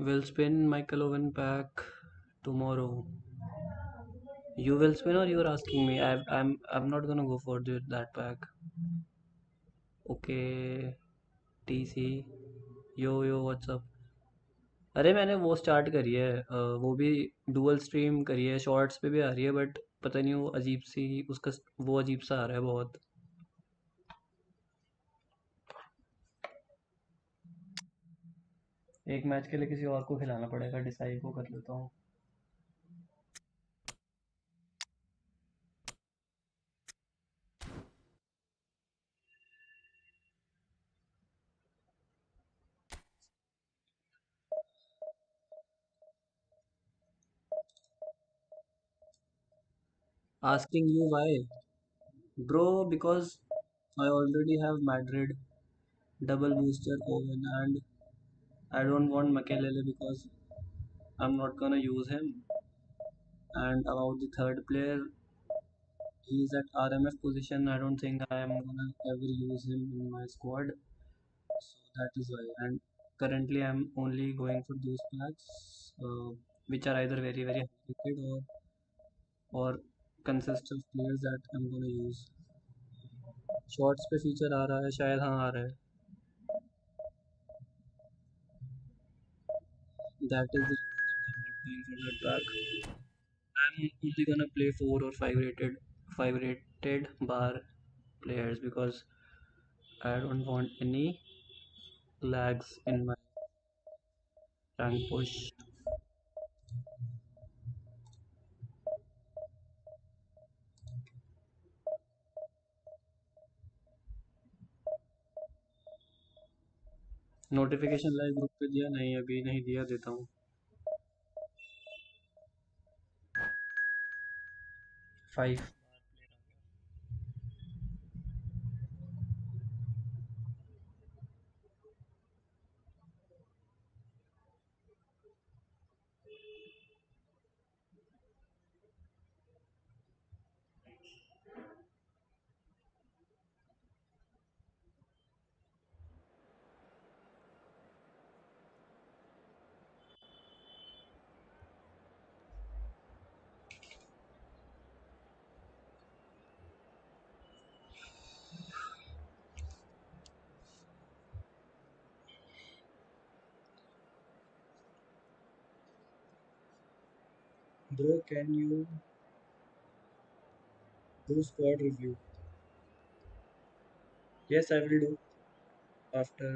Will spin Michael Owen pack tomorrow. You will spin or you're asking me? I'm not gonna go for that pack. Okay, TC. Yo what's up. अरे मैंने वो start करी है वो भी dual stream करी है, shorts पे भी आ रही है बट पता नहीं वो अजीब सी उसका वो अजीब सा आ रहा है बहुत। एक मैच के लिए किसी और को खिलाना पड़ेगा, डिसाइड को कर लेता हूँ। Asking you why bro, because I already have Madrid double booster Owen and I don't want Makelele because I'm not gonna use him. And about the third player, he's at RMF position. I don't think I am gonna ever use him in my squad. So that is why. And currently, I'm only going for those packs which are either very very high rated or consist of players that I'm gonna use. Shorts pay feature आ रहा है शायद, हाँ आ रहा है। That is the reason that I'm not going for that pack. I'm only gonna play four or five rated bar players because I don't want any lags in my rank push. Notification live group पे दिया नहीं, अभी नहीं दिया, देता हूँ। 5। Bro, can you do squad review? Yes, I will do. After,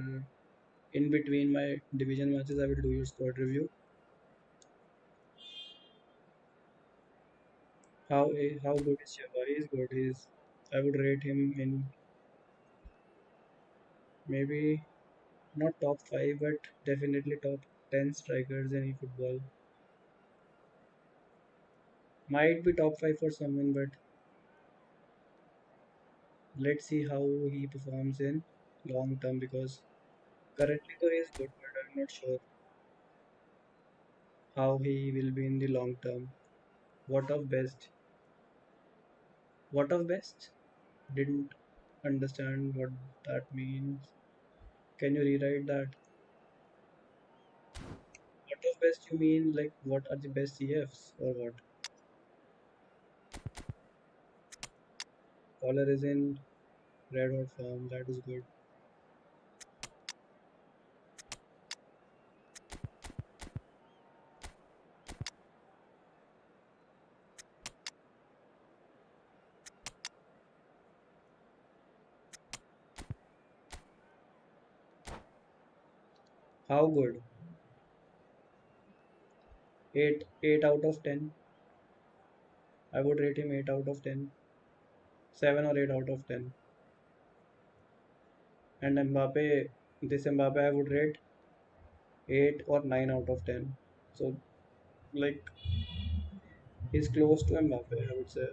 in between my division matches, I will do your squad review. How good is Shiva? He is good. I would rate him in maybe not top 5, but definitely top 10 strikers in eFootball. Might be top 5 for someone, but let's see how he performs in long term because currently though he is good, but I'm not sure how he will be in the long term. What of best? What of best? Didn't understand what that means. Can you rewrite that? What of best you mean like what are the best CFs or what? Caller is in red hot form, that is good. How good? 8 out of 10. I would rate him 8 out of 10. 7 or 8 out of 10. And Mbappe, this Mbappe I would rate 8 or 9 out of 10. So like he's close to Mbappe, I would say.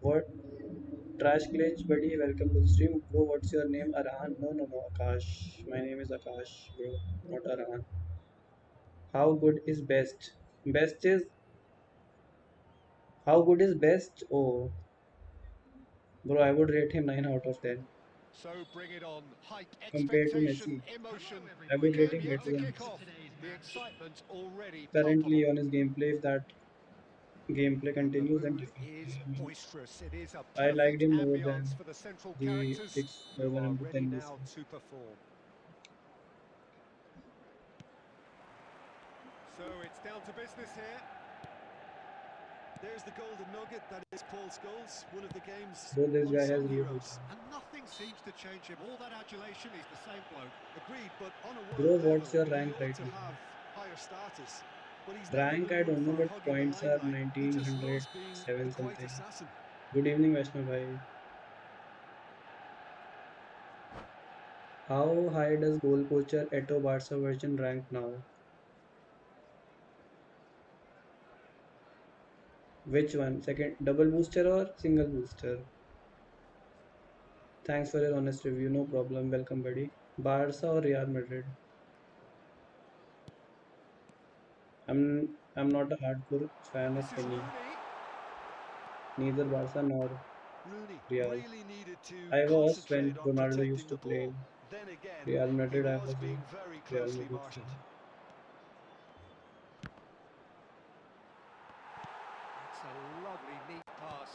What? Trash glitch buddy, welcome to the stream. Bro, what's your name? Arhan? No, Akash. My name is Akash, bro, not Arhan. How good is best? Best is how good is best? Oh, bro, I would rate him 9 out of 10. So bring it on. Hype, compared to expectation, Messi. emotion. I We would rate came him here better to than kick Messi. off. The excitement already Currently palpable. on his gameplay, if that gameplay And the continues, then mood definitely. is I mean, boisterous. It is a I liked perfect him more ambience than for the central the characters six who version are under ready 10 now Messi. to perform. So it's down to business here. There's the golden nugget that is Paul Scholes, one of the game's Though this guy has unsung real heroes. And nothing seems to change him. All that adulation, he's the same bloke. Agreed, but on a Bro, world level, what's your he rank ought right to now? have higher status. But he's never Rank been I one don't know, for but hugging the points are limelight. He just loves being the 1907 quiet something. assassin. Good evening, Vaishnav bhai. How high does goal poacher Eto Barca version rank now? Which one? Second double booster or single booster? Thanks for your honest review. No problem. Welcome, buddy. Barca or Real Madrid? I'm not a hardcore fan of This is any. Rooney. Neither Barca nor Rooney Real. really needed to I was when concentrate on Ronaldo protecting used to the play ball. in Then again, Real he Madrid. I was was a being very Real closely Madrid fan. marshalled. It's a lovely, neat pass.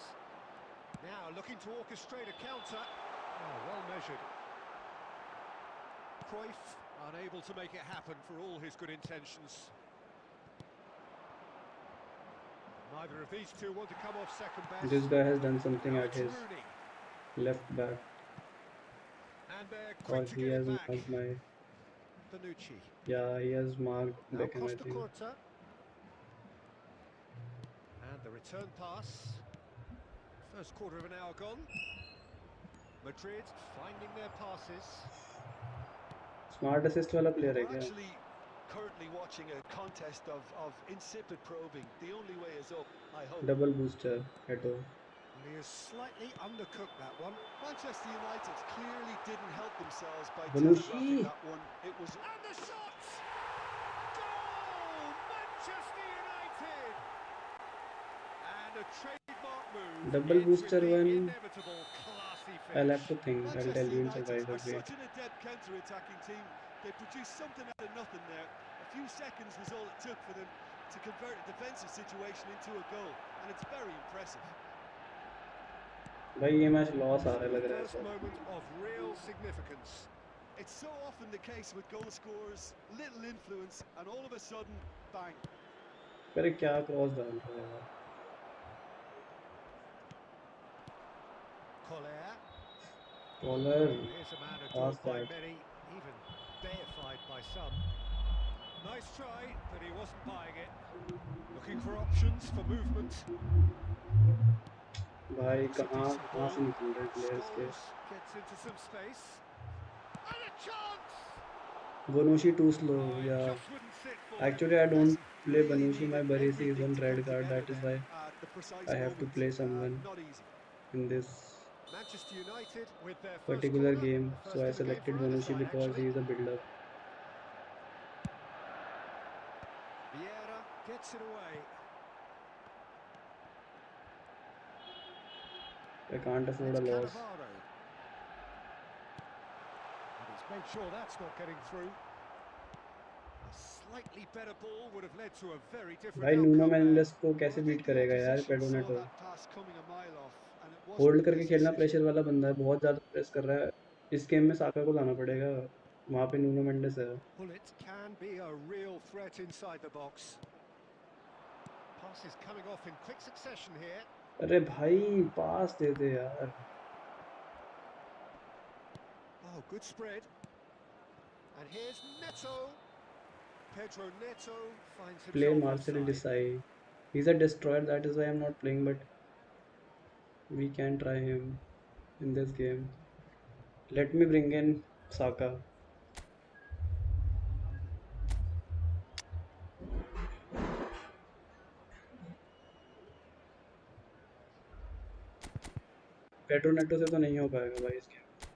Now looking to orchestrate a counter. Oh, well measured. Cruyff unable to make it happen for all his good intentions. Neither of these two want to come off second best. This guy has done something Now at it's his Rooney. left back, And they're or quick to he get it has back. marked my. Bonucci. Yeah, he has marked Now Beckham, I Costa think. Curta. And the return pass. First quarter of an hour gone. Madrid finding their passes. Smart assist वाला player है We're क्या? actually currently watching a contest of insipid probing. The only way is up, I hope. Double booster, Eto. Well, he has slightly undercooked that one. Manchester United clearly didn't help themselves by telegraphing Bonucci. that one. It was And the shot! Goal! Manchester United! And a trademark move Double ends with booster the one. inevitable classy I'll finish. have to think. I'll tell Manchester you in United Survivor. are Wait. such an adept counter-attacking team. They produced something out of nothing there. A few seconds was all it took for them to convert a defensive situation into a goal, and it's very impressive. भाई ये match loss आ रहा है The लग रहा है first सब. moment of real significance. It's so often the case with goal scorers, little influence, and all of a sudden, bang. अरे क्या क्रॉस डाल रहा है यार. Collier. Collar. Well, here's a man Pass adored by that. many, even deified by some. Nice try, but he wasn't buying it. Looking for options for movement. भाई It's a कहाँ decent कहाँ ball. से निकल रहे players के. Scholes gets into some space. And a chance! Bonucci too slow. Oh, it Yeah. just wouldn't sit for him. Actually, I don't Messi play really Bonucci. My needed Baresi is everything on to come red card. together That is then why at the precise I have to moment. play someone Not easy. in this Manchester United with their first particular corner. game. The So first I in the game selected for either Bonucci side, because actually. he is a build-up. Vieira gets it away. I can't afford It's a loss. Cannavaro. And he's made sure that's not getting through. A slightly better ball would have led to a very different भाई Nuno outcome there. Mendes को Well, कैसे I beat think the करेगा यार opposition saw पेडोनेटो. that pass coming a mile off, and it wasn't hold the करके best खेलना decision. Pressure वाला बंदा है. बहुत ज़्यादा प्रेस कर रहा है. इस गेम में साका को लाना पड़ेगा. वहाँ पे नूनो मेंडेस है. Pullet can be a real threat inside the box. Passes coming off in quick succession here. अरे भाई पास दे दे यार. Oh, good spread. And here's Neto. Pedro Neto finds Play himself Marcel offside. Desailly. He's a destroyer. That is why I'm not playing. But we can try him in this game. Let me bring in Saka. Pedro से तो नहीं हो पाएगा भाई इस game.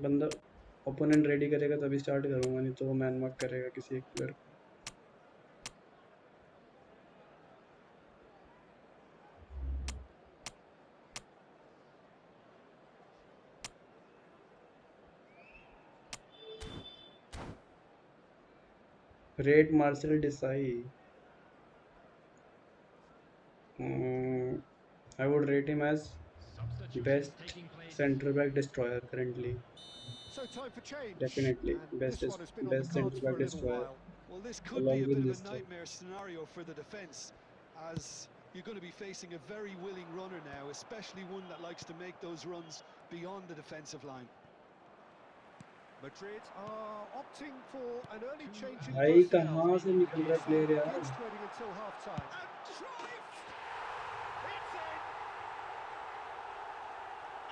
बंदा opponent ready करेगा तभी स्टार्ट करूंगा. नहीं तो वो मैन मार्क करेगा किसी एक player. Rate Marcel Desailly. Mm, I would rate him as best centre back destroyer currently. So time for change, Definitely and best this is one has been on the best centre cards back for a little destroyer while. Well, this could be along a with bit of a Lister. nightmare scenario for the defence, as you're going to be facing a very willing runner now, especially one that likes to make those runs beyond the defensive line. Madrid are opting for an early change in भाई personnel, कहाँ से निकल रहा है so player यार? against trading until half-time. And Cruyff! It's in!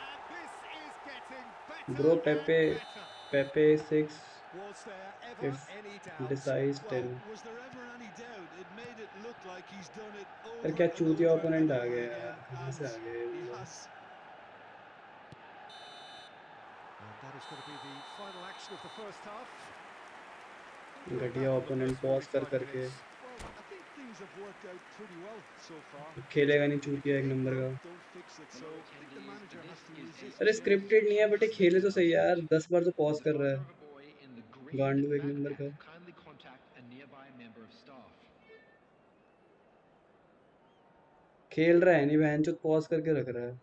And this is getting better Bro, and better. Pepe 6 Was there ever if any doubt? decides Well, 10. was there ever any doubt? It made it look like he's done it यार over क्या and चूतिया over and opponent आ over गया again, यार, कहाँ and से आ गया ये he बंदा? has. And that is going to be the final action of the first half. घटिया Back in the opponent first pause कर 45 करके minutes. Well, I think things have worked out pretty well so far. खेलेगा नहीं If चूतिया it एक ain't number का. broke, don't fix it. So I think the manager has to resist अरे change scripted नहीं है and बट खेले तो सही यार, 10 बार तो पॉज कर रहा है. गांडू एक नंबर का. खेल रहा है नहीं, बहन चोद पॉज करके रख रहा है.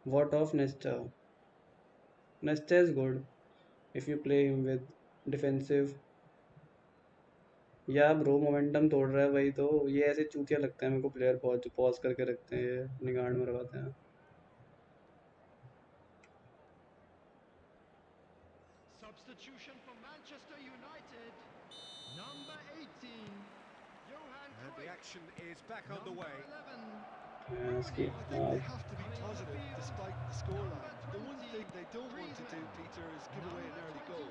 What of Nesta? Nesta is good if you play him with defensive. या ब्रो मोमेंटम तोड़ रहा है वही तो. ये ऐसे चूतिया लगता है मेरे को प्लेयर, बहुत जो पॉज करके रखते हैं, ये अपनी गांड मरवाते हैं. Substitution for Manchester United, number 18, Johan And the Cruyff, action is back number underway. 11, इसकी I think they have to be positive despite the scoreline. The one thing they don't want to do, Peter, is give away an early goal.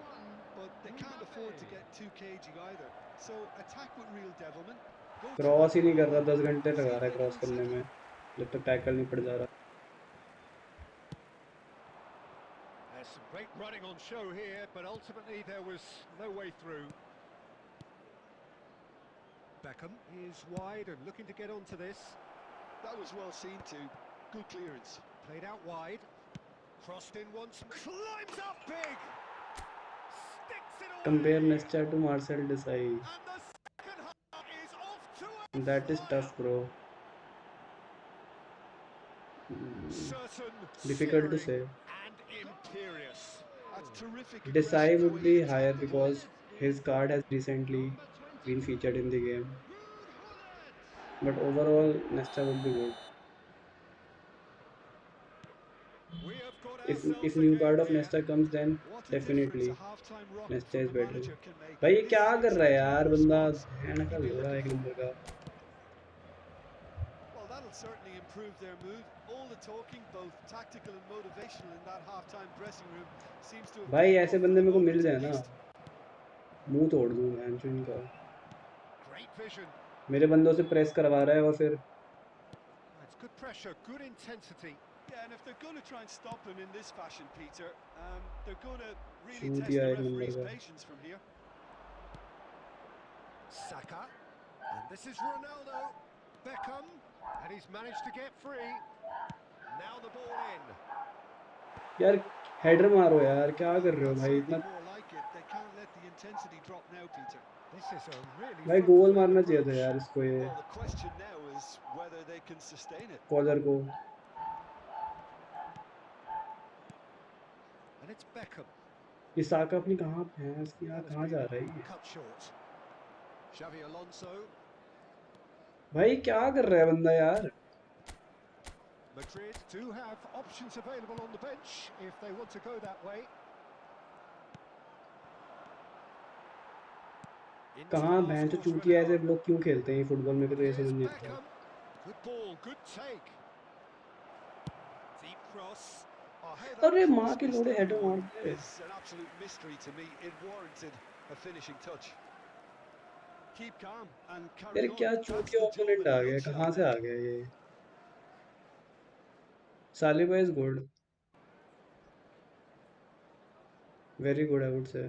But they can't afford to get too cagey either. So attack with real devilment. Go to cross he that नहीं कर goal रहा, 10 and घंटे see लगा if रहा है they can cross करने unsettle में, them. जब तक टैकल नहीं पड़ जा रहा. There's some great running on show here, but ultimately there was no way through. Beckham is wide and looking to get onto this. That was well seen too. Good clearance. Played out wide. Crossed in once. Climbs up big. Sticks it Compare away. Nesta to Marcel Desailly. And the second half is off to a That is flyer. tough, bro. Certain, Difficult to searing, say. and imperious. That's terrific Desai aggression, the would way he be higher attacked the ball. because his card has recently number been 22, featured in the game. Ruud Gullit. But overall, Nesta would be good. We have got If ourselves a new game card of here. Nesta comes, then What a difference a definitely half-time rocket Nesta from is a better. manager can make. भाई ये This क्या is कर रहा है exactly यार the बंदा, response भैन का he'd be घोड़ा looking एक for. नंबर का. Well, that'll certainly improve their mood. All the talking, both tactical and motivational, in that half-time dressing room seems to have भाई paid ऐसे off for बंदे the मेरे को मिल moment जाए at ना, least. मुंह तोड़ दूं भैन चो इनका. Great vision. मेरे बंदों से प्रेस करवा रहा है और फिर It's good pressure, good intensity. Yeah, and if they're going to try and stop him in this fashion, Peter, they're going to really shoot test दिया the एक नंबर referee's का. patience from here. Saka. And this is Ronaldo. Beckham. And he's managed to get free. Now the ball in. यार header मारो यार, क्या कर रहे हो That's भाई certainly इतना. more like it. They can't let the intensity drop now, Peter. This is a really भाई गोल front-footed मारना चाहिए था approach. यार इसको, ये Well, the question now is whether they can sustain it. Collar को. And it's Beckham. ये साका अपनी कहाँ भैंस की, यहाँ That has कहाँ जा been रहा है ये. cut short. Xavi Alonso. भाई क्या कर रहा है बंदा यार. Madrid do have options available on the bench if they want to go that way. Into the कहाँ last भैंस चो quarter of चूतिया an ऐसे hour. लोग क्यों खेलते हैं ये फुटबॉल, मेरे को तो ये Here's समझ नहीं आता. Beckham. Good ball, good take. Deep cross. Oh, hey, that अरे माँ Cross के missed लोड़े हेडर everyone मार दे. is an absolute mystery to me. It warranted a finishing touch. Keep calm and यार carry on. क्या That's चूतिया the job opponent in a आ गया, nutshell कहाँ से now. आ गया ये. Saliba is good, very good I would say.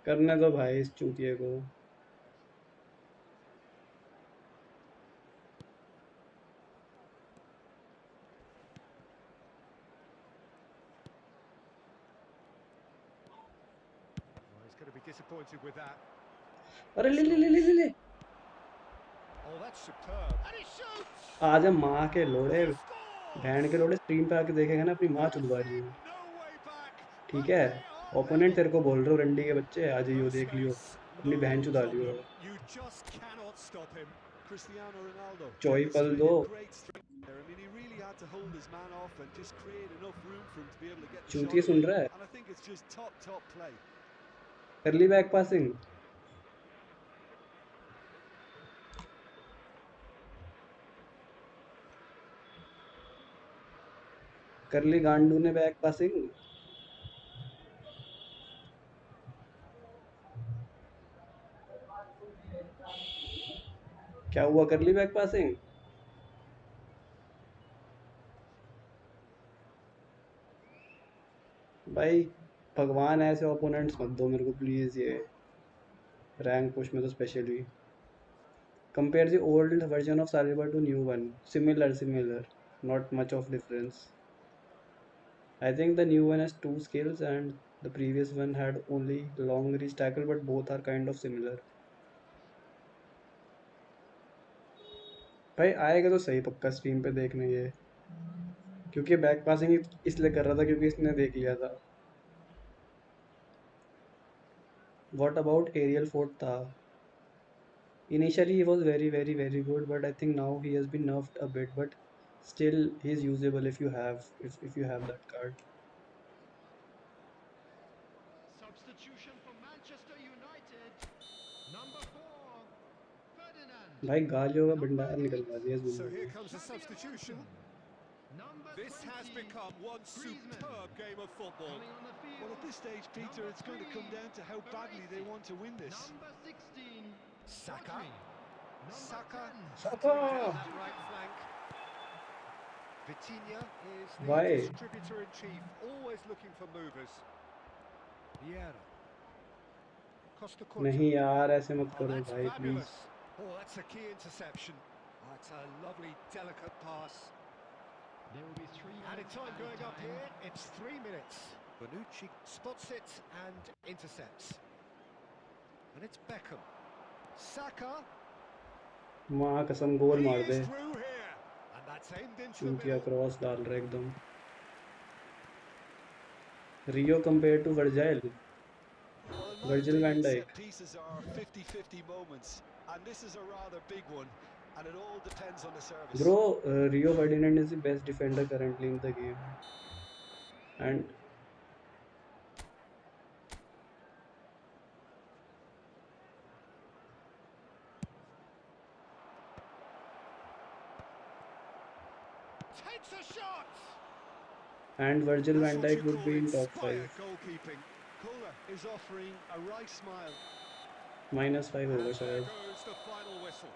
करने दो भाई इस चूतिए को. disappointed with that. अरे ले ले ले ले Scores. ले ले Oh, that's superb. And he shoots! आजा माँ के लोड़े, He scores! बहन के लोड़े स्क्रीन पे आके देखेगा ना अपनी माँ There चुदवा रही seemed है। no way back, ठीक but है, they are ओपोनेंट level. तेरे को बोल रहे हो, रंडी के बच्चे आ No जाइयो, देख लियो, space, अपनी no बहन चुदा लियो। problem. You just cannot stop him. Cristiano Ronaldo चोई पल दो। demonstrated great strength there. I mean, he really had to hold his man off and just create enough room for him to be able to get the चूतिए shot soon away. रहा है? And I think it's just top play. कर ली back passing. कर ली गांडू ने back passing. क्या हुआ, कर ली back passing? भाई भगवान, ऐसे ओपोनेंट्स मत दो मेरे को प्लीज, ये रैंक पुश में तो specially. Compare the old version of Saliba to new one, similar, not much of difference. I think the new one has two skills and the previous one had only long reach tackle, but both are kind of similar. भाई आएगा तो सही पक्का stream पे देखने ये, क्योंकि back passing इसलिए कर रहा था क्योंकि इसने देख लिया था। What about Ariel Fort था? Initially he was very good, but I think now he has been nerfed a bit, but still he's usable if you have, if you have that card. Substitution for Manchester United. Number 4, Ferdinand. भाई गालियों का Number भंडार 8, निकलवा दिया इस So बंदे here ने। comes a substitution. Number This 20, has become one Griezmann. superb game of football. Coming on the field. Well, at this stage, Peter, Number it's going to come 3, down to how badly they Baresi. want to win this. Number 16, Saka. Rodri. Number Saka 10, battering down Saka! that right flank. Vitinha is the Why? distributor-in-chief, always looking for movers. Vieira. Costa Curta. नहीं यार, ऐसे मत Oh, करो that's भाई please. fabulous. Oh, that's a key interception. That's a lovely, delicate pass. There will be 3 Added minutes time added going up time. here. It's 3 minutes. Bonucci spots it and intercepts. And it's Beckham. Saka. माँ कसम goal He मार is दे। through here. And that's aimed into the चूतिया middle. Cross डाल रहा है एकदम। Rio compare to Virgil, Well, in my Virgil opinion, van set Dijk. pieces are 50-50 moments, and this is a rather big one, and it all depends on the service. Bro, Rio Ferdinand is the best defender currently in the game, and Takes a shot. Virgil That's van what you Dijk would call be in top inspired 5. goalkeeping. Kohler is offering a right smile. -5 And होगा there शायद। goes the final whistle.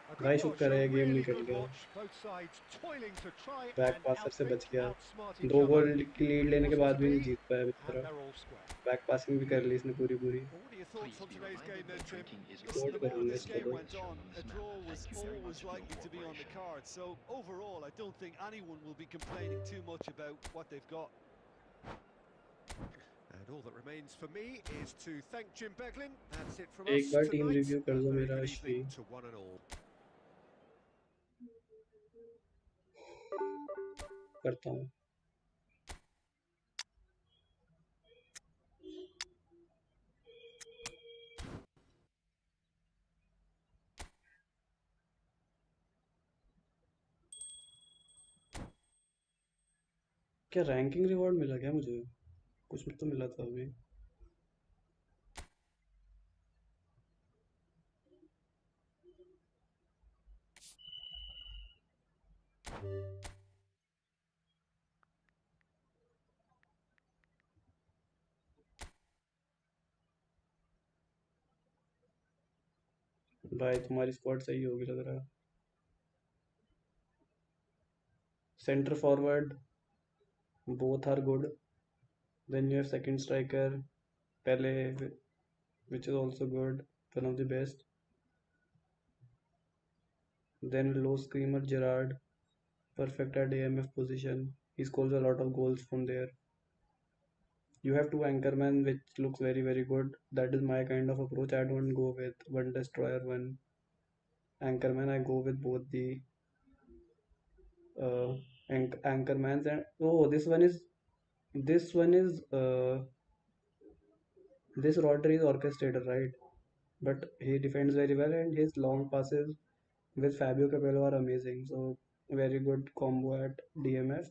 A भाई good शुक्र watch, a है game really निकल good गया, watch. Both sides toiling to try back and passer से बच outthink, गया। outsmart each 2 other. गोल की लीड But it लेने के wasn't बाद to भी नहीं be, जीत पाया and बेचारा। they're all square. Back passing भी कर ली इसने पूरी। Well, what are your thoughts on today's game then, Tim? Listen, code the more करूंगा this इसको game तो। went on, a draw was always likely to be on the card. So overall, I don't think anyone will be complaining too much about what they've got. And all that remains for me is to thank Jim Beglin. That's it from एक us bar team tonight. Review A कर दो very मेरा good Shri. evening to one and all. करता हूँ। क्या ranking reward मिला क्या मुझे? कुछ तो मिला था अभी। भाई तुम्हारी स्क्वाड सही होगी लग रहा है। Centre forward both are good. Then your second striker Pele, which is also good, one of the best. Then low screamer Gerard, perfect at AMF position. He scores a lot of goals from there. You have two anchorman, which looks very very good. That is my kind of approach. I don't go with one destroyer, one anchorman. I go with both the uh, anchormans. And oh, this one is this Rodri is orchestrator, right? But he defends very well, and his long passes with Fabio Capello are amazing. So very good combo at DMF.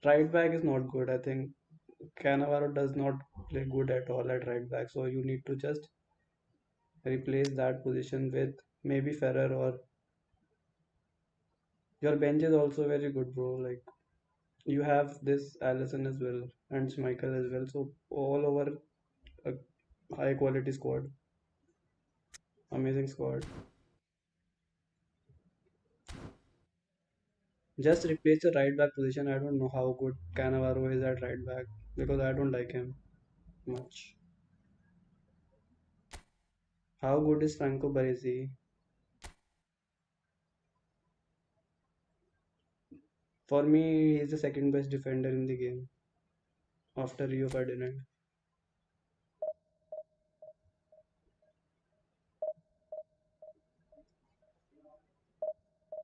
Right back is not good. I think Cannavaro does not play good at all at right back. So you need to just replace that position with maybe Ferrer, or your bench is also very good, bro. Like you have this Allison as well and Schmeichel as well. So all over a high quality squad, amazing squad. Just replace the right back position. I don't know how good Cannavaro is at right back because I don't like him much. How good is Franco Baresi? For me, he's the second best defender in the game after Rio Ferdinand.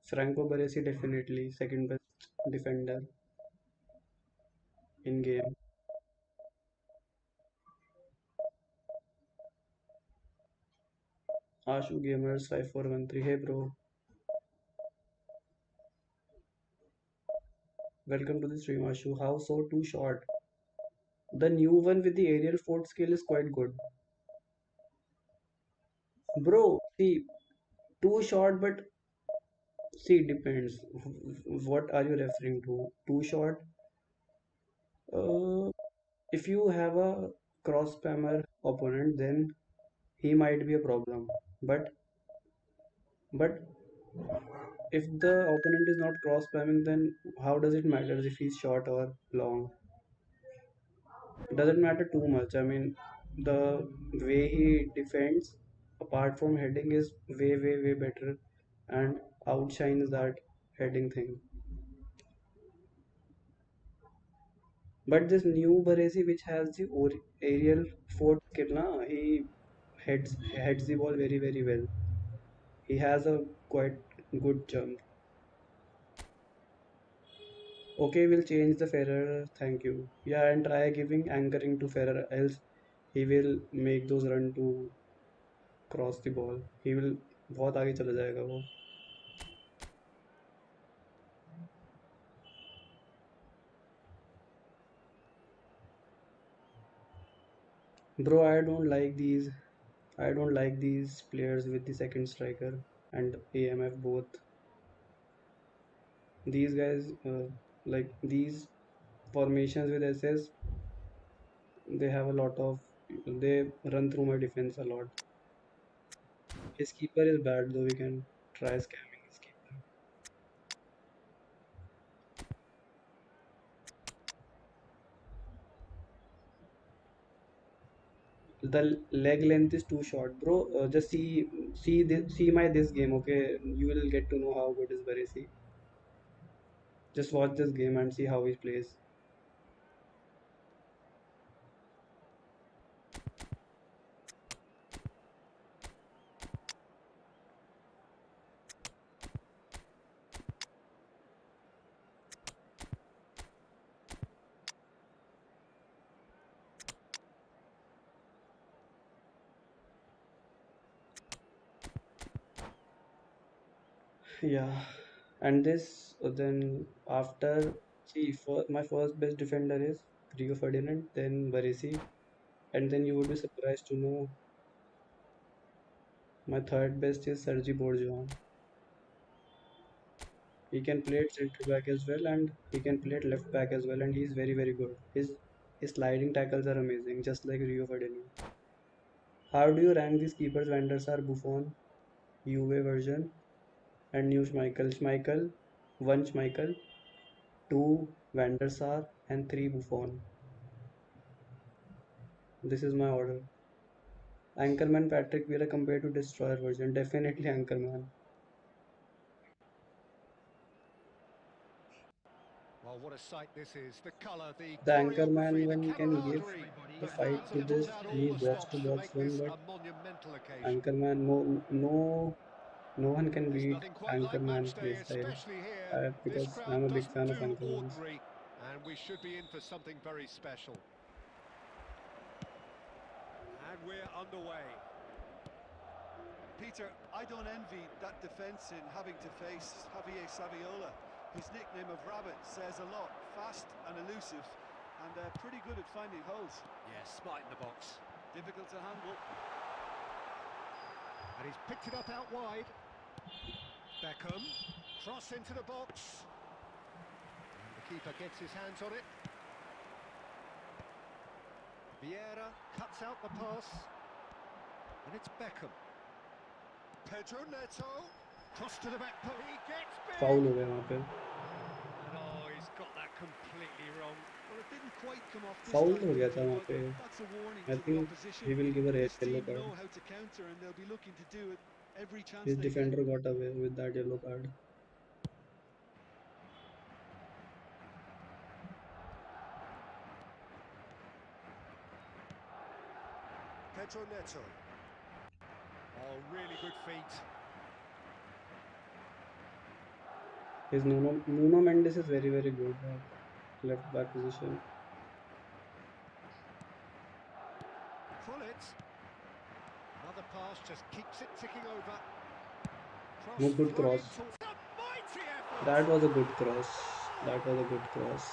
Franco Baresi definitely second best defender in game. Ashu Gamers 5413. Hey bro, welcome to the stream Ashu. How so too short? The new one with the aerial fort skill is quite good. Bro, see, too short, but see, depends. What are you referring to? Too short? Uh, if you have a cross spammer opponent, then he might be a problem. But if the opponent is not cross spamming, then how does it matter if he's short or long? It doesn't matter too much. I mean, the way he defends, apart from heading, is way, way, way better and outshines that heading thing. But this new Baresi, which has the aerial fort skill, na, he heads the ball very, very well. He has a quite good jump. Okay, we'll change the Ferrer. Thank you. Yeah, and try giving anchoring to Ferrer, else he will make those run to cross the ball. He will बहुत आगे चला जाएगा वो. Bro, I don't like these players with the second striker and AMF both. These guys, like these formations with SS, they have a lot of. They run through my defense a lot. His keeper is bad though. We can try scamming his keeper. The leg length is too short, bro. Just see my this game, okay? You will get to know how good is Baresi. Just watch this game and see how he plays. Yeah, and this then after see for my first best defender is Rio Ferdinand, then Baresi, and then you would be surprised to know my third best is Sergi Borjuan. He can play at center back as well, and he can play at left back as well, and he's very very good. His sliding tackles are amazing, just like Rio Ferdinand. How do you rank these keepers? Van der Sar, Buffon, Juve version, and new Schmeichel. Schmeichel, one Schmeichel, two Van der Sar, and three Buffon. This is my order. Anchorman Patrick Vieira compared to Destroyer version. Definitely Anchorman. Oh, what a sight this is. The colour, the The choreography, anchorman the one can give camaraderie. the The fight fans to have pulled this out all any the box to stops to box make one, this but a monumental occasion. anchorman no one can There's beat nothing quite like match anchorman play day, style especially here. This because crowd I'm a big doesn't fan of do anchormans. ordinary, and we should be in for something very special. And we're underway. Peter, I don't envy that defence in having to face Javier Saviola. His nickname of Rabbit says a lot. Fast and elusive, and pretty good at finding holes. Yeah, smart in the box. Difficult to handle. And he's picked it up out wide. Beckham, cross into the box. And the keeper gets his hands on it. Vieira cuts out the pass. And it's Beckham. Pedro Neto, cross to the back post. He gets big! Foul हो गया वहाँ पे. And oh, he's got that completely wrong. Well, it didn't quite come off this foul time, हो गया था Ricky, वहाँ but पे. that's a warning I to the think opposition. he will give a This yellow team card. know how to counter, and they'll be looking to do it every chance His they get. defender got away with that yellow card. Pedro Neto. Oh, really good feet. His Nuno Mendes is very good at left back position. Pull it. Another pass just keeps it ticking over. No Cross good flowing cross. to a mighty effort. That was a good cross. That was a good cross.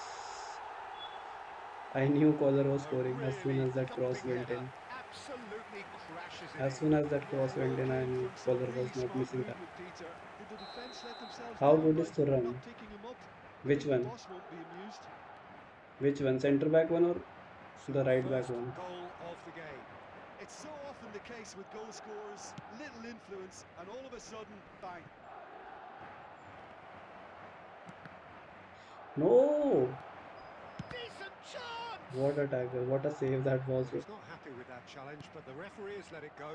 I knew Collar was A scoring as soon really as that cross thumping went header. in. Absolutely crashes it As in. soon as that cross Yeah, went in, I came knew from some Collar really was not smart missing that. movement, Peter. Did the defence let themselves How down good by is Thuram? not picking him up? I Which think the one? boss won't be amused. Which one? Centre back one or So the the right back first one? goal of the game. It's so often the case with goal scorers, little influence, and all of a sudden, bang. No! Decent chance! What a tackle. What a save that was. Well, he's not happy with that challenge, but the referee has let it go.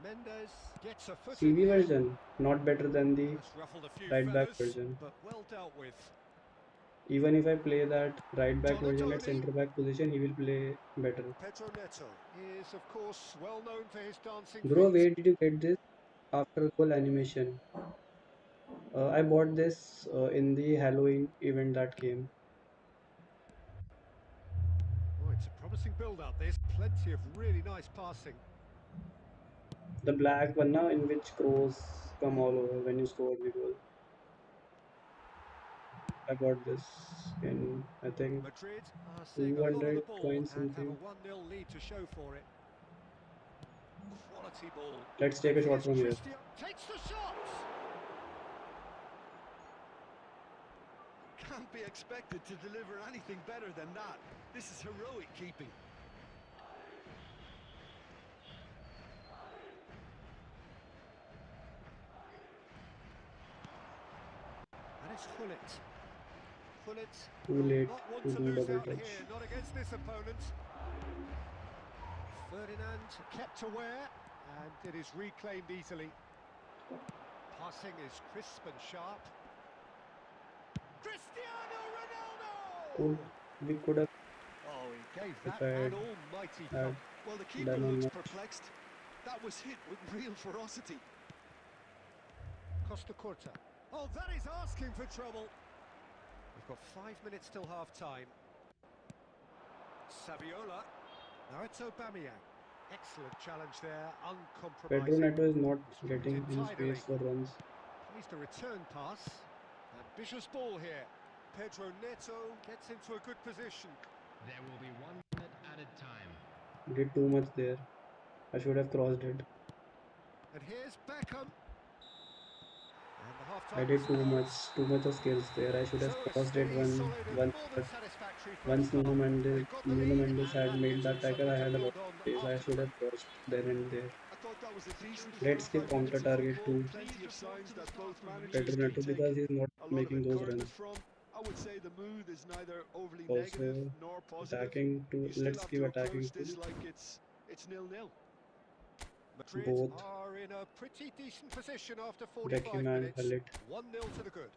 Mendes gets a foot in CV here. version, not better than the Just ruffled a few right back feathers, version. but well dealt with. Even if I play that right back version at Donadoni. centre back position, he will play better. Pedro Neto is, of course, well known for his dancing Bro, feet. where did you get this? After goal animation. I bought this in the Halloween event that came. Oh, it's a promising build-up. There's plenty of really nice passing. The black one now in which crows come all over when you score the goal. I bought this in I think Madrid are seeing a lot on the 200 ball coins and have a something. 1-0 lead to show for it. Quality ball. Let's take And a shot here's from here. Christian. Takes the shot! Can't be expected to deliver anything better than that. This is heroic keeping. And it's Gullit. Gullit Too will late not want to to do lose double out touch. here, not against this opponent. Ferdinand kept aware, and it is reclaimed easily. Passing is crisp and sharp. Cristiano Ronaldo! Could we could have Oh, he gave if that I an almighty had pump. Well, the keeper done on looks that. perplexed. That was hit with real ferocity. Costa Curta. Oh, that is asking for trouble. We've got 5 minutes till half-time. Saviola. Now it's Aubameyang. Excellent challenge there, Pedro uncompromising. Neto is not He's whipped getting in any tidily. space for runs. Plays the return pass. Ambitious ball here. Pedro Neto gets into a good position. There will be 1 minute added time. Did too much there. I should have crossed it. And here's Beckham. And the I half-time did whistle goes. too much of skills there. I should So have a crossed it steady, solid and one more than satisfactory once first half. They've got the Nuno lead Mendes and had that made gives them that tackle. something I to had a lot build of on space. I after the should have break. crossed then and there. I thought that was a decent Let's give 45 counter minutes of target football. to Plenty of signs that both Pedro managers can Neto take because he's not a lot of making those encouragement runs. from. I would say the mood is neither overly negative Also nor positive. attacking to You still let's have give to attacking approach to this like it's 0-0. Madrid both are in a pretty decent position after Beckham 45 and minutes. Halit. 1-0 to the good.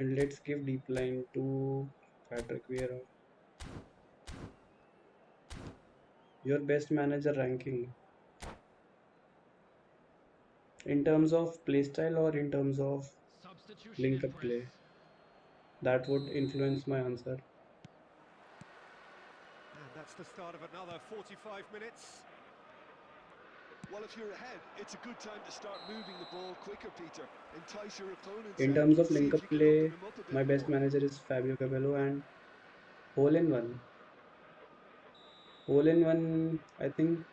And let's give deep line to Patrick Vieira. Your best manager ranking in terms of playstyle or in terms of Substitution link in up press. play? That would influence my answer. And that's the start of another 45 minutes. Well, if you're ahead, it's a good time to start moving the ball quicker, Peter. Entice your opponents In out terms and of see link if up you can open play, them up a bit my best more. manager is Fabio Capello, and hole in one. Hole in one, I think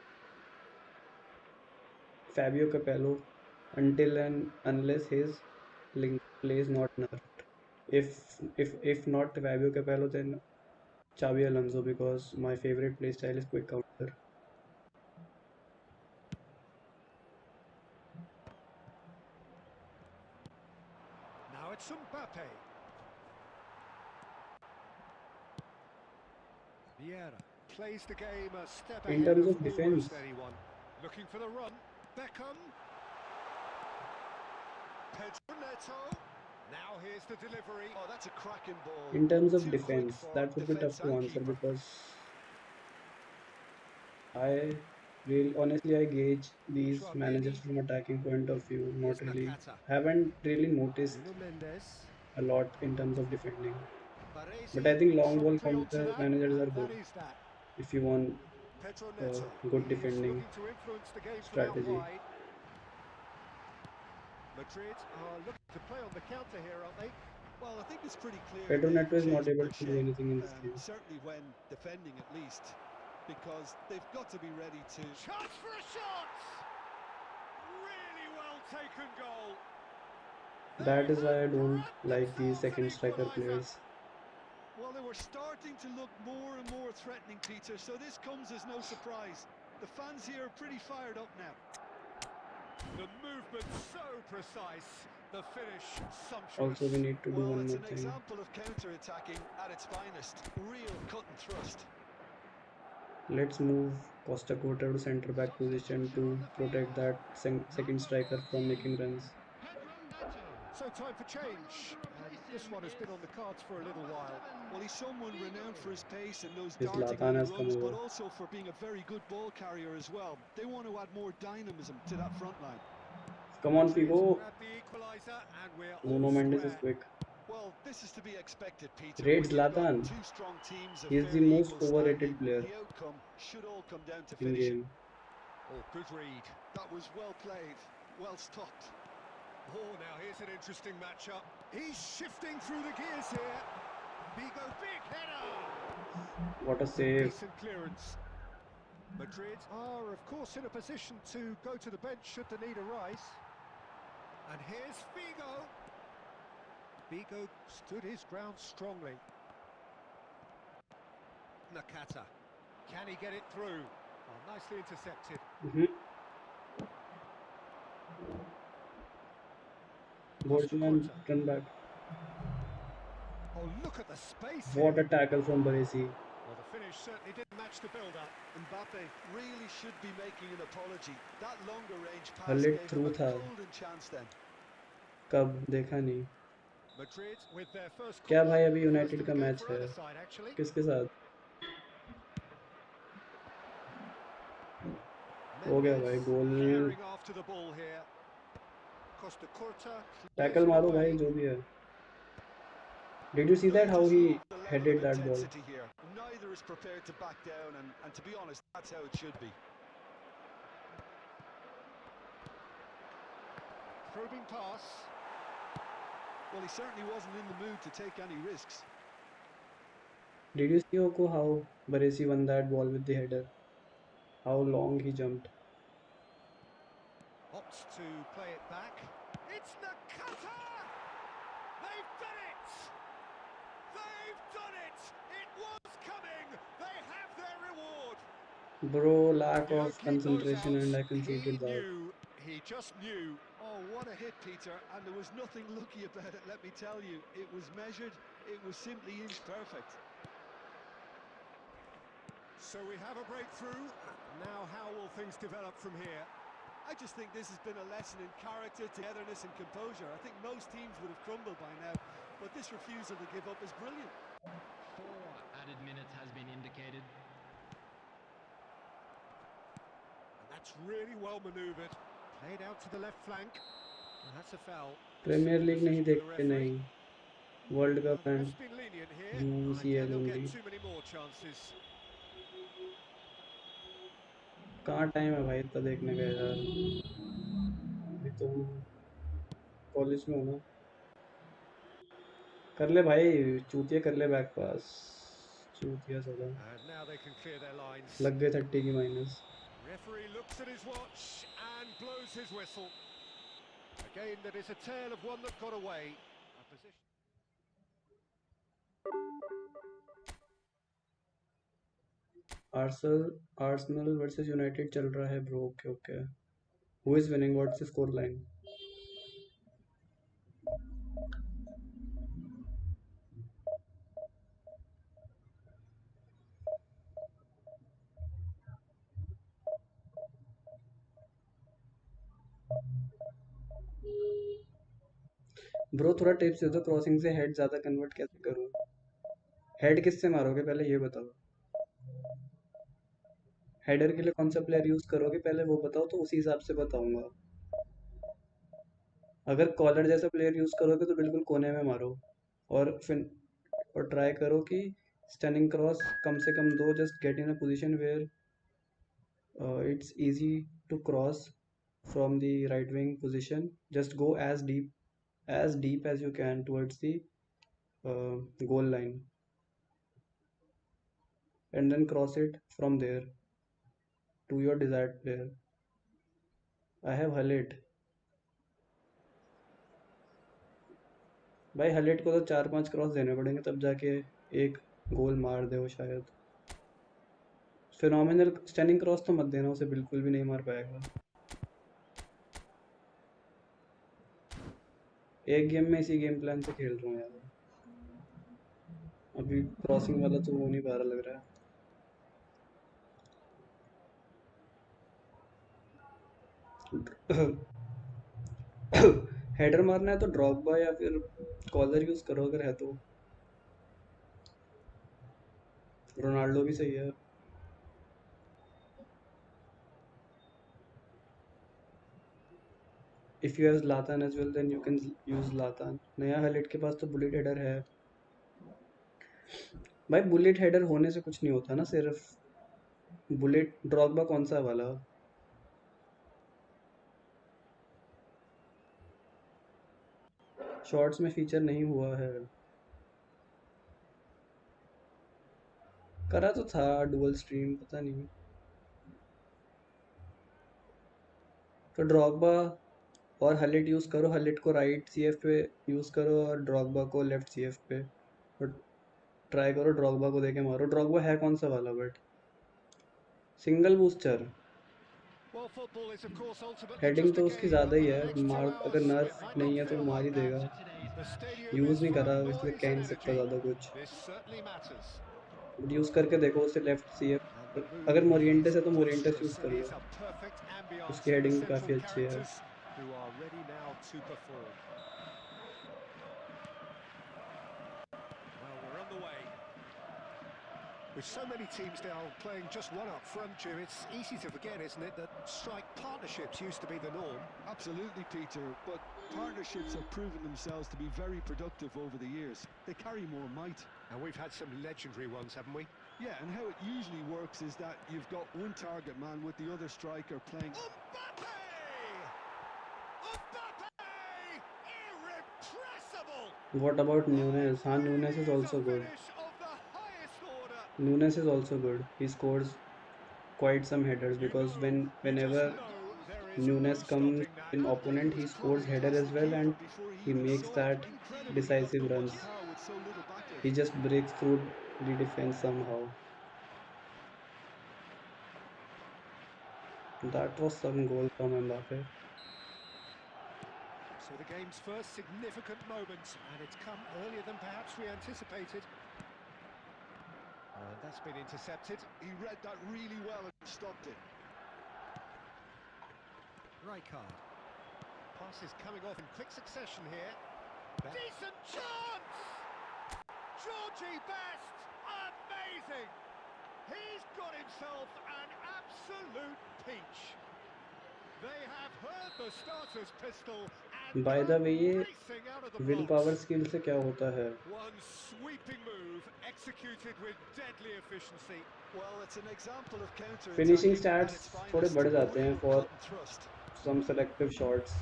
Fabio Capello, until and unless his link play is not nerfed. If not Fabio Capello, then Xavi Alonso, because my favorite playstyle is quick counter. Now it's Mbappe. Vieira plays the game a step In ahead terms of of defense, almost anyone. Looking for the run. Beckham. Pedro Neto. Now here's the delivery. Oh, that's a cracking ball, in but terms of too quick defense, for that would be tough defence to and answer keeper. because I really honestly I gauge these managers Chouameni. from attacking point of view. Here's Not really, Nakata. haven't really noticed Nuno Mendes. a lot in terms of defending. But I Baresi think long ball softly onto counter that, managers are and good that is that. if you want Pedro Neto. good He's defending looking to influence the game from out strategy. wide. Madrid are looking to play on the counter here, aren't they? Well, I think it's pretty clear Pedro they've Neto is not changed able their to do shape, anything in this game. certainly when defending at least, because they've got to be ready to... Chance for a shot! Really well taken goal. They That is have why I don't grabbed like these themselves an second striker equaliser. players. Well, they were starting to look more and more threatening, Peter, so this comes as no surprise. The fans here are pretty fired up now. The movement so precise, the finish sumptuous. Also, we need to do Well, one it's more an thing. example of counter-attacking at its finest. Real cut and thrust. Let's move Costa Curta to centre back position Substitution on to the protect field. that second Number striker from 14, making runs. Pedro Neto. So time for change, Going on to and replace this him one has been is on the cards for a little number while. 7, Well, he's someone Figo. renowned for his pace and those His darting Zlatan early has come runs, but over. also for being a very good ball carrier as well. They want to add more dynamism to that front line. Come on, Madrid Figo. grab the equaliser, and we're all Nuno Mendes is square. quick. Well, this is to be expected, Peter. Rate When you've got Zlatan. two strong teams of He is the fairly most equal standing, overrated player the outcome should all come down to in finishing. game. Oh, good read. That was well played, well stopped. Oh, now here's an interesting matchup. He's shifting through the gears here. Vigo, big header. What a save. Decent clearance. Madrid are, of course, in a position to go to the bench should the need arise. And here's Figo. Figo stood his ground strongly. Nakata. Can he get it through? Oh, nicely intercepted. Costa Boardman Curta. turn back. Oh, look at the space What here. a tackle from Baresi. Well, the finish certainly didn't match the build-up. Mbappe really should be making an apology. That longer range pass हले gave him through a था. golden chance then. कब देखा नहीं. Madrid with their first क्या corner, भाई अभी the first United of का the game match for है. either side actually. किसके साथ? हो गया Mendes भाई गोल. herring after the ball here. Costa Curta clears tackle it मारो away. भाई जो भी है. Did you see They that how just he love the level of headed that ball? intensity here. Neither is prepared to back down, and to be honest, that's how it should be. Probing pass. Well, he certainly wasn't in the mood to take any risks. Did you see Oko how Baresi won that ball with the header? How long he jumped. Opts to play it back. It's Nakata! They've done it! They've done it! It was coming! They have their reward! Bro, lack You of don't keep those concentration out. and I He conceded that. knew. He just knew. Oh, what a hit, Peter, and there was nothing lucky about it, let me tell you. It was measured, it was simply inch perfect. So we have a breakthrough. Now how will things develop from here? I just think this has been a lesson in character, togetherness and composure. I think most teams would have crumbled by now. but this refusal to give up is brilliant. 4 added minutes has been indicated. And that's really well manoeuvred. Played out to the left flank. And that's a foul. Premier Simple league नहीं decision for the देखते referee. नहीं, world Well, cup the and ref's been lenient here. And UCL they'll only. get too many more chances. कहाँ time है भाई इतना देखने का यार, अभी तो कॉलेज में हो ना। कर ले भाई, चूतिया कर ले बैक पास, चूतिया साला। And now they can clear their lines. लग गए 30 की minus. Referee looks at his watch and blows his whistle. Again, that is a tale of one that got away. A position. Arsenal versus United चल रहा है bro. Okay okay, who is winning, what's the score line? Bro थोड़ा tips दे दो, crossing से head ज़्यादा convert कैसे करूँ? Head किससे मारोगे पहले ये बताओ। हेडर के लिए कौन सा प्लेयर यूज़ करोगे पहले वो बताओ, तो उसी हिसाब से बताऊंगा। अगर कॉलर जैसा प्लेयर यूज़ करोगे तो बिल्कुल कोने में मारो, और फिर और ट्राई करो कि स्टनिंग क्रॉस कम से कम दो, just get in a position where it's easy to cross from the right wing position. Just go as deep as you can towards the goal line, and then cross it from there to your desired player. I have Halit. भाई Hallett को तो 4-5 cross देने पड़ेंगे तब जाके एक गोल मार दे वो शायद। फिनोमिनल स्टैंडिंग क्रॉस तो मत देना, उसे बिल्कुल भी नहीं मार पाएगा। एक गेम में इसी गेम प्लान से खेल रहा हूँ यार, अभी क्रॉसिंग वाला तो हो नहीं पा रहा लग रहा है। हेडर मारना है तो ड्रॉगबा या फिर कॉलर यूज करो अगर है तो। रोनाल्डो भी सही है। If you have Zlatan as well then you can use Zlatan. नया हाइलाइट के पास तो बुलेट हेडर है भाई। बुलेट हेडर होने से कुछ नहीं होता ना, सिर्फ बुलेट। ड्रॉगबा कौन सा वाला? शॉर्ट्स में फीचर नहीं हुआ है। करा तो था डुअल स्ट्रीम, पता नहीं। तो ड्रॉगबा और हलेट यूज़ करो, हलेट को राइट सीएफ पे यूज़ करो और ड्रॉगबा को लेफ्ट सीएफ पे, और ट्राई करो ड्रॉगबा को देके मारो। ड्रॉगबा है कौन सा वाला? But single booster Well, football is of course ultimately heading just a तो उसकी game, ज़्यादा and ही for the है। next मार 2 अगर hours it नर्फ might नहीं not है तो feel मार ही like that. देगा। The stadium यूज़ is नहीं full करा of इसलिए noise कह and नहीं सकता energy. ज़्यादा कुछ। This certainly matters. But use करके देखो उसे लेफ्ट And सीएफ। the अगर mood मोरिएंटे is से तो मोरिएंटेस यूज़ boisterous, कर and low, it's a perfect ambience उसकी for the हेडिंग भी central काफ़ी अच्छी है। characters who are ready now to perform. Well, we're underway. With so many teams now playing just one up front, Jim, it's easy to forget, isn't it, that strike partnerships used to be the norm. Absolutely, Peter, but partnerships have proven themselves to be very productive over the years. They carry more might. And we've had some legendary ones, haven't we? Yeah, and how it usually works is that you've got one target man with the other striker playing. Mbappe! Mbappe! Irrepressible! What about Oh, Nunes? हाँ, it Nunes is is a also good. finish of the highest order. Nunes is also good. He scores quite some headers because You just whenever know there is no Nunes comes stopping that. in I think opponent, he he was scores probably header past as the well, keeper and before he he even makes saw it. that Incredible, he got decisive so much runs. power with so little backlash. He just breaks through the defense somehow. That was some goal from Mbappe. So the game's first significant moment, and it's come earlier than perhaps we anticipated. And that's been intercepted. He read that really well and stopped it. Rijkaard. Passes coming off in quick succession here. Decent chance! Georgie Best! Amazing! He's got himself an absolute peach. They have heard the starter's pistol and by the come वे ये racing out of the will blocks. Power skill से क्या होता है? One sweeping move executed with deadly efficiency. Well, it's an example of finishing counter-attacking at stats its थोड़े finest. बढ़ जाते हैं Real for cut and thrust. Some selective shots.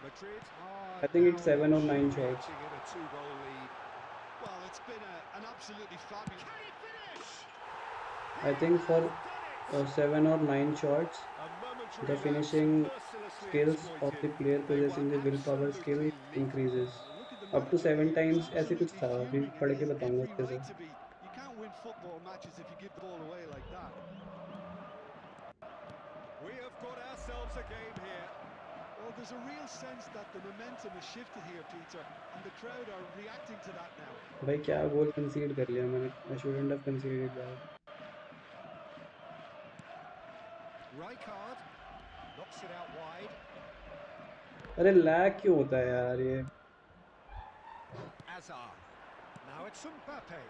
Madrid are I think now it's 7 और 9 shots. infuriating in a two-goal lead. Well, it's been an absolutely fabulous... Can he finish? I He think for has done it! 7 or 9 shots, A the momentary lapse finishing mercilessly skills of exploited. the player They were possessing the willpower skill absolutely lethal. increases. Look at the Up to manager. 7 He's times ऐसे कुछ absolutely था, अभी fuming, and पढ़ he के has बताऊंगा every अच्छे से. right to be. You can't win football matches if you give the ball away like that. We have got ourselves a game here. Well, there's a real sense that the momentum has shifted here, Peter, and the crowd are reacting to that now. भाई क्या गोल कंसीड कर लिया मैंने. I shouldn't have conceded that. Rijkaard knocks it out wide. अरे lag क्यों होता है यार ये? Azar. Now it's Mbappe.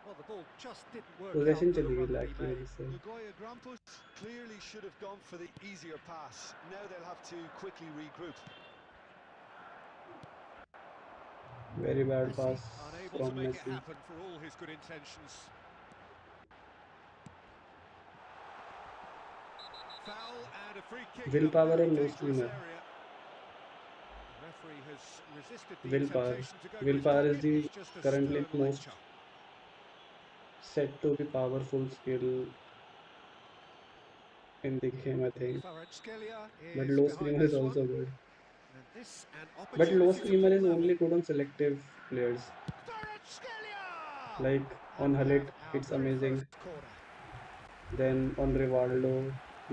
Well, the ball just didn't work out position for the चली गई run that लैग he की made. वजह से. Nagoya Grampus clearly should have gone for the easier pass. Now they'll have to quickly regroup. Very bad Messi pass unable to from make it Messi. happen for all his good intentions. Foul and a free kick in Will a power very or low dangerous screamer? area. The referee has resisted the Will power. temptation to go for Will his power is pocket. the It's just a currently stern most lecture. said to be powerful skill in the game, I think. Kvaratskhelia But is low behind screamer is this one. also good. And this an But low opportunity to screamer pull is level. only good on selective players. Kvaratskhelia! Like on And we have Halit, our it's very amazing. first corner. Then on Rivaldo,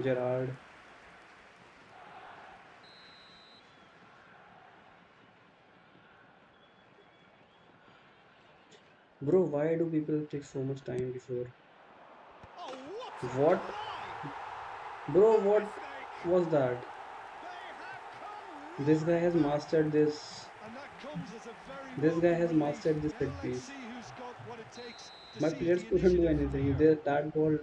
Gerard. Bro, why do people take so much time before? Oh, what a What? climb! Bro, No what mistake! was that? They have come This guy has roaring back. mastered this. And that comes as a very This guy welcome has relief. mastered this Now set let's piece. see who's got what it takes to My seize players the couldn't do initiative from anything. here. That ball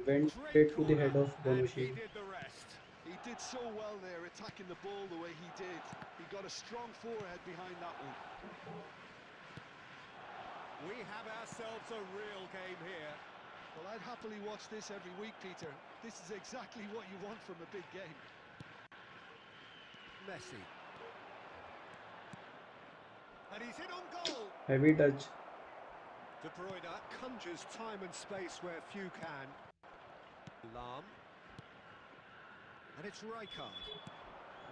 went Great straight to the corner, head of and he Bonucci. did the rest. He did so well there, attacking the ball the way he did. He got a strong forehead behind that one. We have ourselves a real game here. Well, I'd happily watch this every week, Peter. This is exactly what you want from a big game. Messi. And he's in on goal. Heavy touch. De Bruyne conjures time and space where few can. Lahm. And it's Rijkaard.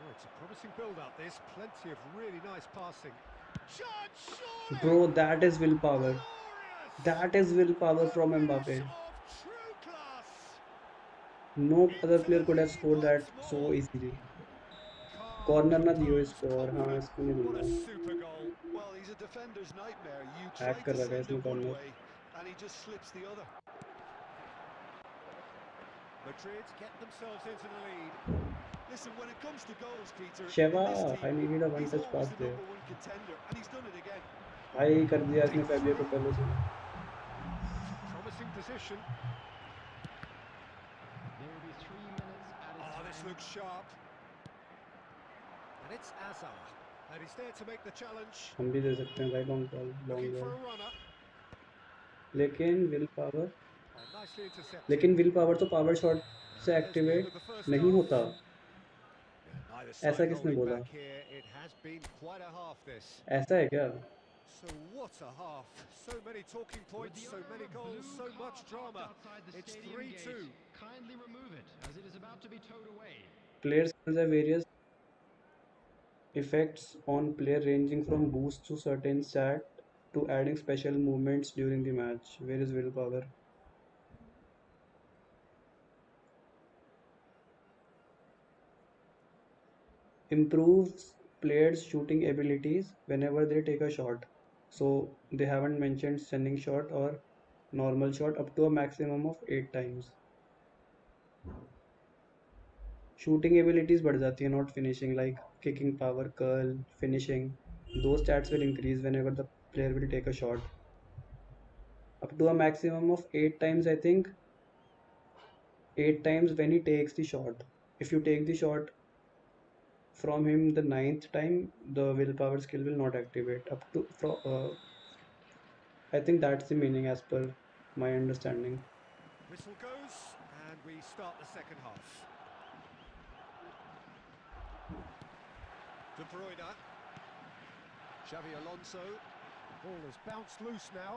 Oh, it's a promising build-up, this. Plenty of really nice passing. Judge, surely! Bro, that is willpower. Glorious! That is willpower A from finish Mbappe. of true class! No other Into player the could have lead scored that once so more. easily. Calm, Corner ना दियो composed, score. हाँ confident. इसको नहीं What a दूंगा. super goal. Well, he's a defender's nightmare. You Hack try कर to रखा है send इसने it one corner. way, and he just slips the other. Madrid get themselves into the lead. Listen, when it comes to goals, Peter, in this Sheva, team, I needed a he's one-touch always pass the there. number one contender, and he's done it again. भाई कर दिया इसने Deep Fabio को through. पहले से. It's a promising position. There will be 3 minutes added Oh, this time. looks sharp. And it's Azar. And he's there to make the challenge. हम भी दे सकते हैं भाई long ball. Looking for a runner. लेकिन will power. Oh, nicely intercepted. लेकिन will power तो power shot से And there's the end activate of the first नहीं half. होता. Yeah, neither ऐसा side किसने holding बोला? back here. It has been quite a half, this. ऐसा है क्या? So what a half. So many talking With points, the so owner many of goals, blue so car much drama. parked outside the It's stadium 3-2. gate, kindly remove it as it is about to be towed away. Player skills have various effects on player ranging from boost to certain stat to adding special movements during the match. Where is willpower? Improves players' shooting abilities whenever they take a shot. So they haven't mentioned sending shot or normal shot up to a maximum of 8 times. Shooting abilities बढ़ जाती है, not finishing, like kicking power, curl, finishing. Those stats will increase whenever the player will take a shot. Up to a maximum of 8 times, I think. 8 times when he takes the shot. If you take the shot from him the ninth time, the willpower skill will not activate. I think that's the meaning as per my understanding. Whistle goes, and we start the second half. De Bruyne. Xavi Alonso. Ball has bounced loose now.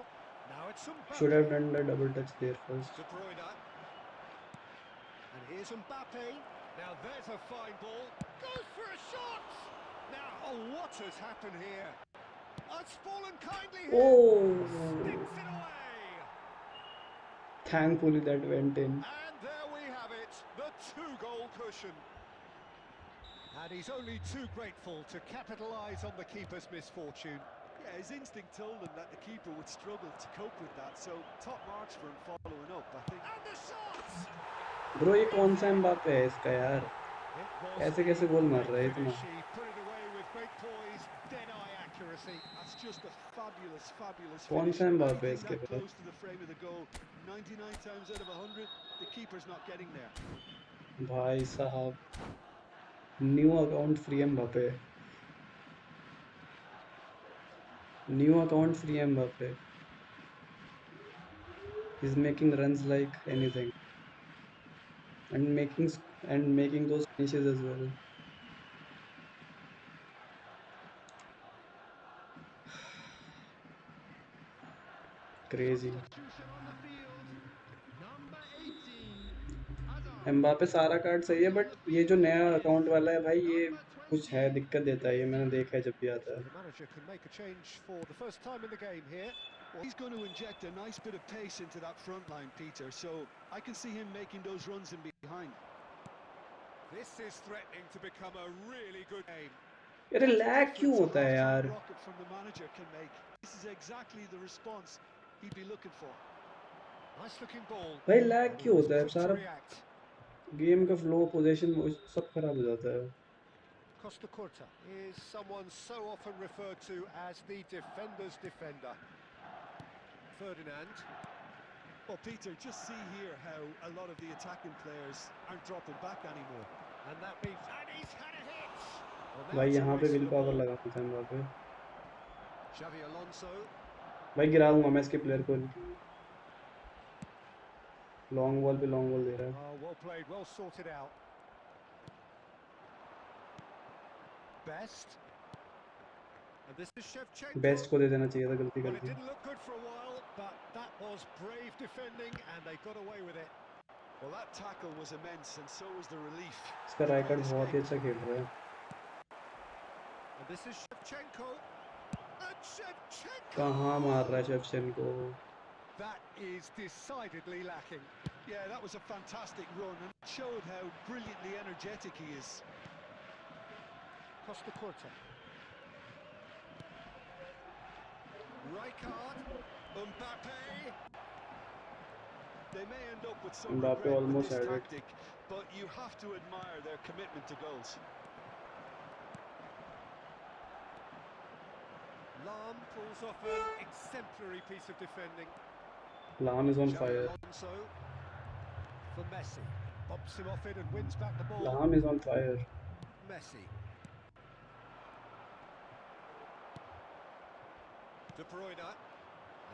Now it's Should have Mbappe. done the double touch there first. De Bruyne. And here's Mbappe. Now there's a fine ball. Goes for a shot! Now, oh, what has happened here? It's fallen kindly here. Oh, Sticks it away. thankfully that went in. And there we have it, the two-goal cushion. And he's only too grateful to capitalise on the keeper's misfortune. Yeah, his instinct told him that the keeper would struggle to cope with that, so top marks for him following up, I think. And the shot! Bro ये कौन सा Mbappe है इसका यार? It was ऐसे कैसे a गोल मार great रहा है इतना? finish. He put it away with great poise, dead-eye accuracy. That's just a fabulous, fabulous कौन finish. सा एम्बापे है Anything इसके that pass? close to the frame of the goal, 99 times out of 100, the keeper's not getting there. भाई साहब, new account free Mbappe, new account free Mbappe. He's making runs like anything and making those finishes as well. Crazy. Substitution on the field. Number 18, Hazard. Mbappe सारा card सही है, On but the ये जो field नया is account वाला है भाई, ये number कुछ है, 20. दिक्कत देता है, ये मैंने देखा है जब भी आता So है. the manager can make a change for the first time in the game here. Well, he's going to inject a nice bit of pace into that front line, Peter, so I can see him making those runs in behind. This is threatening to become a really good game. अरे What a lag क्यों difference a होता है half-time यार? rocket from the manager can make. This is exactly the response he'd be looking for. Nice looking ball. भाई lag And he क्यों was होता है quick to सारा? react. गेम का फ्लो, पोजीशन सब खराब हो जाता है. Costa Curta is someone so often referred to as the defender's defender. Ferdinand. Well, Peter, just see here how a lot of the attacking players aren't dropping back anymore. And that means... And he's had a hit! Well, now भाई to यहाँ पे race will for the power ball. लगाना था Mbappe. Xavi Alonso. भाई गिरा दूंगा मैं इसके प्लेयर को. लॉन्ग बॉल पे लॉन्ग बॉल दे रहा है. Oh, well played, well sorted out. Best. And this is Shevchenko. Best को दे देना चाहिए था, गलती Well, कर it the. didn't look good for a while, but that was brave defending, and they got away with it. Well, that tackle was immense, and so was the relief. इसका राइकर्ड बहुत ही अच्छा खेल रहा है. And this is Shevchenko. And Shevchenko! कहाँ मार रहा है Shevchenko? That is decidedly lacking. Yeah, that was a fantastic run, and it showed how brilliantly energetic he is. Costa Curta. Rijkaard. Mbappe. They may end up with some Mbappe regret with almost this had it. tactic, but you have to admire their commitment to goals. Lahm pulls off an exemplary piece of defending. Lahm is on Xavi fire. Alonso for Messi. Bumps him off it and wins back the ball. Lahm is on fire. Messi. De Bruyne.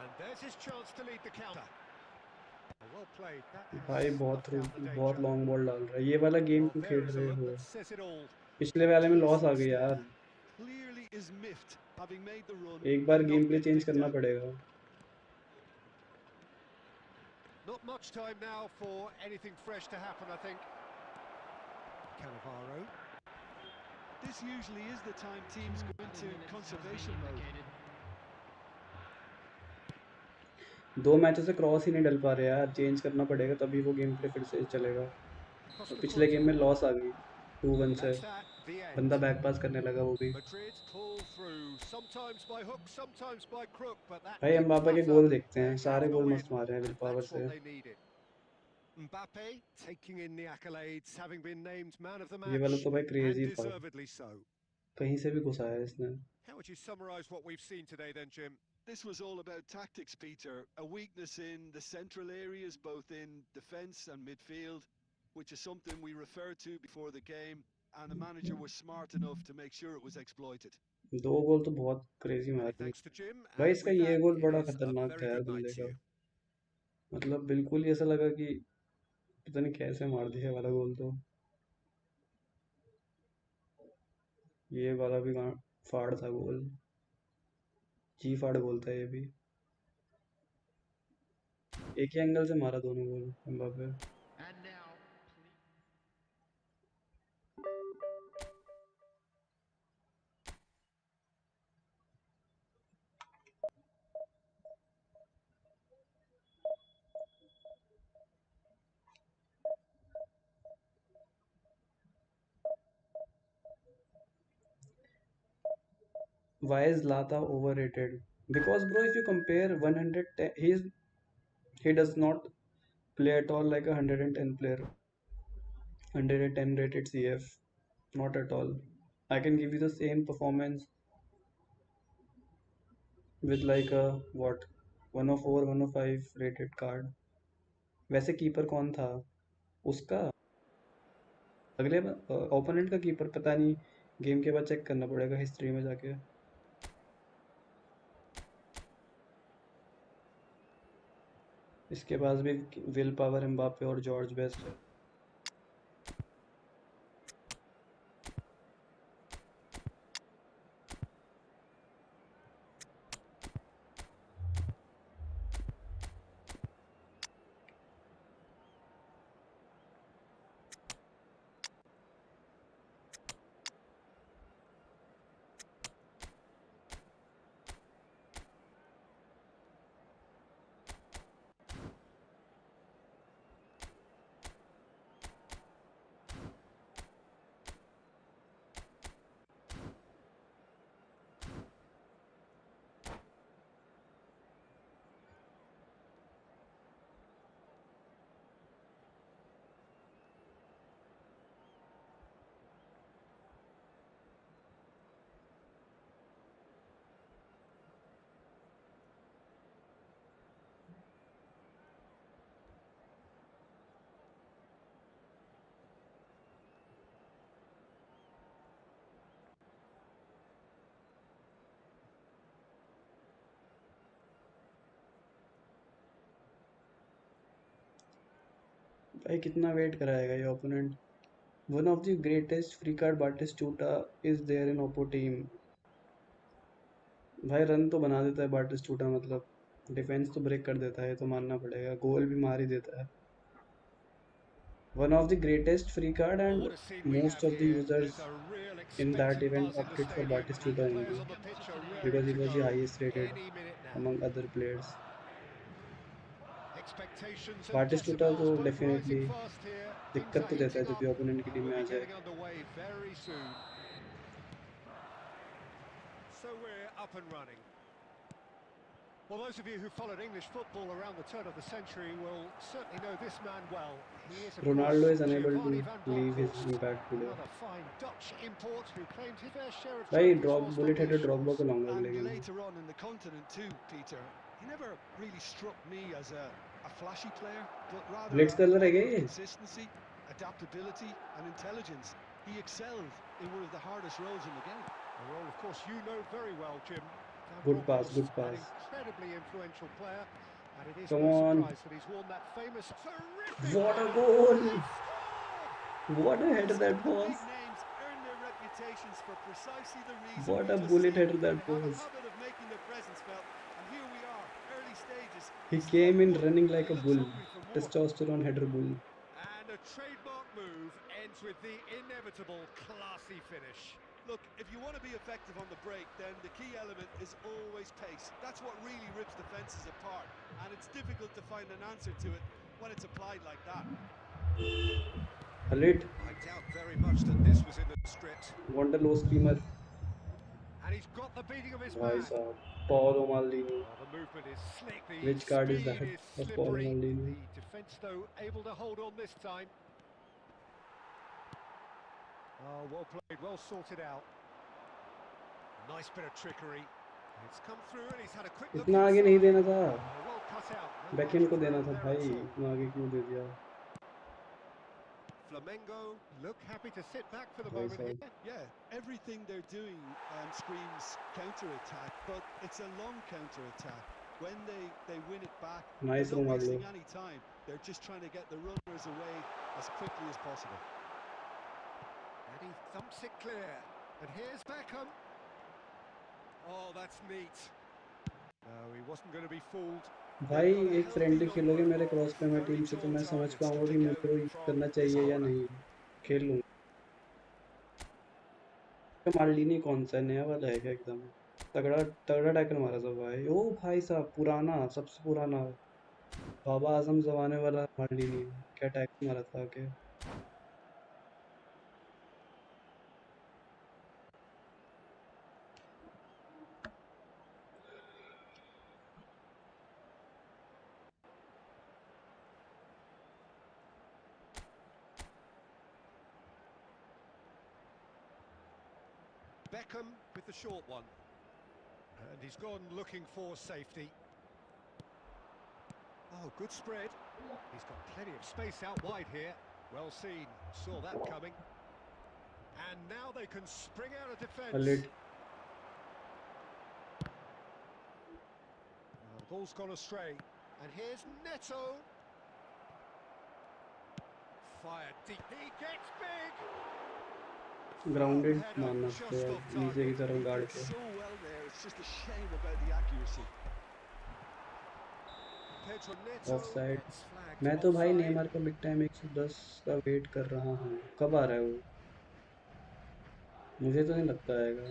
And there's his chance to lead the counter. Well played. That भाई has बहुत knocked out the बहुत danger. Long ball डाल रहा है. ये वाला game Well, क्यों there खेल is a रहे look हो? that says it all. पिछले वाले में लॉस आ गई यार. Clearly is miffed, having made the run एक बार and game not play getting change picked करना out. पड़ेगा. Not much time now for anything fresh to happen, I think. Cannavaro. This usually is the time teams go into conservation mode. 2 मैचों से cross ही नहीं डल पा रहे यार. Change करना पड़ेगा तभी वो गेम प्ले फिर से चलेगा. और Costa पिछले गेम Curta. में लॉस आ गई 2-1 से. That's at the end. बंदा बैक पास करने लगा वो भी. Madrid pull through, sometimes by hook, sometimes by crook, but that भाई didn't एम्बापे के matter. गोल देखते They हैं. have सारे the गोल win, मस्त मारे हैं विल and पावर that's से. what they needed. Mbappe taking in the accolades, having been named man of the ये वाला match, तो भाई and क्रेजी था, deservedly so. कहीं से भी घुसाया इसने। How would you summarise what we've seen today then, Jim? This was all about tactics, Peter. A weakness in the central areas, both in defence and midfield, which is something we referred to before the game, and the manager was smart enough to make sure it was exploited. दो गोल तो बहुत crazy Many मारे thanks to Jim, भाई, and इसका with ये that, goal it बड़ा is a खतरनाक very था यार good night बंदे to का। you. मतलब बिल्कुल ही ऐसा लगा कि पता नहीं कैसे मार दिया वाला गोल तो। ये वाला भी फाड़ था गोल, जी फाड़ गोल था ये भी। एक ही एंगल से मारा दोनों गोल Mbappe. And now, Why is Lata overrated? Because bro, if you compare 110, he does not play at all like a 110 player, 110 rated CF, not at all. I can give you the same performance with like a what 104 105 rated card. वैसे keeper कौन था उसका, अगले opponent का keeper पता नहीं, game के बाद चेक करना पड़ेगा हिस्ट्री में जाके। इसके पास भी विल पावर एम्बापे और जॉर्ज बेस्ट है। भाई कितना वेट कराएगा ये opponent. One of the greatest free card Batistuta is there in oppo team. भाई रन तो बना देता है बाटिस्टूटा, मतलब डिफेंस तो ब्रेक कर देता है, तो मानना पड़ेगा, गोल भी मार ही देता है। One of the greatest free card Well, and what a scene we most have of the here. users There's a real in that expectant event buzz in the opted for stadium, and the Batistuta players only on the pitch are raring because he to was the go highest rated any minute now. among other players. Expectations and Batistuta decibels तो both rising definitely fast here. Things दिक्कत are तो देता है heating जब up, भी opponent की and team we'll में आ be जाए। getting underway very soon. So we're up and running. Well, those of you who followed English football around the turn of the century will certainly know this man well. He is, of Ronaldo course, is unable to Giovanni van leave his Bronckhorst, impact today। another fine Dutch import who claimed his fair share of भाई trophies drop whilst on bullet these header drop shores. को लाऊंगा अगले And game में। later on in the continent too, Peter, he never really struck me as a flashy player, but rather Blitz a colour है model क्या of ये? consistency, adaptability and intelligence. He excelled in one of the hardest roles in the game. A role, of course, you know very well, Jim. Van good pass, Bronckhorst, good an pass, incredibly influential player, and it is come no on, surprise that he's worn that famous terrific what a header. Goal, They score! What a header Some that of the big was, names earn their reputations for precisely the reason what we a just bullet stated. Header that They have a was. habit of making their presence felt, and here we are, early stages. He Still came in 1-1, running and like he a looks bull, hungry for more. testosterone header bull। And a trademark move ends with the inevitable classy finish. Look, if you want to be effective on the break, then the key element is always pace. That's what really rips defences apart, and it's difficult to find an answer to it when it's applied like that. हलिट, I doubt very much that this was in the script. Want a low screamer. And he's got the beating of his भाई man. साहब Paulo Maldini. Oh, the movement is slick, the Which card is speed that is of Paulo slippery. Maldini? The defence, though, able to hold on this time. Oh, well played, well sorted out. Nice bit of trickery. It's come through and he's had a quick look इतना आगे नहीं inside. देना था, Oh, well cut out. No backhand margin को for देना error था there भाई, at all. इतना आगे क्यों दे दिया Flamengo look happy to sit back for the भाई moment साहब? here. Yeah, everything they're doing screams counter-attack, but it's a long counter-attack. When they win it back, nice they're not Ronaldo. wasting any time. They're just trying to get the runners away as quickly as possible. And he thumps it clear. And here's Beckham. Oh, that's neat. No, he wasn't going to be fooled. भाई एक friendly खेलोगे मेरे cross पे मैं team से, तो मैं समझ पाऊंगा कि मुझे वो करना चाहिए या नहीं. खेल लूंगा. माल्डीनी कौन सा नया वाला है क्या? एकदम तगड़ा तगड़ा टैकल मारा था भाई. ओ भाई साहब, पुराना, सबसे पुराना बाबा आजम जमाने वाला माल्डीनी. क्या टैकल मारा था आके. Beckham with the short one. And he's gone looking for safety. Oh, good spread. He's got plenty of space out wide here. Well seen, saw that coming. And now they can spring out of defence. Lit. The ball's gone astray. And here's Neto. Fired deep. He gets big. Grounded मारना था यार, नीचे की तरफ guard के. So well there, it's just a shame about the accuracy. Offside. मैं तो भाई नेमार का बिग टाइम 110 का वेट कर रहा हूँ. कब आ रहा है वो? मुझे तो नहीं लगता आएगा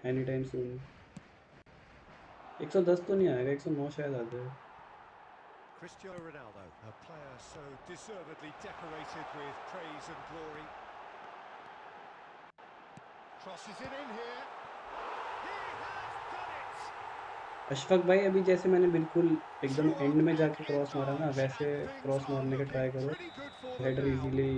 एनी टाइम सून. 110 तो नहीं आएगा, 109 शायद आ जाए. Cristiano Ronaldo, a player so deservedly decorated with praise and glory. Crosses it in here. He has done it. Ashfaq भाई, अभी जैसे मैंने बिल्कुल एकदम एंड में जाके क्रॉस मारा ना, वैसे क्रॉस मारने का ट्राई करो. हेडर इजीली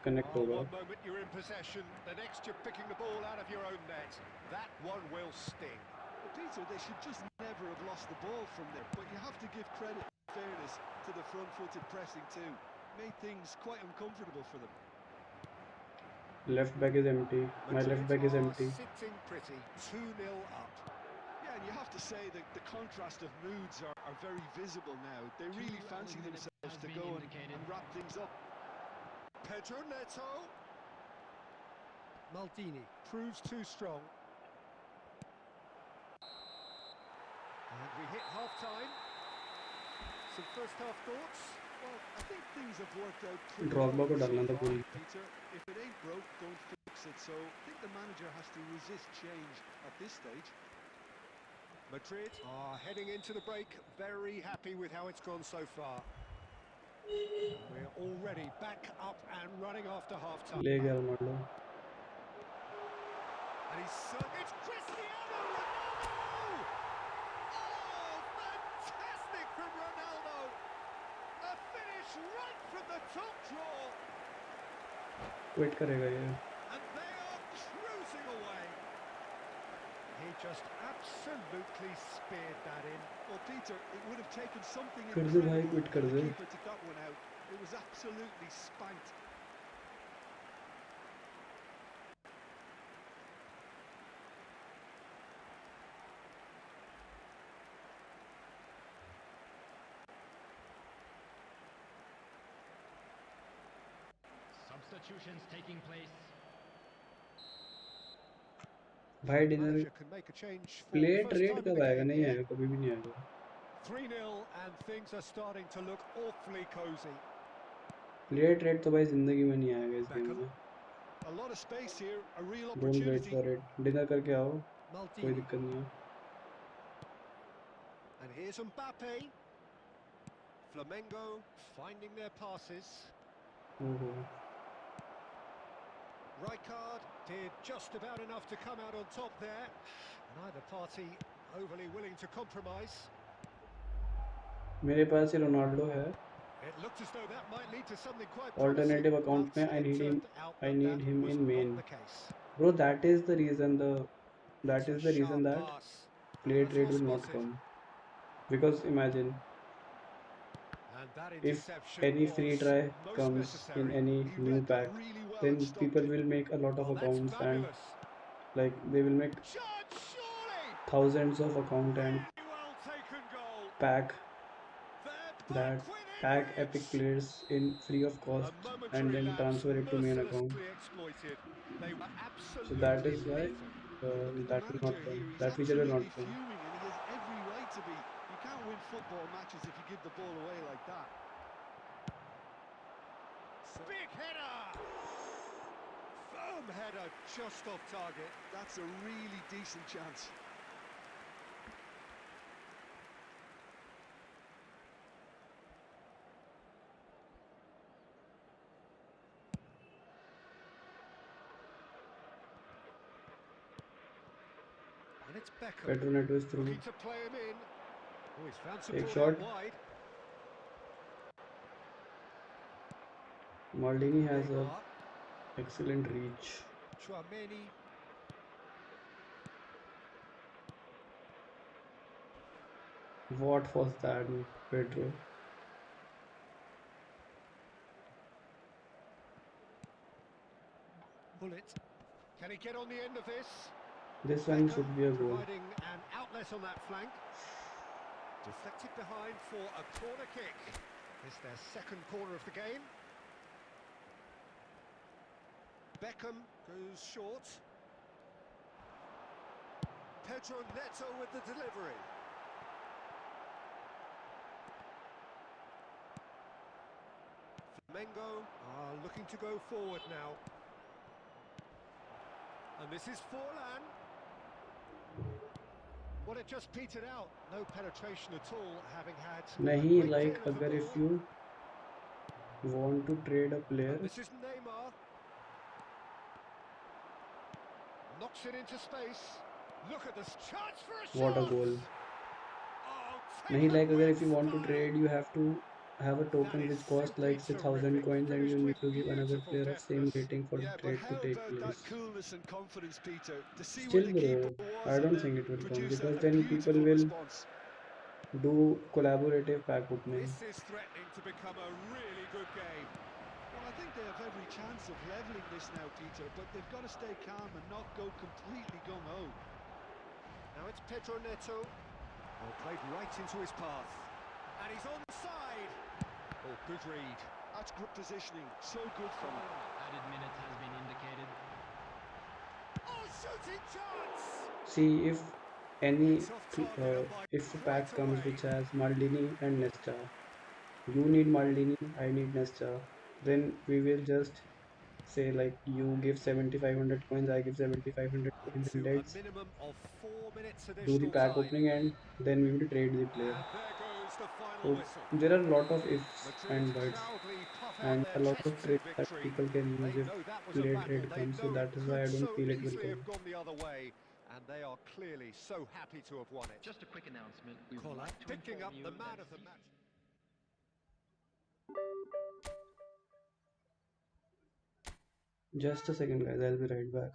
कनेक्ट होगा. One moment you're in possession, the next you're picking the ball out of your own net. That one will sting. Well, Peter, they should just never have lost the ball from there, but you have to give credit and fairness to the front-footed pressing too. Made things quite uncomfortable for them. Left back is empty. My left back is empty. Sitting pretty, 2-0 up. Yeah, and you have to say that the contrast of moods are very visible now. They really fancy themselves to go and wrap things up. Pedro Neto. Maldini proves too strong. And we hit half-time. Some first-half thoughts? Well, I think things have worked out pretty Drogba को well डालना so था far, पूरी. Peter. If it ain't broke, don't fix it. So I think the manager has to resist change at this stage. Madrid are heading into the break, very happy with how it's gone so far. We're already back up and running after half-time. ले गया Ronaldo. And it's Cristiano Ronaldo! Oh, fantastic from Ronaldo! A finish right from the top draw. Quit करेगा ये. And they are cruising away. He just absolutely speared that in. Well, Peter, it would have taken something कर दे incredible भाई, quit कर for the they. keeper to cut one out. It was absolutely spanked. Substitutions taking place. भाई dinner. Manager can make a change for play the first trade time in कब the आएगा? game नहीं here. आएगा, कभी भी नहीं आएगा. 3-0 and things are starting to look awfully cosy. Play trade तो भाई जिंदगी में नहीं आएगा इस गेम में. A lot of space here, a real don't wait opportunity. For it. Dinner करके आओ, कोई Maldini. दिक्कत नहीं है. And here's Mbappe. Flamengo finding their passes. ओहो. Rijkaard Did just about enough to come out on top there. Neither party overly willing to compromise. मेरे पास ये Ronaldo है. It looked as though that might lead to something quite promising, Alternative account but में I it need him. turned out I that need that him was in not main. the case. Bro, that is the reason that It's a is the reason sharp that pass. player That's trade well will not spotted. come. Because imagine And that if interception any free was try most comes in necessary. any He new read that pack, really well and then stopped people it. will make a lot of Oh, that's accounts and fabulous. like they will make Shot, surely! thousands of account and Really well taken goal. pack They're that back within pack epic reach. players in free of A cost and momentary then lapse transfer it to main account. mercilessly exploited. They were So that absolutely is why lethal. I mean, the that will manager not here, come. he's That feature will absolutely not come. fuming, and he has every right to be. You can't win football matches if you give the ball away like that. Big header! Firm header just off target. That's a really decent chance. And it's Beckham Pedro Neto is through. looking to play him in. Oh, he's found Take support shot. out wide. Maldini has a Neymar, excellent reach. Chouameni. What was that, Pedro? Bullet. Can he get on the end of this? This one Beckham should be a goal. providing an outlet on that flank. Deflected behind for a corner kick. It's their second corner of the game. Beckham goes short. Pedro Neto with the delivery. Flamengo are looking to go forward now. And this is Forlan. Well, it just petered out. No penetration at all, having had a Nahi, great like deal of the अगर if ball. you want to trade a player, And this is Neymar. Knocks it into space. Look at this chance for a what a shot! goal. Oh, Nahi, taken like अगर with if you want to style! trade, you have to have a That token is which costs simply like say terrific. 1,000 coins and you Finished with need to give another beautiful player of same deftness. rating for the Yeah, but trade to how take about that place. coolness and confidence, Peter, to see where Still the bro, keeper was I and don't then think it will come produce because a then people beautiful will response? do collaborative pack opening. This is threatening to become a really good game. Well, I think they have every chance of levelling this now, Peter, but they've got to stay calm and not go completely gung-ho. Now it's Pedro Neto. Well, played right into his path. And he's onside. Oh, good read. That's good positioning, so good from him. Added minute has been indicated. Oh, shooting chance! See any It's off target and by if a quite pack a comes way. which has Maldini and Nesta, you need Maldini, I need Nesta, then we will just say like you give 7,500 coins, I give 7,500 coins, and Into a let's minimum of 4 minutes do the additional pack time. opening and then we will trade the player. And there goes the final So whistle. there are a lot of ifs Madrid and buts proudly puff out and their a lot of chests in trades that victory. people can They use if know that was a player battle. trade They comes. So know it that is why could I don't so feel it will easily come. have gone the other way. And they are clearly so happy to have won it. Just a quick announcement. We would Kola like to picking inform up you the man that of the match. Just a second, guys. I'll be right back.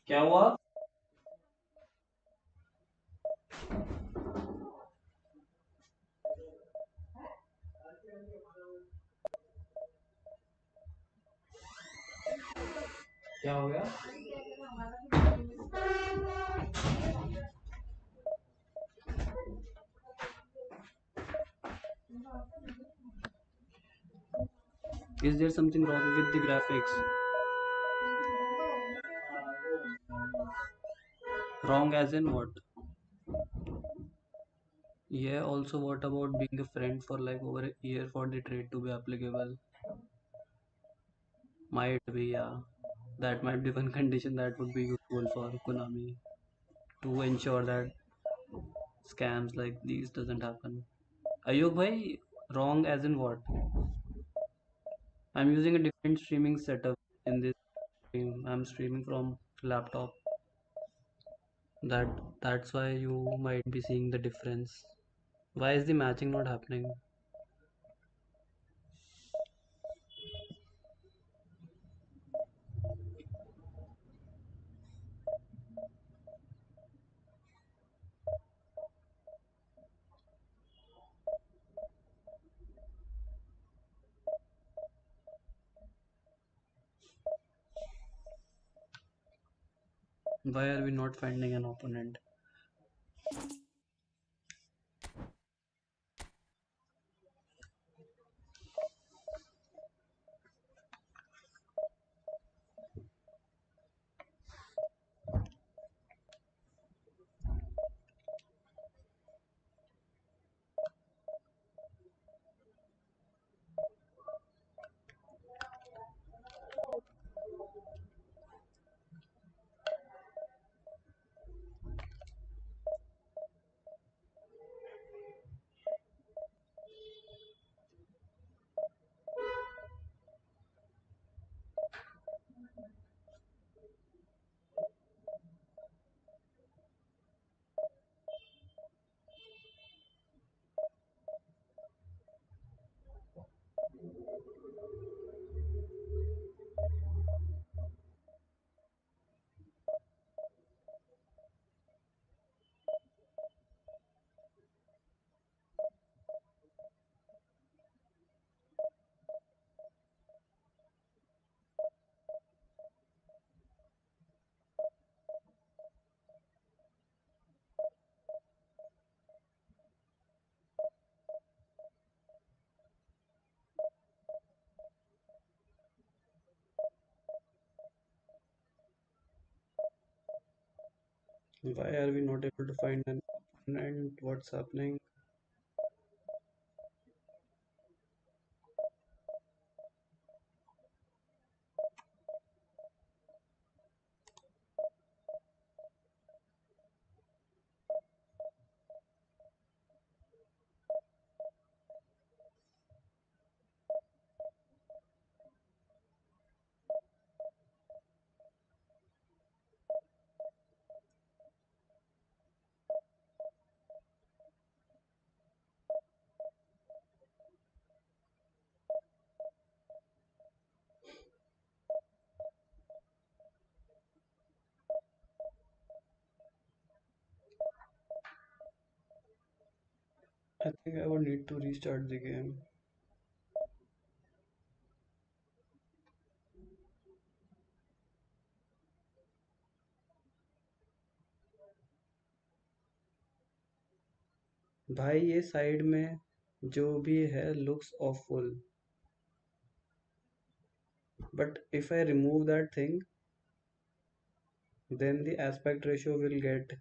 क्या हुआ? क्या हो गया? Is there something wrong with the graphics? Wrong as in what? Yeah, also what about being a friend for like over a year for the trade to be applicable? Might be, yeah. That might be one condition that would be useful for Konami to ensure that scams like these doesn't happen. Ayub bhai, wrong as in what? I'm using a different streaming setup in this stream. I'm streaming from laptop. That's why you might be seeing the difference. Why is the matching not happening? Why are we not finding an opponent? Why are we not able to find an opponent? What's happening? I think I would need to restart the game. भाई ये side में जो भी है looks awful. But if I remove that thing, then the aspect ratio will get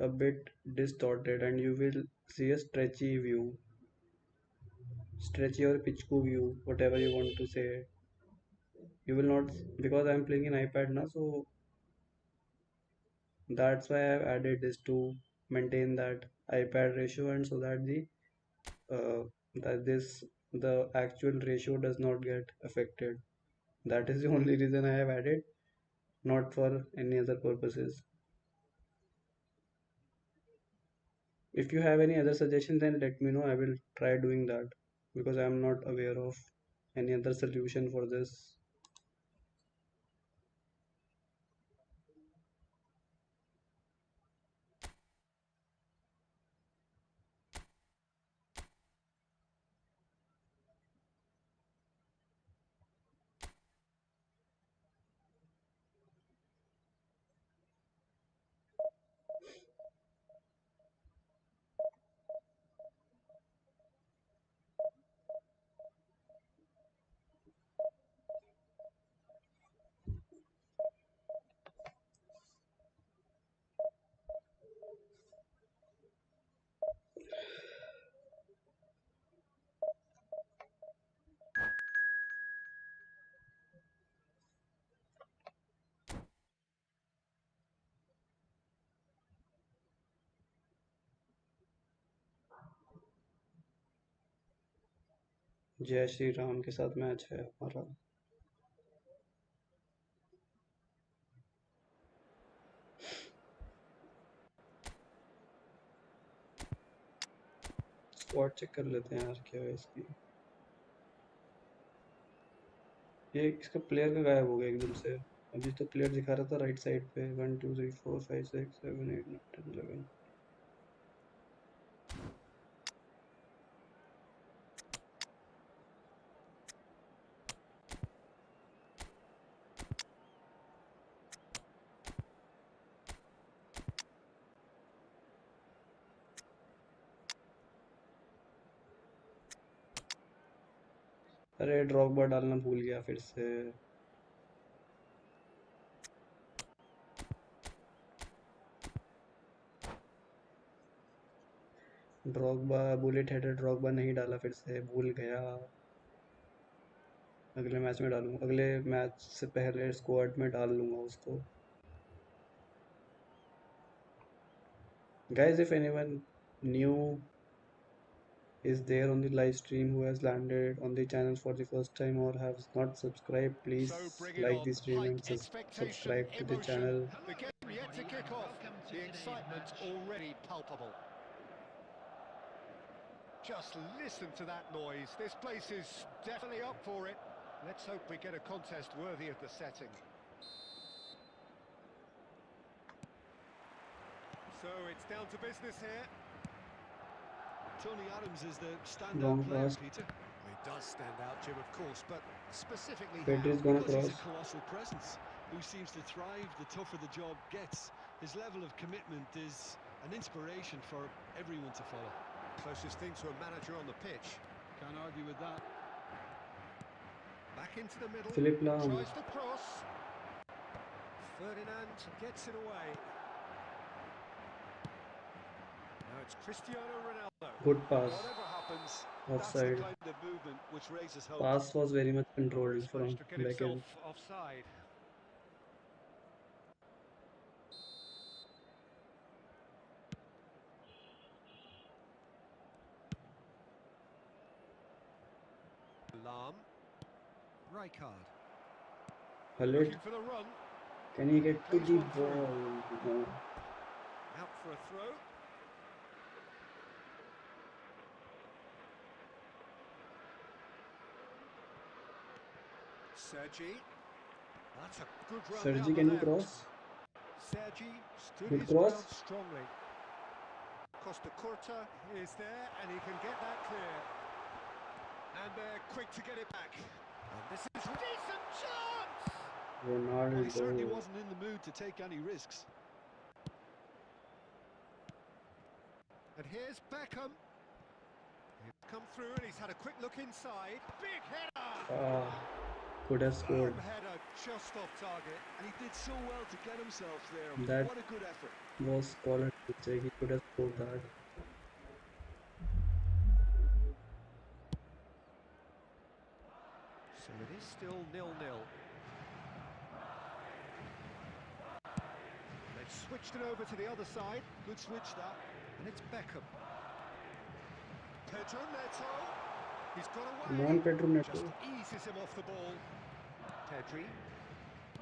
a bit distorted and you will see a stretchy or pitchku view, whatever you want to say. You will not, because I'm playing in iPad now, so that's why I've added this to maintain that iPad ratio and so that uh, the actual ratio does not get affected. That is the only reason I have added, not for any other purposes. If you have any other suggestion, then let me know. I will try doing that because I am not aware of any other solution for this. जय श्री राम के साथ match है हमारा। Squad check कर लेते हैं यार, क्या है इसकी। ये इसका प्लेयर का गायब हो गया एकदम से। अभी तो प्लेयर दिखा रहा था राइट साइड पे 1 2 3 4 5 6 7 8 9 10 11। अरे ड्रॉगबा डालना भूल गया फिर से। ड्रॉगबा, बुलेट हेडर ड्रॉगबा नहीं डाला, फिर से भूल गया। अगले मैच में डालूंगा, अगले मैच से पहले स्क्वाड में डाल लूंगा उसको। Guys, if anyone new is there on the live stream who has landed on the channel for the first time or has not subscribed, please So bring it like on. the stream Height, and expectation, subscribe to the emotion. channel. The game yet to kick off. The excitement already palpable. Just listen to that noise. This place is definitely up for it. Let's hope we get a contest worthy of the setting. So it's down to business here. Tony Adams is the standout Long player, pass. Peter. He does stand out, Jim, of course, but specifically Pedri is how? gonna Because he's a cross. colossal presence who seems to thrive the tougher the job gets. His level of commitment is an inspiration for everyone to follow. Closest thing to a manager on the pitch. Can't argue with that. Back into the middle. Philip Lahm. Tries the cross. Ferdinand gets it away. Now it's Cristiano Ronaldo. Good pass. Whatever happens, that's the Offside. kind of movement which raises hope. Pass was very much He's controlled from managed to get back himself end. offside. Lahm. Rijkaard. Khalid, Looking for the run. can he get to Plays the one through. ball? No. Out for a throw. Sergi. That's a good run Sergi, down the can you left. cross? Sergi stood Good his cross. ground strongly. Costa Curta is there and he can get that clear. And they're quick to get it back. And this is a decent chance! Well, he certainly Ronaldo. wasn't in the mood to take any risks. And here's Beckham. He's come through and he's had a quick look inside. Big header! Could have scored. Header just off target. And he did so well to get himself there. That What a good effort. was called mistake. He could have scored that. So it is still 0-0. They've switched it over to the other side. Good switch, that. And it's Beckham. Pedro Neto. He's got Come away. on, Pedro Neto. Just eases him off the ball. Pedri.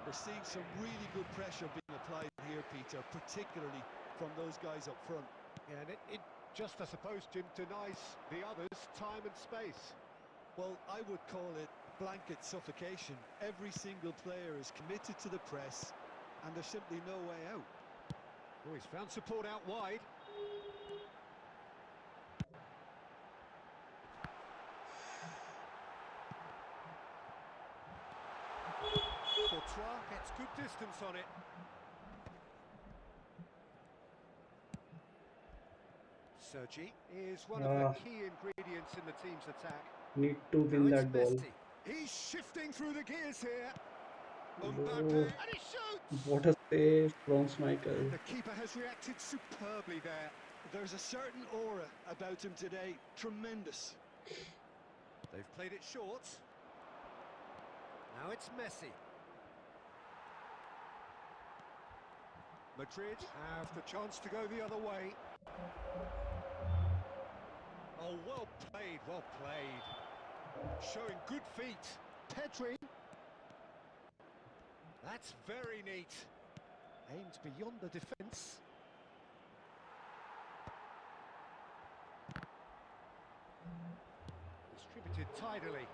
We're seeing some really good pressure being applied here, Peter, particularly from those guys up front. Yeah, and it just, I suppose, Jim, denies the others time and space. Well, I would call it blanket suffocation. Every single player is committed to the press, and there's simply no way out. Oh, he's found support out wide. Courtois gets good distance on it. Sergi is one of the key ingredients in the team's attack. Need to win Now it's that ball. Messi. He's shifting through the gears here. Mbappe, Oh, and he shoots! what a save from Schmeichel. The keeper has reacted superbly there. There's a certain aura about him today. Tremendous. They've played it short. Now it's Messi. Madrid have the chance to go the other way. Oh, well played, well played. Showing good feet. Pedri. That's very neat. Aimed beyond the defence. Distributed tidily.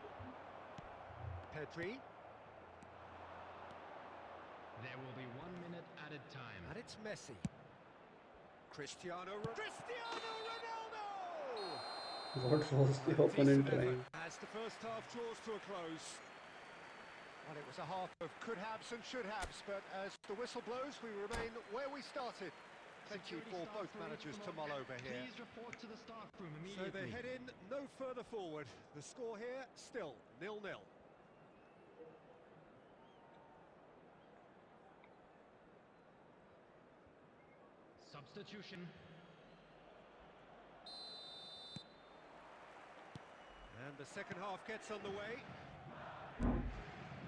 Pedri. There will be 1 minute added time. And it's Messi. Cristiano Ronaldo! What was the A decent opponent effort trying? as the first half draws to a close. Well, it was a half of could-haves and should-haves, but as the whistle blows, we remain where we started. Plenty for both managers to mull over here. Please report to the staff room So immediately. they head in no further forward. The score here still 0-0. Substitution. And the second half gets underway.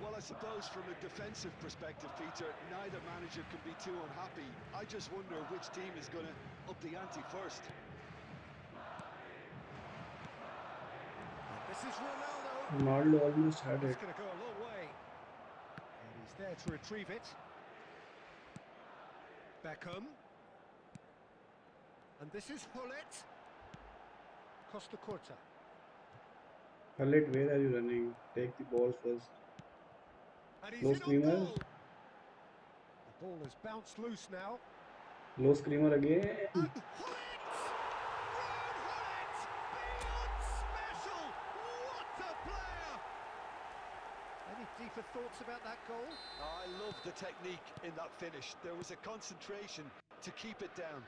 Well, I suppose from a defensive perspective, Peter, neither manager can be too unhappy. I just wonder which team is going to up the ante first. And this is Ronaldo. Ronaldo almost had That's it. going to go a long way. And he's there to retrieve it. Beckham. And this is Hullet. Costa Curta. Khalid, where are you running? Take the ball first. And he's Low in on screamer. goal. The ball has bounced loose now. Low screamer again. And Hullet! Brian Hullet! Beyond special! What a player! Any deeper thoughts about that goal? I love the technique in that finish. There was a concentration to keep it down.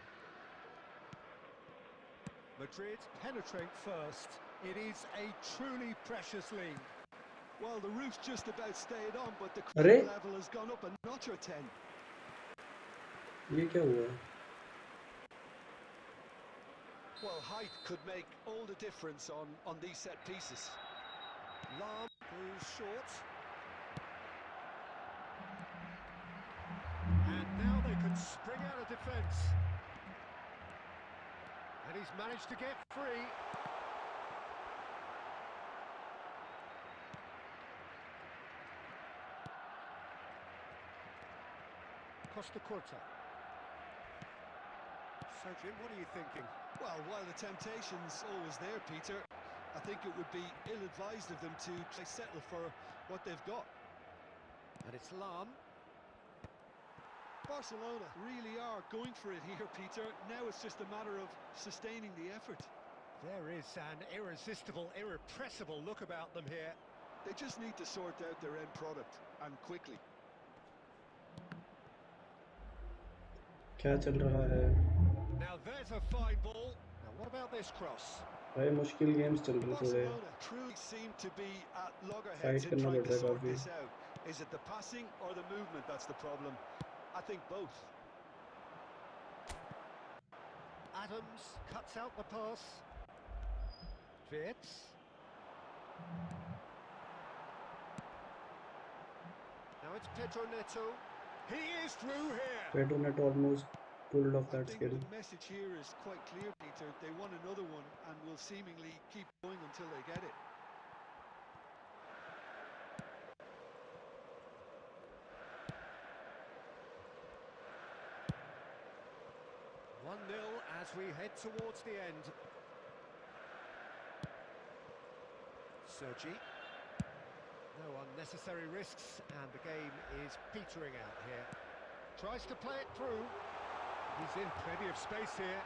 Madrid penetrate first. It is a truly precious lead. Well, the roof's just about stayed on, but the अरे crowd level has gone up a notch or 10. ये क्या हुआ? Well, height could make all the difference on these set pieces. Lam goes short. And now they can spring out of defence. And he's managed to get free. Costa Curta. So, Jim, what are you thinking? Well, while the temptation's always there, Peter, I think it would be ill-advised of them to settle for what they've got. And it's Lam. Barcelona really are going for it here, Peter. Now it's just a matter of sustaining the effort. There is an irresistible, irrepressible look about them here. They just need to sort out their end product, and quickly. क्या चल रहा है? Now there's a fine ball. Now what about this cross? भाई मुश्किल games चल रहे थोड़े. Barcelona truly seem to be at loggerheads Fight in करना trying पड़ to रहा है sort काफी. this out. Is it the passing or the movement that's the problem? I think both. Adams cuts out the pass. Wirtz. Now it's Pedro Neto. He is through here. Pedro Neto almost pulled off I that think skill. the message here is quite clear, Peter. They want another one and will seemingly keep going until they get it. As we head towards the end. Sergi. No unnecessary risks, and the game is petering out here. Tries to play it through. He's in plenty of space here.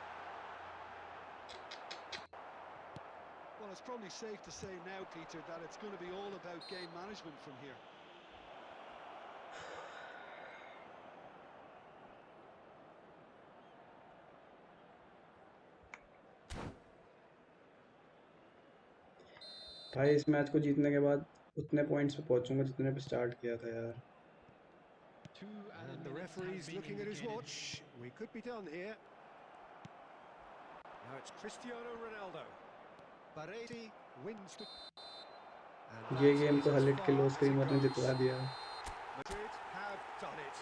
Well, it's probably safe to say now, Peter, that it's going to be all about game management from here. भाई इस match को जीतने के बाद उतने points पे पहुंचूंगा जितने पे स्टार्ट किया था यार. And the referee's looking at his watch. We could be done here. Now it's Cristiano Ronaldo. Baresi wins the... ये गेम तो हलिट के लो स्क्रीमर ने जितवा दिया. Madrid have done it.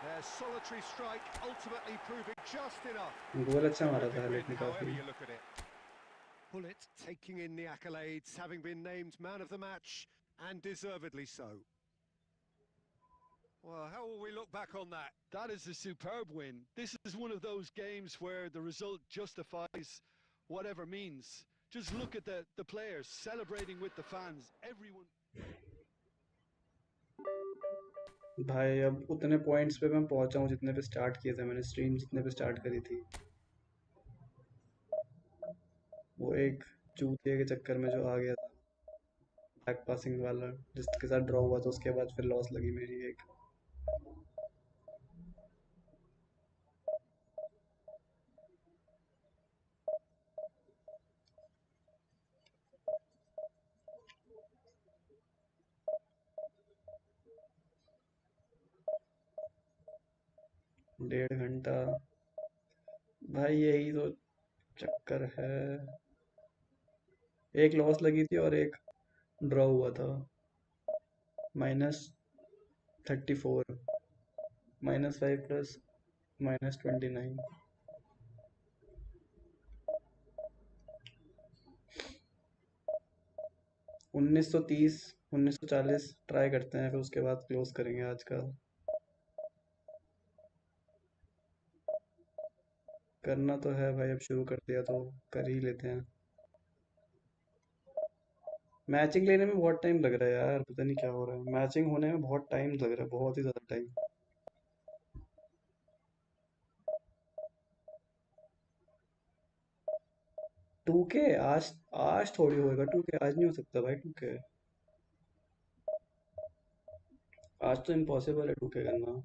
Their solitary strike ultimately proving just enough. गोल अच्छा मारा था हलिट ने However काफी. you look at it. Bullet taking in the accolades, having been named man of the match, and deservedly so. Well, how will we look back on that? That is a superb win. This is one of those games where the result justifies whatever means. Just look at the players celebrating with the fans. Everyone. भाई अब उतने points पे मैं पहुंचा हूँ जितने पे start किए थे मैंने, स्ट्रीम जितने पे स्टार्ट करी थी। वो एक चूतिए के चक्कर में जो आ गया था, बैक पासिंग वाला, जिसके साथ ड्रॉ हुआ था, उसके बाद फिर लॉस लगी मेरी एक। 1.5 घंटा भाई, यही तो चक्कर है। एक लॉस लगी थी और एक ड्रॉ हुआ था। -34, -5 प्लस -29। 1930, 1940 ट्राई करते हैं, फिर उसके बाद क्लोज करेंगे आज का। करना तो है भाई, अब शुरू कर दिया तो कर ही लेते हैं। मैचिंग लेने में बहुत टाइम लग रहा है यार, पता नहीं क्या हो रहा है, मैचिंग होने में बहुत टाइम लग रहा है, बहुत ही ज़्यादा टाइम। 2K आज, आज थोड़ी होएगा 2K, आज नहीं हो सकता भाई 2K। आज तो इम्पॉसिबल है 2K करना।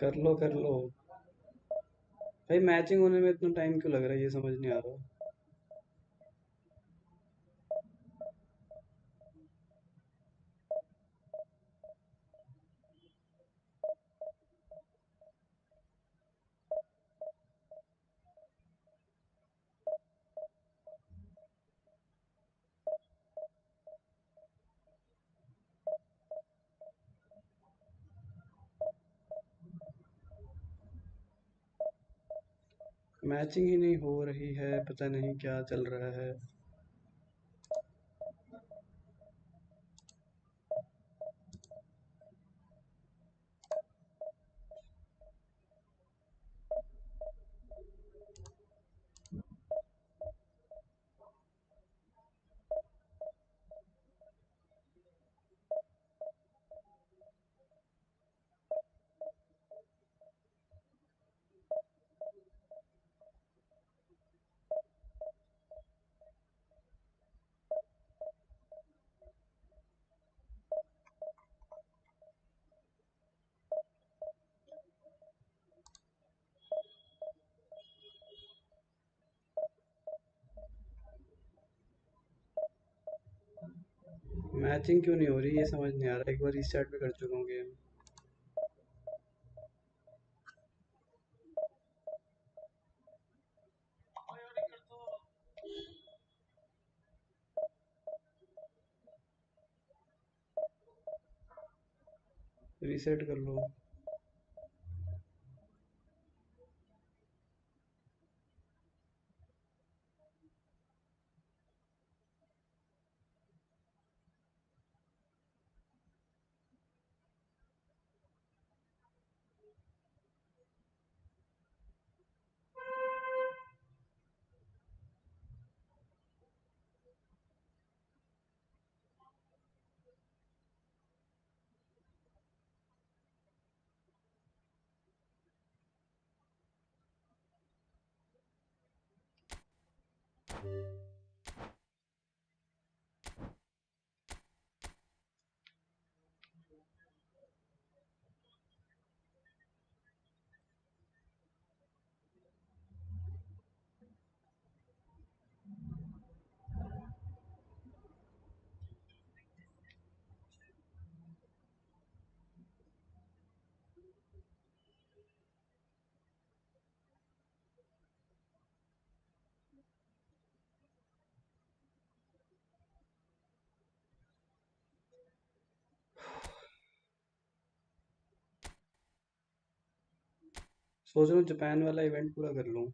कर लो कर लो भाई, मैचिंग होने में इतना टाइम क्यों लग रहा है, ये समझ नहीं आ रहा। मैचिंग ही नहीं हो रही है, पता नहीं क्या चल रहा है। मैचिंग क्यों नहीं हो रही, ये समझ नहीं आ रहा, एक बार रीस्टार्ट भी कर चुका हूँ गेम। रीसेट कर लो। सोच रहा हूँ जापान वाला इवेंट पूरा कर लूँ।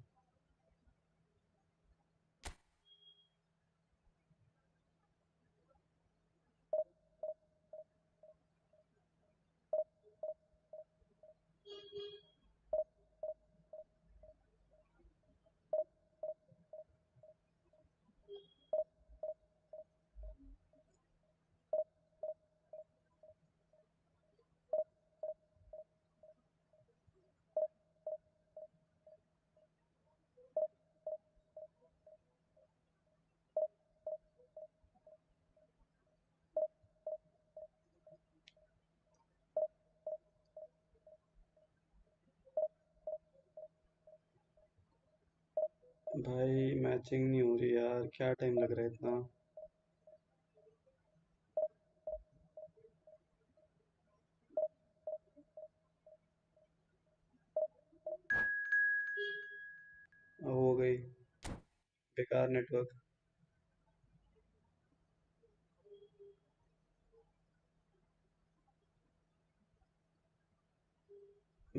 भाई मैचिंग नहीं हो रही यार, क्या टाइम लग रहा है इतना। हो गई। बेकार नेटवर्क।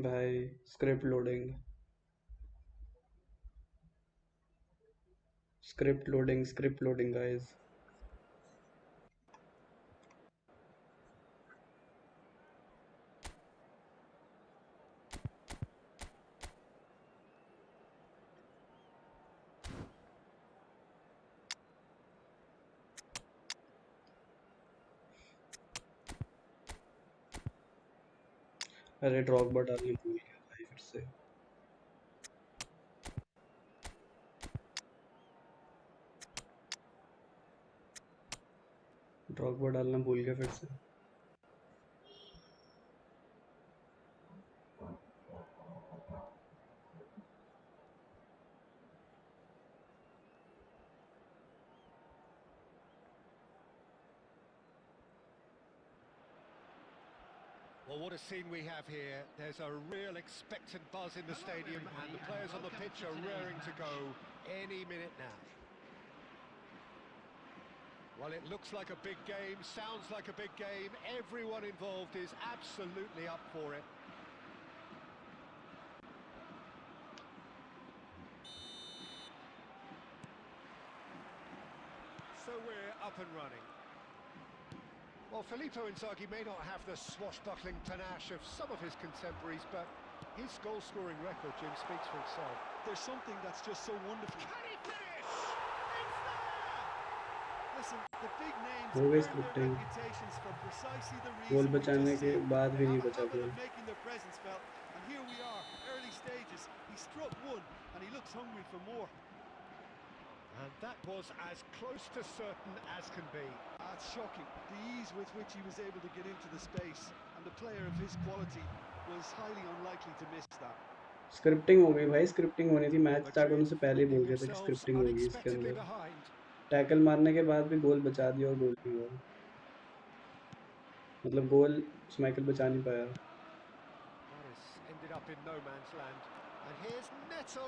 भाई script loading, script loading guys. अरे ड्रॉगबा डालने भूल गया भाई फिर से। ड्रॉगबा डालना भूल गया फिर से। Well, what a scene we have here. There's a real expectant buzz in the stadium, and the players on the pitch are raring to go any minute now. Well, it looks like a big game, sounds like a big game. Everyone involved is absolutely up for it. So we're up and running. Well, Filippo Inzaghi may not have the swashbuckling panache of some of his contemporaries, but his goal-scoring record, Jim, speaks for itself. There's something that's just so wonderful. Can he finish? It's there! Listen, the big names हो गई earn their scripting. reputations for precisely the goal reason we बचाने just के seen. बाद They भी नहीं have a बचा habit goal. of making their presence felt, and here we are, early stages. He struck one, and he looks hungry for more. And that was as close to certain as can be. That's shocking. The ease with which he was able to get into the space, and the player of his quality was highly unlikely to miss that. Scripting हो गई भाई, scripting होनी थी। Match start होने Madrid से पहले ही finding बोल दिया था कि themselves स्क्रिप्टिंग होगी इसके unexpectedly अंदर। behind. टैकल मारने के बाद भी गोल बचा दिया और गोल नहीं हुआ। मतलब गोल स्माइकल बचा नहीं पाया। That has ended up in no man's land. And here's Neto.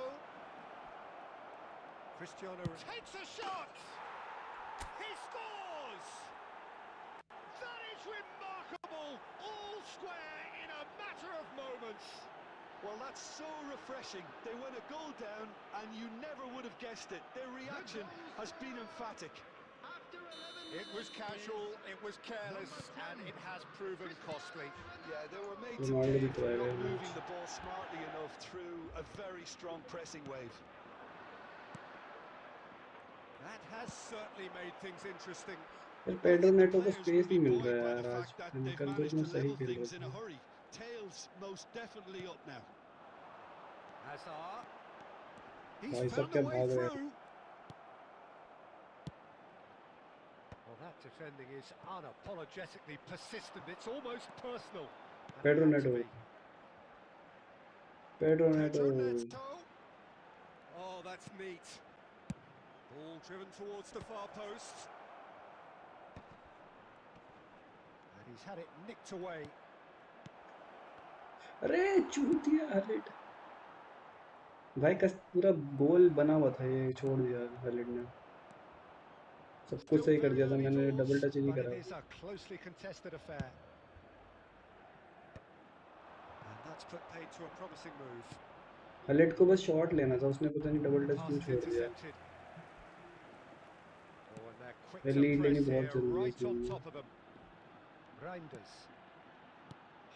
Cristiano takes a shot! He scores! That is remarkable! All square in a matter of moments. Well, that's so refreshing. They went a goal down, and you never would have guessed it. Their reaction has been emphatic. After 11 It was casual, it was careless, and it has proven costly. Yeah, they were made to Ronaldo pay for जितवाएगा not ये moving match. the ball smartly enough through a very strong pressing wave. That has certainly made things interesting. यार Well, I Pedro think the NATO को players will space be नहीं मिल buoyed रहा है by the यार आज। fact that they've कल तो managed इतना to सही level खेल रहा things in a था। hurry. Tails most definitely up now. Hazard. He's भाई सब found a क्या way भाग रहे हैं। through. Well, that defending is unapologetically persistent. It's almost personal. And it Pedro had to NATO, be. Pedro Neto. Pedro Neto. Oh, that's neat. Ball driven towards the far post. And he's had it nicked away. अरे चूतिया हलिट। भाई कस पूरा गोल बना हुआ था, ये छोड़ दिया हलिट ने। सब कुछ Still सही कर very दिया था early मैंने, doors, डबल टच ही नहीं but it करा। is a closely contested affair. And that's put paid to a promising move. Hallett को बस शॉट लेना था, उसने पता नहीं डबल टच Pass क्यों is छोड़ दिया। intercepted. Oh, and they're quick ये to लीड press लेनी बहुत here, जरूरी है इस right गेम on में। top of them. Reinders.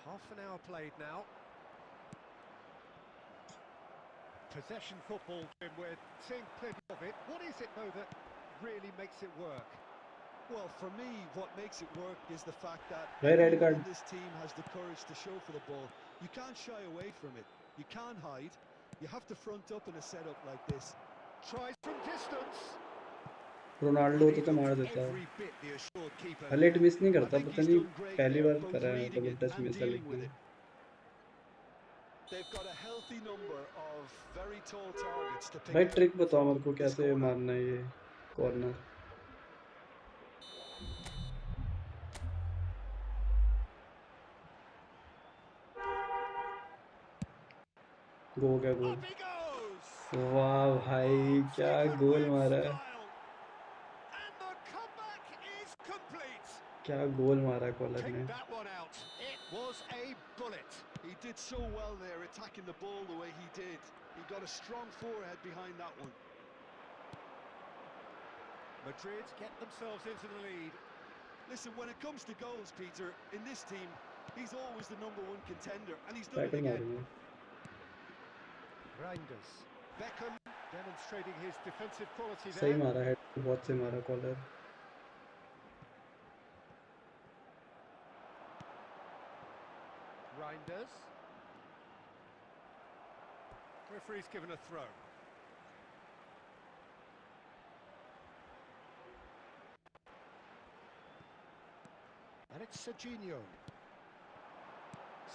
Half an hour played now. Possession football, Jim, we're seeing plenty of it. What is it, though, that really makes it work? Well, for me, what makes it work is the fact that भाई red everyone card. in this team has the courage to show for the ball. You can't shy away from it. You can't hide. You have to front up in a setup like this. Tries from distance. Ronaldo And होता he तो मार looked देता। every bit the assured keeper Hallett here. Miss नहीं I करता, think पता he's नहीं done great पहली there, bar both करा है reading double it touch and miss dealing with लेकिन। it. They've got a healthy number of very tall targets to pick भाई out trick बताओ from मेरे को this कैसे corner. मारना है ये कॉर्नर। गो क्या गोल। Up he goes! वाह भाई Oh, क्या taken गोल with मारा है। style. And the comeback is complete. क्या गोल मारा है कॉलर ने। Picked that one out. It was a bullet. He did so well there, attacking the ball the way he did. He got a strong forehead behind that one. Madrid get themselves into the lead. Listen, when it comes to goals, Peter, in this team, he's always the #1 contender, and he's done it tackle again. मारूंगा। Reinders. Beckham demonstrating his defensive quality सही there. मारा है, बहुत से मारा collar. Reinders. Referee's given a throw. And it's Serginho.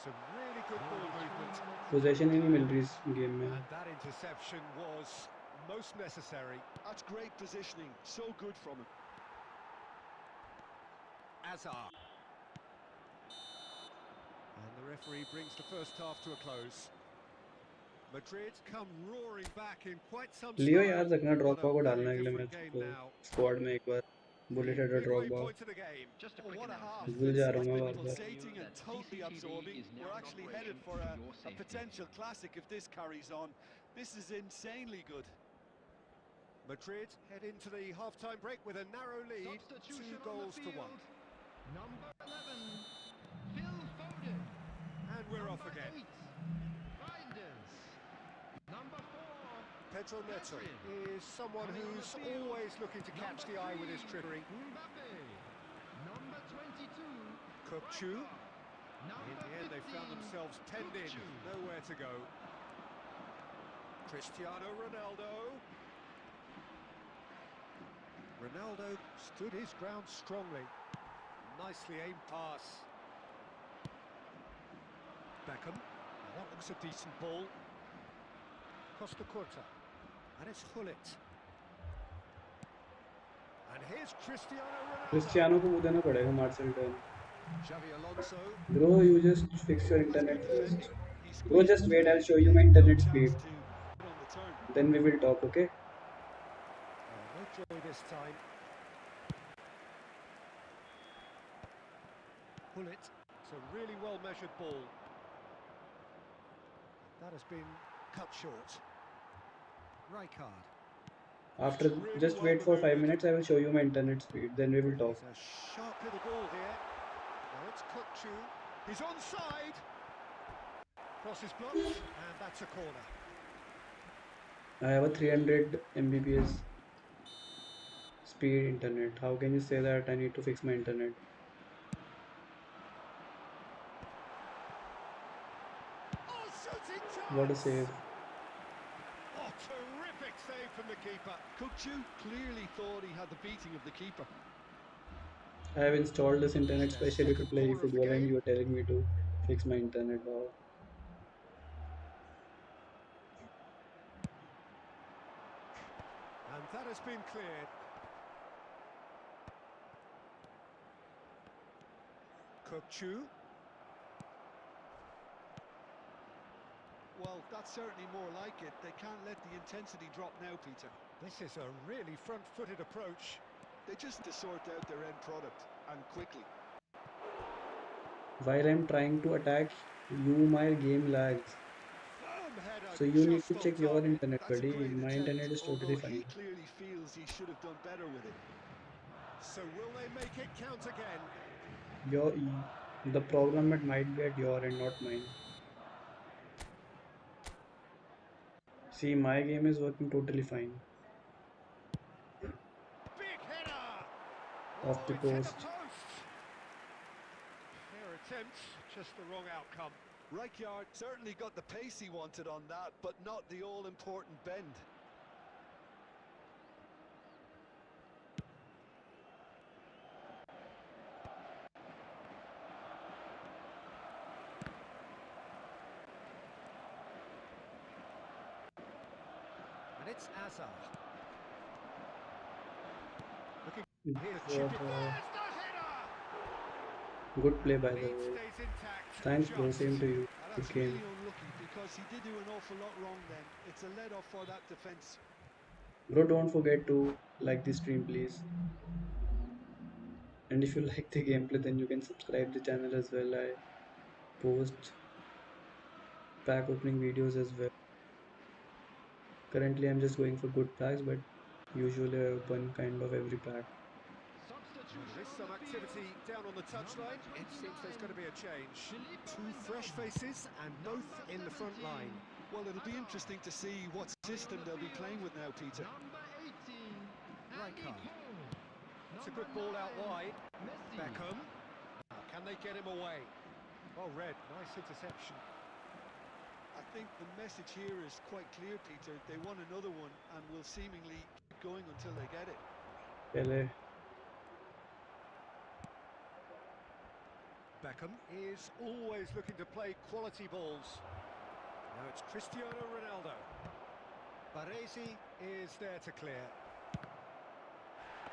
Some really good ball movement. Position ही नहीं मिल रही इस गेम में। And that interception was most necessary. That's great positioning, so good from him. Azar. And the referee brings the first half to a close. Madrid come roaring back in quite some Leo style. याद रखना But Drogba a को very डालना है अगले different match game को now. Squad में एक बार। Bullet The header midway Drogba. point of the game. Just a Oh, quick what a half. announcement. भूल जा रहा It's हूँ मैं been bar bar. pulsating and That totally CCTV absorbing. is now We're in actually headed operation for for a, your a safety. potential classic if this carries on. This is insanely good. Madrid head into the half-time break with a narrow lead, Substitution 2 on the goals to 1. field. Number 11, Phil Foden. And we're off Number again. 8, Reinders. Number 4, Pedro Neto Catherine. is someone Coming on the who's field, always looking to catch number the eye with 3, his trickery. Mbappe. Number 22, Kupchu. Rijkaard. In Number the end, they found 15, themselves penned in, Kukçu. nowhere to go. Cristiano Ronaldo. Ronaldo stood his ground strongly. Nicely aimed pass. Beckham. That looks a decent ball. Costa Curta. And it's Hullet. And here's Cristiano Ronaldo. Cristiano को वो देना पड़ेगा marshal turn. Xavi Alonso. Bro, you just fix your That's good internet defending. first. He Bro, squeezed just into wait, it. I'll show you Gave my him no internet chance speed. to get on the turn. Then we will talk, okay? No joy this time. Hullet. It's a really well-measured ball. That has been cut short. Rijkaard. After Really just well wait for 5 manoeuvred. minutes, I will show you my internet speed. Then we will talk. He's a sharp little ball here. Now it's Kukçu. He's onside. Cross is blocked, and that's a corner. I have a 300 Mbps speed internet. How can you say that I need to fix my internet? Oh, shooting What a chance! save. Oh, terrific save from the keeper. Kukçu clearly thought he had the beating of the keeper. I have installed this internet It's their specially to second play corner of the eFootball and game. you are telling me to fix my internet. Wow. And that has been cleared. Kukçu. Well, that's certainly more like it. They can't let the intensity drop now, Peter. This is a really front-footed approach. They just need to sort out their end product, and quickly. While I'm trying to attack you, my game lags. Firm header So you need just to on check your target. internet, That's a buddy. great My attempt, internet is totally although he fine. clearly feels he should have done better with it. So will they make it count again? Your the problem it might be at your end, not mine. See, my game is working totally fine. Big header! Off Oh, the it's hit the post. post! Fair attempt, just the wrong outcome. Rijkaard certainly got the pace he wanted on that, but not the all-important bend. And it's Azar. Looking, here's What chipping. There's the header! good play by The the lead way. stays intact, Thanks, bro. just. Same to you. And Good that's game. really unlucky because he did do an awful lot wrong then. It's a let-off for that defence. Bro, don't forget to like the stream, please. And if you like the gameplay, then you can subscribe the channel as well. I post pack opening videos as well. Currently, I'm just going for good packs, but usually I open kind of every pack. There Substitution is on some the activity field. down on the Number touchline. It seems there's 29, going to be a change. Filippo Two fresh Inzaghi. faces and both Number in the front 17, line. Well, it'll be Hazard. interesting to see what Coming on system the they'll be field, playing with now, Peter. number 18, Andy Rijkaard. Cole. It's a Number good ball out 9, wide. Messi. Beckham. Can they get him away? Well read, nice interception. I think the message here is quite clear, Peter. They want another one and will seemingly keep going until they get it. Pele. Beckham is always looking to play quality balls. Now it's Cristiano Ronaldo. Baresi is there to clear.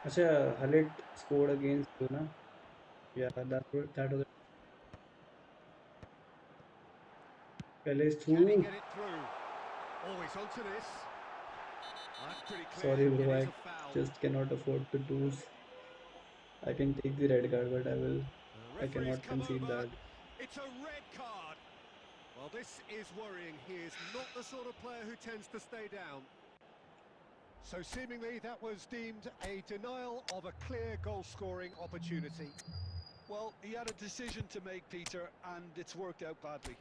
Acha, Halit scored against you, na? Yeah, that was Pele is Can he through. get it through? Oh, he's onto this. That's pretty clear. Sorry, It bro. is I a foul. just cannot afford to lose. I can take the red card, but The I referee's cannot come concede over. that. It's a red card. Well, this is worrying. He is not the sort of player who tends to stay down. So seemingly that was deemed a denial of a clear goal-scoring opportunity. Well, he had a decision to make, Peter, and it's worked out badly.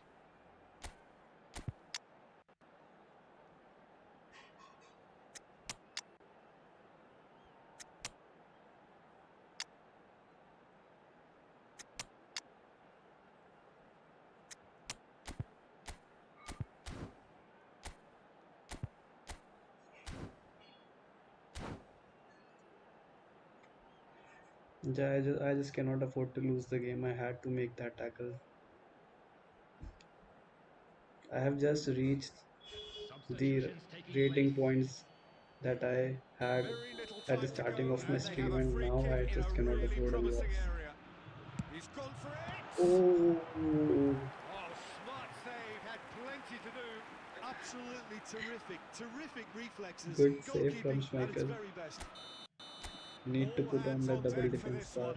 Yeah, I just cannot afford to lose the game. I had to make that tackle. I have just reached the Substitutions taking rating place. points that I had Very little at the time to starting go, of my and they have stream, a and free now kick I in a just cannot really afford a promising loss. area. He's gone for it! Oh, Oh, smart save, had plenty to do. Absolutely terrific, terrific reflexes. good save from Goalkeeping at its Schmeichel. very best. Need to All put on hands that on double deck for defense this bar. one.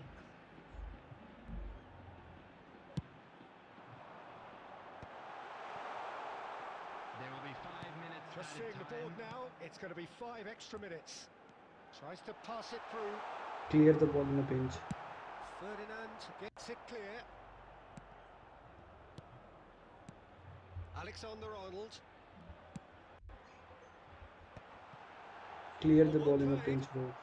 There will be 5 minutes Just added seeing the board time. now, it's going to be 5 extra minutes. Tries to pass it through. Clear the ball in a pinch. Ferdinand gets it clear. Alexander-Arnold. Clear Oh, the well ball in a played. pinch, bro.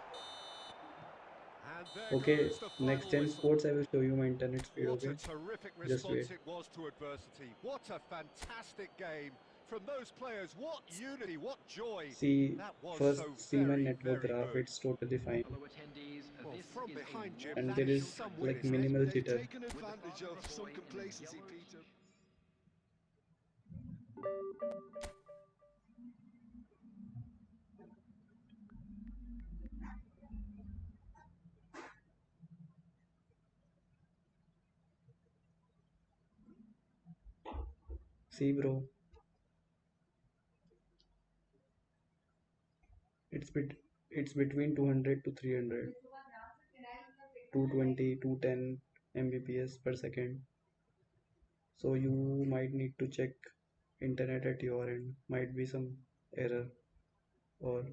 And there Okay, goes the next final 10 whistle. sports I will show you my internet speed, What a okay? terrific Just wait. response it was to adversity. What a fantastic game. From those players, what unity, what joy. See, That was first so see my very, network very graph, good. it's totally fine. Fellow attendees, Well, this from is behind, a Jim, And that there is one-official is some friendly. win, like isn't it? minimal They've jitter. taken With the advantage father of of a some boy in the complacency, yellow Peter. See, bro, it's it's between 200 to 300, 220, 210 Mbps per second. So you might need to check internet at your end, might be some error or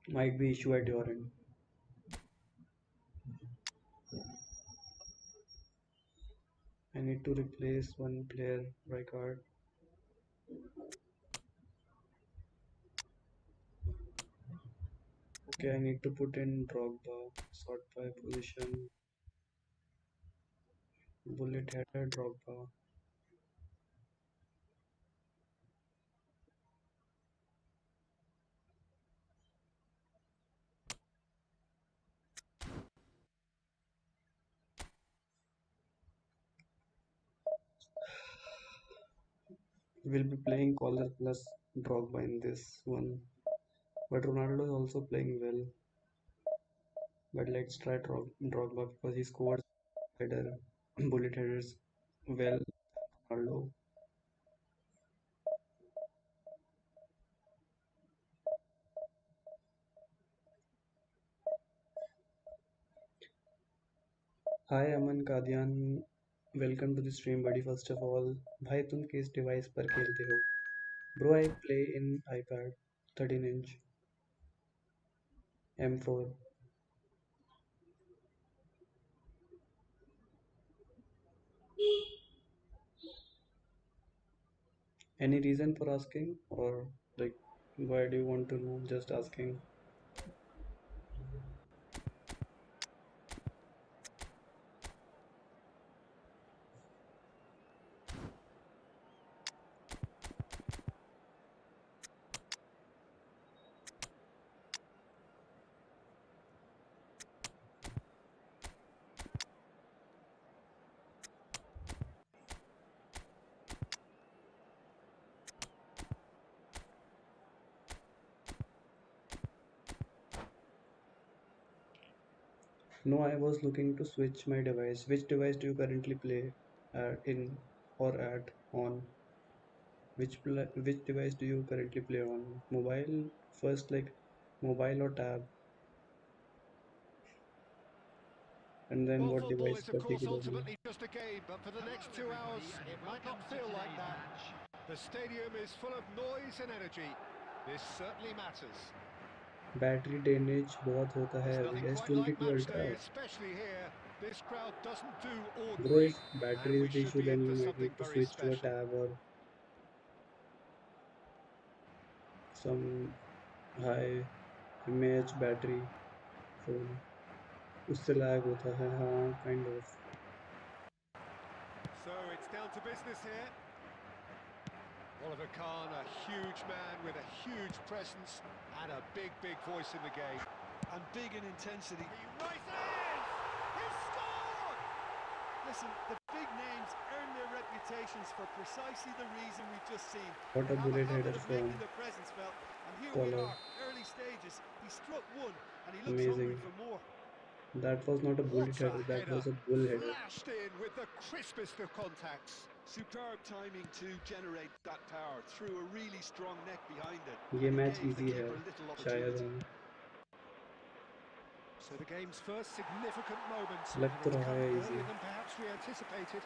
might be issue at your end. I need to replace one player by card. Okay, I need to put in Drogba, sort by position, bullet header, Drogba. We'll be playing Collar plus Drogba in this one. But Ronaldo is also playing well. But let's try Drogba because he scores header, bullet headers well. Ronaldo. Hi Aman Kadian, welcome to the stream buddy. First of all, भाई तुम किस device पर खेलते हो? Bro, I play in iPad 13 inch M4. Any reason for asking or like why do you want to know? Just asking. No, I was looking to switch my device. Which device do you currently play in or at on? Which device do you currently play on? Mobile first, like mobile or tab, and then Well, what football device is, of course, particularly? ultimately just a game, but for the Hello next 2 hours, everybody and it might not welcome to feel like today's that. match. The stadium is full of noise and energy. This certainly matters. Battery drainage बहुत होता है There's अभी nothing quite like S22 match ultra. day, especially here. This crowd doesn't do Bro, ordinary, if and battery we is the should issue, be in then for you might something need to very switch to a special. tab or some high mAh battery phone. उससे lag होता है हाँ kind of. So it's down to business here. Oliver Kahn, a huge man with a huge presence and a big, big voice in the game. And big in intensity. He races! He scored! Listen, the big names earn their reputations for precisely the reason we've just seen. What They a have a bullet habit header of making from their presence felt, and here we Collar. are, early stages. He struck one, and he looks hungry Amazing. for more. That was not a What bullet a header, that header! was a bull header. Flashed in with the crispest of contacts. Superb timing to generate that power through a really strong neck behind it, ये and he match gave the easy है keeper little शायद. opportunity. हाँ So the game's first significant moment, लग and तो it's रहा come है easy. earlier than perhaps we anticipated.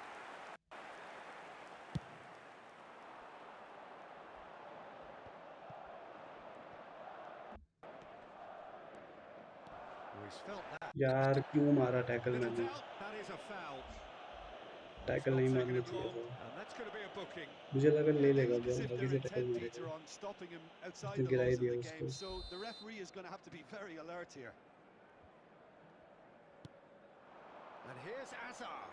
Oh, he's felt that. यार क्यों मारा टैकल Little मैंने? doubt, that is a foul. It's tackle not नहीं taken मारना him चाहिए long, था. and that's going to be a booking. मुझे लगा Yeah, ले they लेगा look as बॉल, if आगे they're से टैकल intent, मारेगा. Peter, on stopping him outside उसने the गिरा ही laws of दिया the game, उसको. so the referee is going to have to be very alert here. And here's Azar.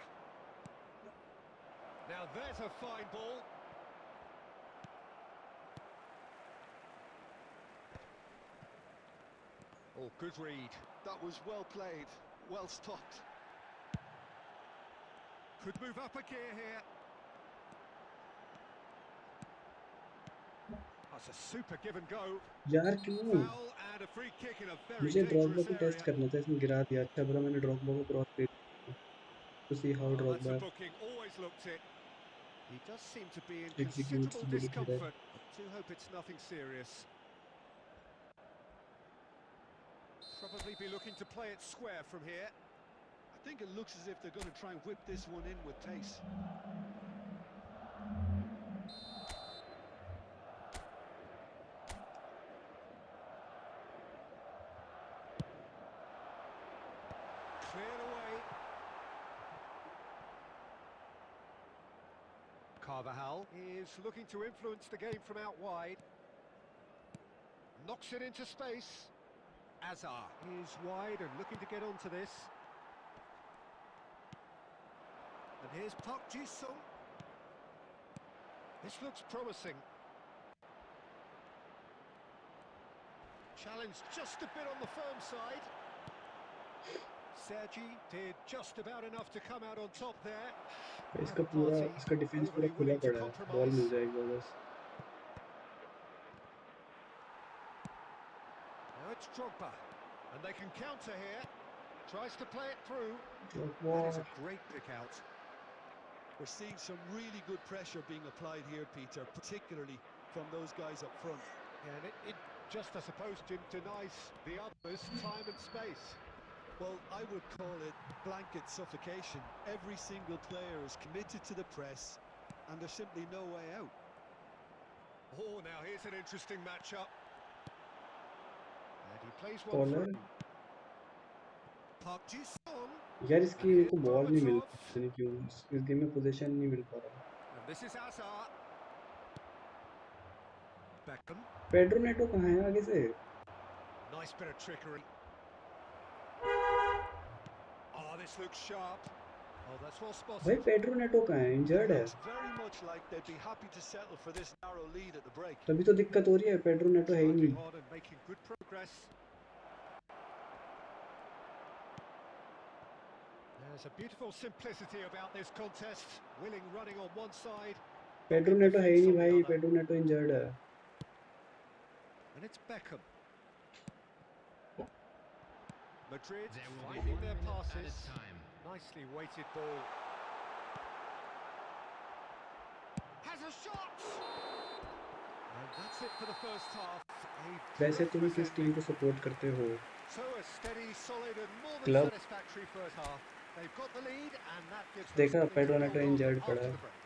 Now there's a fine ball. Oh, good read. That was well played, well stopped. Could move up a gear here. That's a super give and go. यार क्यों? Foul and a free kick in a very मुझे Drogba dangerous को test area. करना था, इसने गिरा दिया. अच्छा बुरा मैंने ड्रॉगबा को क्रॉस कर दिया. To see how Oh, that's a Drogba booking. Always looked it. He does seem to be in executes considerable the bullet header. discomfort. I do hope it's nothing serious. Probably be looking to play it square from here. I think it looks as if they're going to try and whip this one in with pace. Cleared away. Carvajal is looking to influence the game from out wide. Knocks it into space. Azar is wide and looking to get onto this. And here's Park Ji-sung. This looks promising. Challenge just a bit on the firm side. Sergi did just about enough to come out on top there. इसका defence पूरा खुला पड़ा है, ball मिल जाए एक बार बस. Now it's Drogba, and they can counter here. Tries to play it through. That is a great pick out. We're seeing some really good pressure being applied here, Peter, particularly from those guys up front. And it just, I suppose, Jim, denies the others time and space. Well, I would call it blanket suffocation. Every single player is committed to the press, and there's simply no way out. Oh, now here's an interesting matchup. And he plays one through. Park Ji-sung. यार इसकी मेरे को ball नहीं मिल रही, पता नहीं क्यों इस गेम में पोजीशन नहीं मिल पा रहा. And this is Azar. Beckham. Pedro Neto कहाँ है आगे से? Nice bit of trickery. Oh, this looks sharp. Oh, that's well spotted. भाई पेड्रो नेटो कहाँ है? इंजर्ड है. Looks very much like they'd be happy to settle for this narrow lead at the break. तभी तो दिक्कत हो रही है, पेड्रो नेटो है ही नहीं. On and making good progress. There's a beautiful simplicity about this contest. Willing running on one side. Pedro Neto है ही नहीं भाई, पेड्रो नेटो इंजर्ड है. And it's Beckham. Madrid finding their passes. Nicely weighted ball. Has a shot! And that's it for the first half. वैसे तुम किस team को support करते हो? So a steady, solid and more than Club. satisfactory first half. They've got the lead and that gives them देखा something Pedro to NATO hold on injured after पड़ा है. the break.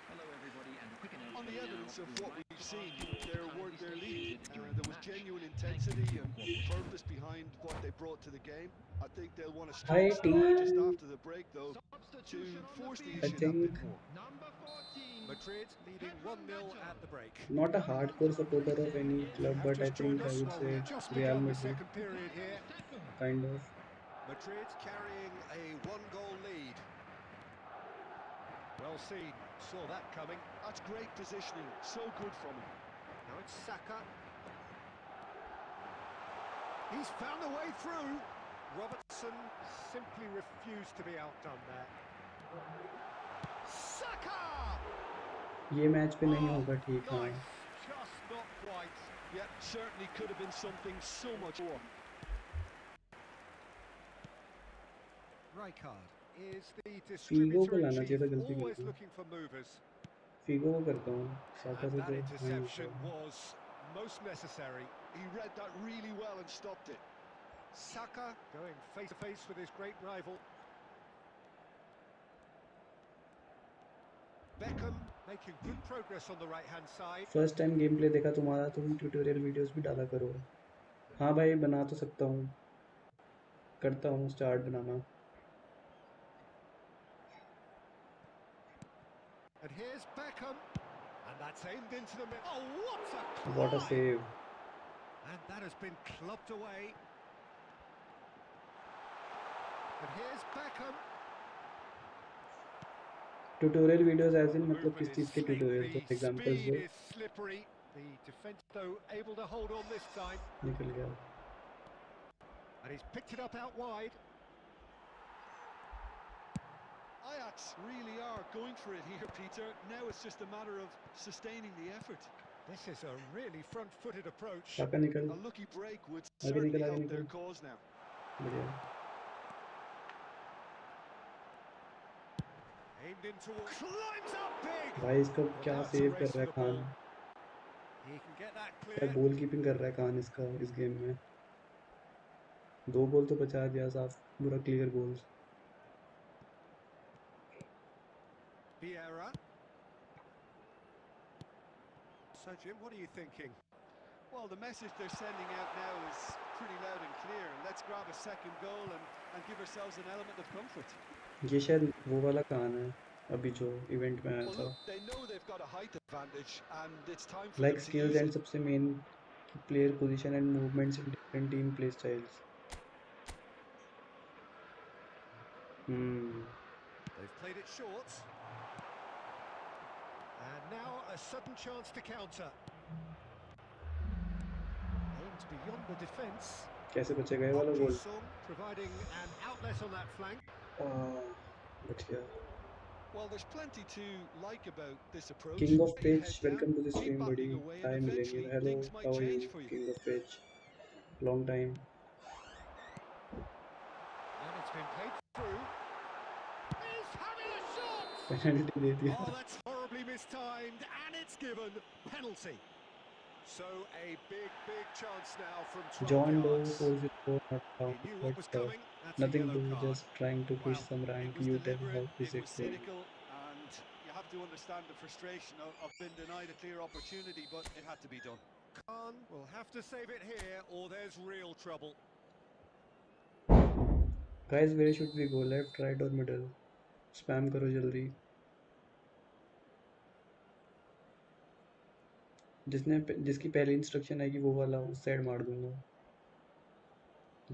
On the evidence of what we've seen, they're worth their lead. There was genuine intensity and purpose behind what they brought to the game. I think they'll want to Hi strike team. just after the break, though, to force the I issue that bit think more. Number 14. Madrid leading 1-0 at the break. not a hardcore supporter of any club, but I think I would say Just Real begun the Madrid, second period here. kind of. Madrid carrying a one-goal lead. Well seen, saw that coming. That's great positioning, so good from him. Now it's Saka. He's found a way through. Robertson simply refused to be outdone there. Saka! ये match पे नहीं होगा ठीक. हाँ Nice, just not quite. Yeah, certainly could have been something so much more. Rijkaard is the Figo को distributor in लाना चाहिए था, chief, गलती always कर दी. looking for movers. फीगो को करता हूँ, साका And से that तो interception was most necessary. He read that really well and stopped it. Saka going face to face with his great rival. Beckham making good progress on the right hand side. First time game play देखा तुम्हारा, तुम tutorial videos भी डाला करो. हाँ भाई बना तो सकता हूँ, करता हूँ start banana. And here's Beckham. And that's aimed into the middle. Oh, what a What a climb! save. And that has been clubbed away. And here's Beckham. Tutorial videos as in मतलब Movement किस is चीज़ के slick, tutorial, the तो examples speed दो. is slippery. The defence, though, able to hold on this time. निकल गया. And he's picked it up out wide. Ajax really are going for it here, Peter. Now it's just a matter of sustaining the effort. This is a really front-footed approach. साका निकल. A lucky break would आगे certainly निकल, आगे help निकल. their cause now. बढ़िया. Aimed in towards. Climbs up big! भाई इसका Well, क्या now it's a save race कर रहा for है the Khan. ball. He can get that क्या clear. गोल कीपिंग कर रहा है खान इसका इस गेम में. 2 गोल तो बचा दिया साफ, पूरा clear goals. Vieira. So, Jim, what are you thinking? Well, the message they're sending out now is pretty loud and clear. let's grab a second goal and give ourselves an element of comfort. ये शायद वो वाला गाना है अभी जो event में आया Well, था। look, they know they've got a height advantage, and it's time for like them to skills use and it. सबसे main player position and movements in different team play styles. Hmm. They've played it short. And now a sudden chance to counter. Aimed beyond the defence. कैसे बचेगा ये Bok वाला गोल? Ji-sung providing an outlet on that flank. बच गया। Well, there's plenty to like about this approach. King of Put your pitch, head down, welcome to the keep stream buddy. battling away, and hi millionaire, eventually hello, things might how are you? change for you. King of pitch, long time. And it's been played through. He's having a shot! Penalty दे दिया। Oh, that's horribly mistimed, and it's given. Penalty. So a big chance now from 12 John Doe yards. 404 not He found, knew what was but coming. That's a nothing yellow to card. just trying to push Well, some it rank. was You tell deliberate, how is it was it going? cynical, and you have to understand the frustration of being denied a clear opportunity, but it had to be done. Khan will have to save it here, or there's real trouble. Guys, where should we go? Left, right or middle? Spam करो जल्दी। जिसकी पहली instruction आएगी वो वाला उस side मार दूंगा।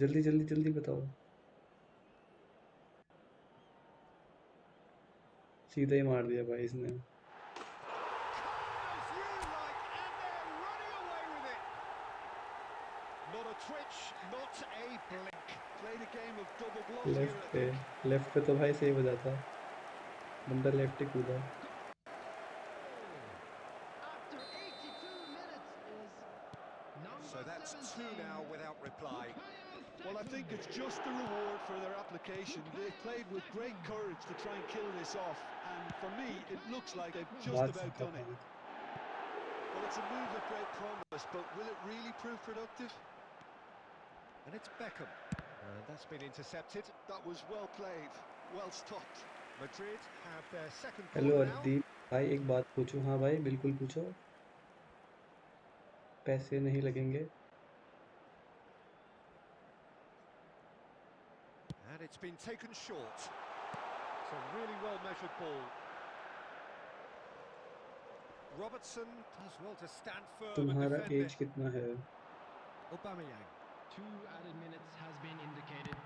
जल्दी जल्दी जल्दी बताओ। सीधा ही मार दिया भाई इसने। Calm as you like, and they're running away with it. Not a twitch, not a blink. Played a game of double bluff here, I think. Left पे तो भाई सेव हो जाता। बंदा लेफ्ट ही कूदा। After 82 minutes is number So that's 2 17. now without reply. Well, I think it's just the reward for their application. They've played with great courage to try and kill this off, and for me, it looks like they've just बात about सीधा done it. भाई। Well, it's a move of great promise, but will it really prove productive? And it's Beckham. And that's been intercepted. That was well played, well stopped. Madrid have their second hello corner now. Hardeep भाई, एक बात पूछूं? हाँ भाई बिल्कुल पूछो। पैसे नहीं लगेंगे। And it's been taken short. It's a really well measured ball. Robertson does well to stand firm and तुम्हारा defend एज it. कितना है? Aubameyang. 2 added minutes has been indicated.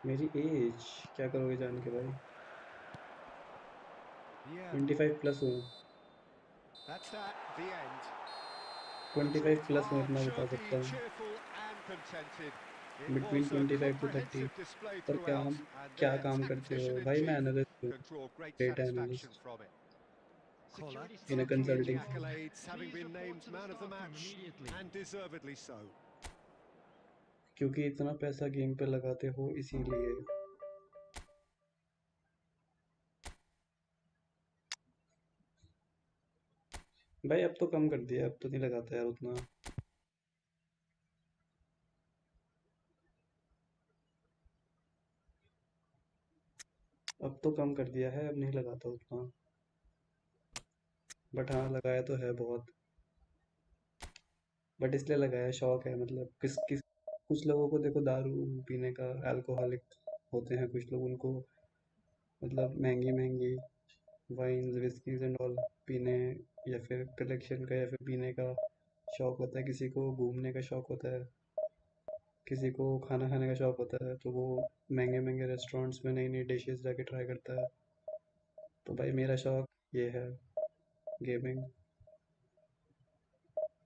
मेरी एज क्या करोगे जान के भाई? Yeah, 25 प्लस हूँ। that's that, the end. 25 Madrid plus हूँ, are इतना बता chirpy, सकता हूँ। cheerful and contented. It between was a 25 to 30। comprehensive display पर क्या throughout, and क्या their काम करते हो tactician in भाई? मैं chief एनालिस्ट हूँ, can draw great data satisfaction analyst from it. Collar in a taking in the consulting. accolades, having Please been report named to the man of the staff room match, immediately. and deservedly so. क्योंकि इतना पैसा game पे लगाते हो इसीलिए। भाई अब तो कम कर दिया, अब तो नहीं लगाता यार उतना। अब तो कम कर दिया है, अब नहीं लगाता उतना। बट हाँ लगाया तो है बहुत। बट इसलिए लगाया, शौक है। मतलब किस किस कुछ लोगों को देखो दारू पीने का, अल्कोहलिक होते हैं कुछ लोग, उनको मतलब महंगी महंगी वाइन्स विस्कीज एंड ऑल पीने, या फिर कलेक्शन का या फिर पीने का शौक होता है। किसी को घूमने का शौक होता है, किसी को खाना खाने का शौक होता है, तो वो महंगे महंगे रेस्टोरेंट्स में नई नई डिशेस जाके ट्राई करता है। तो भाई मेरा शौक ये है, गेमिंग।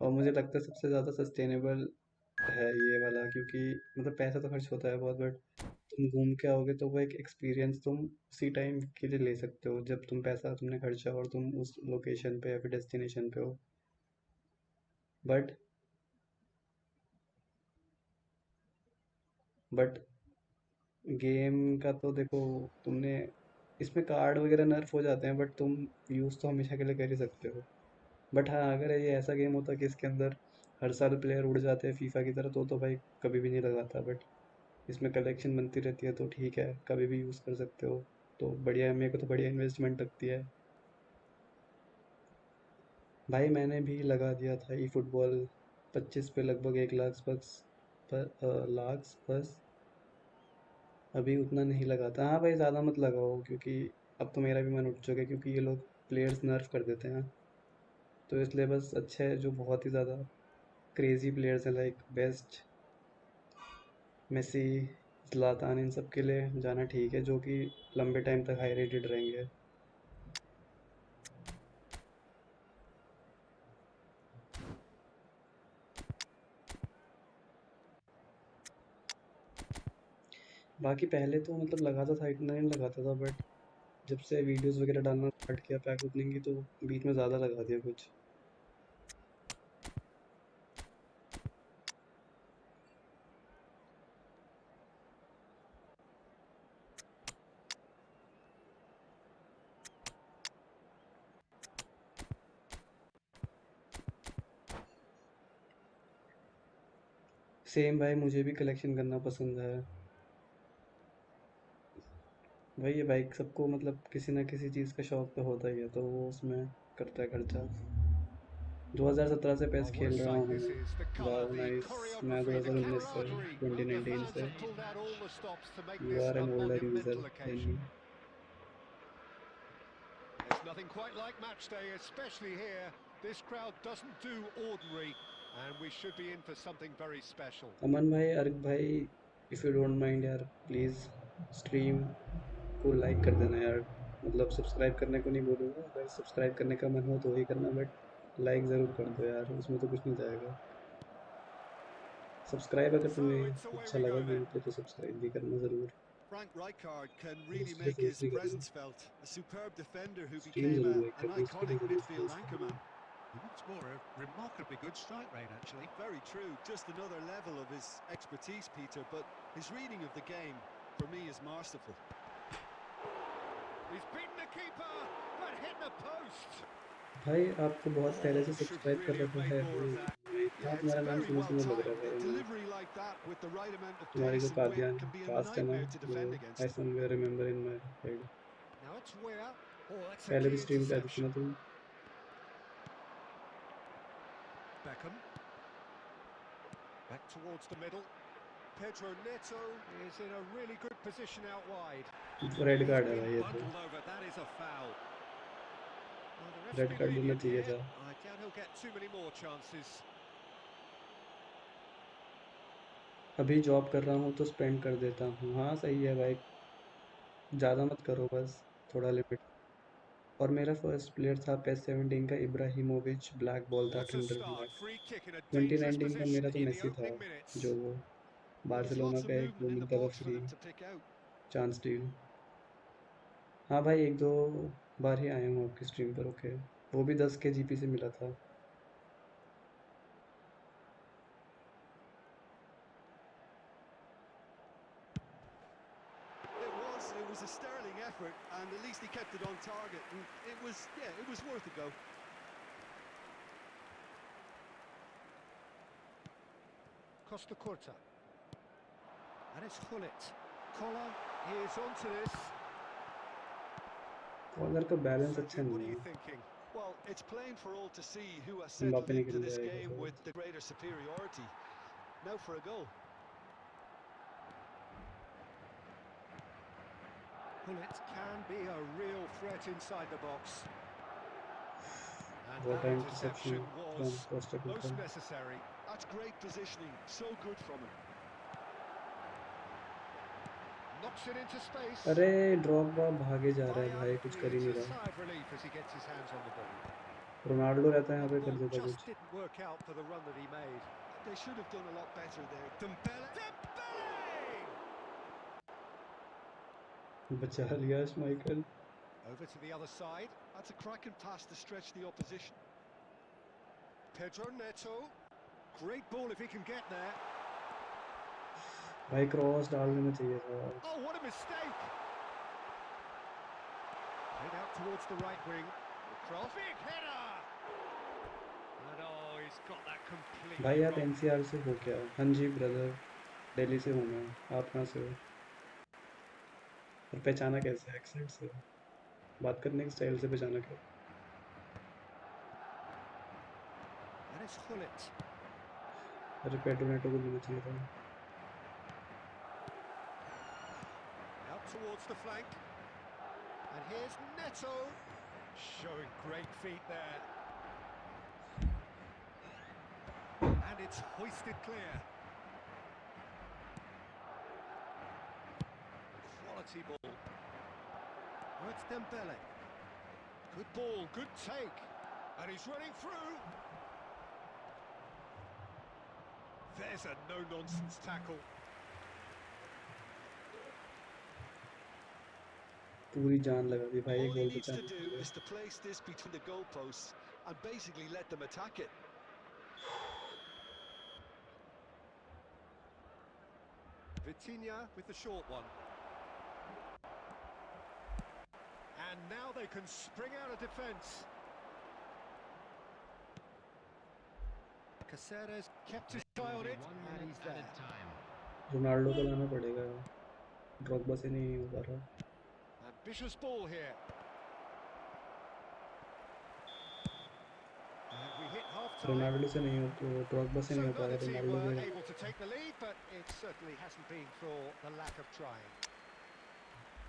और मुझे लगता है सबसे ज़्यादा सस्टेनेबल है ये वाला, क्योंकि मतलब पैसा तो खर्च होता है बहुत, बट तुम घूम के आओगे तो वो एक एक्सपीरियंस तुम उसी टाइम के लिए ले सकते हो जब तुम पैसा तुमने खर्चा और तुम उस लोकेशन पे या फिर डेस्टिनेशन पे हो। बट बट गेम का तो देखो, तुमने इसमें कार्ड वगैरह नर्फ हो जाते हैं, बट तुम यूज़ तो हमेशा के लिए कर ही सकते हो। बट हाँ, अगर ये ऐसा गेम होता कि इसके अंदर हर साल प्लेयर उड़ जाते हैं फीफा की तरह, तो भाई कभी भी नहीं लगाता। बट इसमें कलेक्शन बनती रहती है, तो ठीक है, कभी भी यूज़ कर सकते हो। तो बढ़िया है, मेरे को तो बढ़िया इन्वेस्टमेंट लगती है। भाई मैंने भी लगा दिया था ई फुटबॉल 25 पे लगभग 1 लाख बक्स। पर लाख्स बस अभी उतना नहीं लगाता। हाँ भाई ज़्यादा मत लगाओ, क्योंकि अब तो मेरा भी मन उठ चुका है, क्योंकि ये लोग प्लेयर्स नर्फ कर देते हैं। तो इसलिए बस अच्छा है जो बहुत ही ज़्यादा क्रेजी प्लेयर्स हैं, लाइक बेस्ट मेसी, ज़्लातान, इन सब के लिए जाना ठीक है, जो कि लंबे टाइम तक हाई रेटेड रहेंगे। बाकी पहले तो मतलब लगाता था, इतना नहीं लगाता था, बट जब से वीडियोस वगैरह डालना स्टार्ट किया पैक ओपनिंग की, तो बीच में ज़्यादा लगा दिया कुछ। सेम भाई, मुझे भी कलेक्शन करना पसंद है भाई। ये बाइक सबको मतलब किसी ना किसी चीज़ का शौक तो होता ही है, तो वो उसमें करता है खर्चा। 2017 से Oh, पेस what a खेल रहा sight हूँ this मैं। is. The colour, wow the nice. मैं choreography, the 2019 से, camaraderie. And the 2019 fans से। have pulled out all the stops to make you this are a an older user monumental then occasion. Me. It's nothing quite like match day, especially here. This crowd doesn't do ordinary, and we should be in for something very special. अमन भाई, अर्क भाई, if you don't mind यार, please stream को like कर देना यार। मतलब subscribe करने को नहीं बोलूँगा, अगर सब्सक्राइब करने का मन हो तो ही करना, बट लाइक ज़रूर कर दो यार, उसमें तो कुछ नहीं जाएगा। सब्सक्राइब अगर So तुम्हें it's away अच्छा we लगा go then. गेम प्ले, तो सब्सक्राइब भी करना ज़रूर। Frank Rijkaard can boost really के लिए make फेस his भी करूँगा। presence felt. A superb defender who stream became ज़रूर लाइक an कर दो, उसके लिए iconic ज़रूर midfield फेस anchorman. करूँगा। And what's more, a remarkably good strike rate, actually. Very true. Just another level of his expertise, Peter, but his reading of the game, for me, is masterful. He's beaten the keeper, but hit the post. भाई आपको बहुत पहले से Oh, should subscribe कर really have रखा made है। more of that. हाँ, Yeah, it's तुम्हारा नाम very सुना well सुना लग रहा timed. है भाई मुझे। Delivery like that with the right amount of तुम्हारी जो pace and weight Kadian can be a caste है ना, nightmare to वो defend I against. Somewhere remember in my head. Now it's Weir. Oh, that's a पहले भी key stream पे आते थे interception. ना तुम। Beckham. Back towards the middle. Pedro Neto is in a really good position out wide. Red He's card है been भाई ये तो। bundled over. That is a foul. Well, the ref's red been card देना lenient चाहिए here. था। I doubt he'll get too many more chances. अभी job कर रहा हूँ तो स्पेंड कर देता हूँ। हाँ सही है भाई, ज़्यादा मत करो बस, थोड़ा लिमिट। और मेरा फर्स्ट प्लेयर था पेस 17 का इब्राहिमोविच, ब्लैक बॉल था, What a tender start. Black. Free kick in a dangerous 2019 का position मेरा तो in the मेसी था, opening minutes. जो वो Well, there's Barcelona lots of का एक वो movement in the मिलता था box for free them to pick out. Chance deal. हाँ भाई, एक दो बार ही आया हूँ आपकी स्ट्रीम पर। ओके, वो भी 10 के जीपी से मिला था। It was a sterling effort, and at least he kept it on target. And it was worth a go. Costa Curta. And it's Hullet. Collar is onto this. Collar का balance अच्छा Sergio, what are नहीं you है। thinking? Well, it's plain for all to see who has settled Mbappe into निकल this जाएगा game with शायद। the greater superiority. Now for a goal. Hullet can be a real threat inside the box. And what that a interception interception from was Costa most कर्टा। necessary. That's great positioning. So good from him. Knocks it into space. अरे drop ball भागे जा रहा है Bayer भाई, कुछ कर ही needs नहीं a sigh रहा। of relief as he gets his hands on the ball. Ronaldo रहता है यहाँ Well, the पे, कर ball देता just कुछ। didn't work out for the run that he made. They should have done a lot better there. Dembele! Dembele! बचा लिया Michael. Over to the other side. That's a cracking pass to stretch the opposition. Pedro Neto. Great ball if he can get there. भाई cross डाल देना चाहिए था। Oh, what a mistake! Played out towards the right wing. Cross. Big header! And oh, he's got that completely भाई आप wrong. NCR से हो क्या? हाँ जी ब्रदर, दिल्ली से हूँ मैं। आप कहाँ से हो? और पहचाना कैसे? एक्सेंट से, बात करने की स्टाइल से पहचाना क्या? And it's Hullet. अरे पेट्रोनेटो को देना चाहिए था। towards the flank. And here's Neto, showing great feet there. And it's hoisted clear. Quality ball. Oh, it's Dembele. Good ball, good take. And he's running through. There's a no-nonsense tackle. पूरी जान लगा दी भाई All he goal needs to बचाने do के लिए। is to place this between the goalposts and basically let them attack it. Vitinha with the short one. And now they can spring out of defence. Caceres kept his eye on it, and he's there. Ronaldo को लाना पड़ेगा, Drogba से नहीं हो पा रहा। Ambitious ball here. And we hit half-time. Ronaldo से नहीं हो तो ड्रॉगबा से So नहीं हो पा neither रहा, team रोनाल्डो were के। able to take the lead, but it certainly hasn't been for the lack of trying.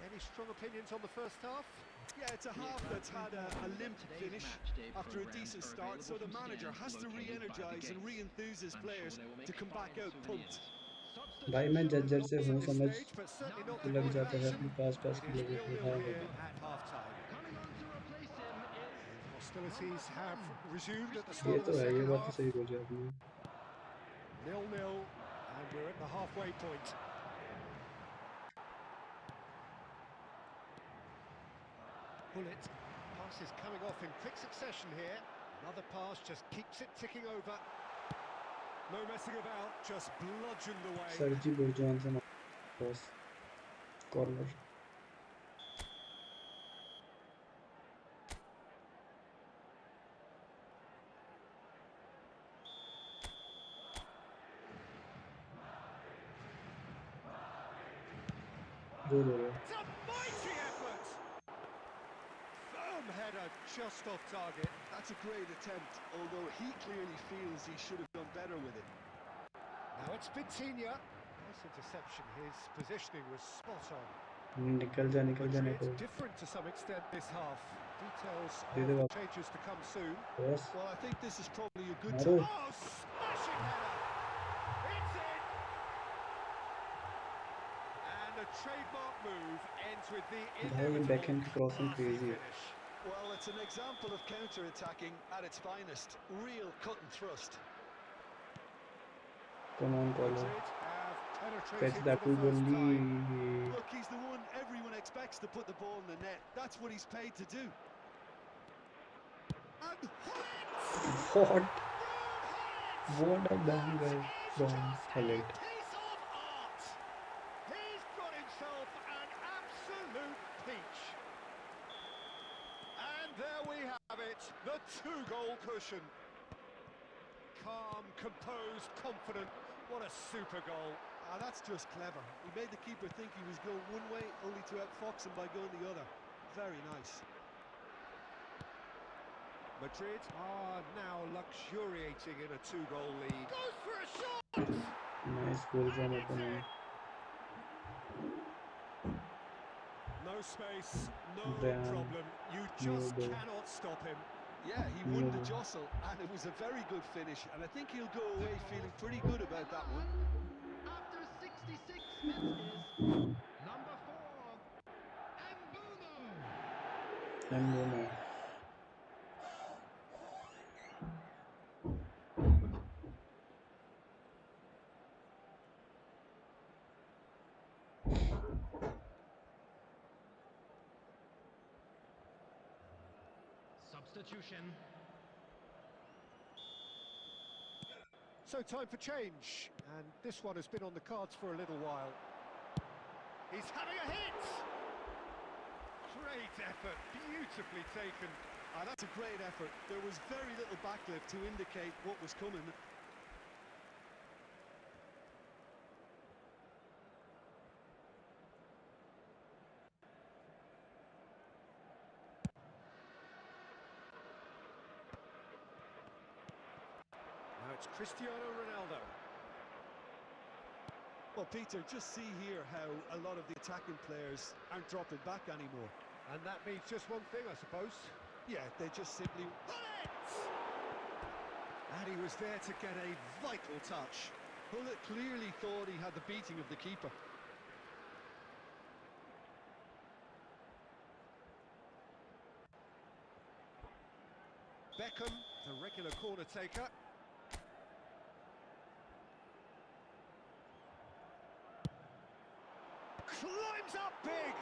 Any strong opinions on the first half? Yeah, it's a half that's had a limp finish after a decent start, so the manager has to re-energise and re-enthuse his players to come back out pumped. भाई मैं जज्जर से हूँ, At this समझ stage, but certainly not the लग course of जाता है action. अपने पास It के is लोगों को। 0-0 हाँ here होगा। at half-time. Coming on to replace him is Hostilities have resumed at the ये start of तो the है, ये second बात तो half. सही बोली आपने। 0-0, and we're at the halfway point. Bullet. Passes coming off in quick succession here. Another pass just keeps it ticking over. No messing about, just bludgeoned away. सरजी बुर्जुआन से बॉस कॉर्नर। गोल हो गया। It's a mighty effort! Firm header just off target. That's a great attempt, although he clearly feels he should have done better with it. Now it's Vitinha. Nice interception, his positioning was spot on. निकल जा Madrid निकल। different to some extent this half. Details they of they the वापस। changes to come soon. Boss Well, I think this is probably a good मारो। time. Oh, smashing header! It's in! And a trademark move ends with the भाई inevitable backhand की crossing classy crazy है। finish. Well, it's an example of counter-attacking at its finest. Real cut and thrust. Come on Collar, Madrid have catch penetrated that for the to first time. गोली। Look, he's the one everyone expects to put the ball in the net. That's what he's paid to do. And Hullet! What Hullet! What a banger That is from just a Hallett. piece of art! He's got himself an absolute peach. And there we have it, the two-goal cushion. Calm, composed, confident. What a super goal. Ah, that's just clever. He made the keeper think he was going one way, only to outfox him by going the other. Very nice. Madrid are now luxuriating in a two-goal lead. Goes for a shot! Nice goal from And it's in! Opponent. No space, no Bryan problem. You just Mbeumo cannot stop him. Yeah, he won the jostle, and it was a very good finish, and I think he'll go away feeling pretty good about that one. after 66 minutes is number 4, Mbumo. एम्बोमो। Substitution. So time for change, and this one has been on the cards for a little while. He's having a hit! Great effort, beautifully taken. Ah, that's a great effort. There was very little backlift to indicate what was coming. Now it's Cristiano Ronaldo. Well, Peter, just see here how a lot of the attacking players aren't dropping back anymore. And that means just one thing, I suppose. Yeah, they just simply... And he was there to get a vital touch. Hullet clearly thought he had the beating of the keeper. Beckham, the regular corner taker. Climbs up big!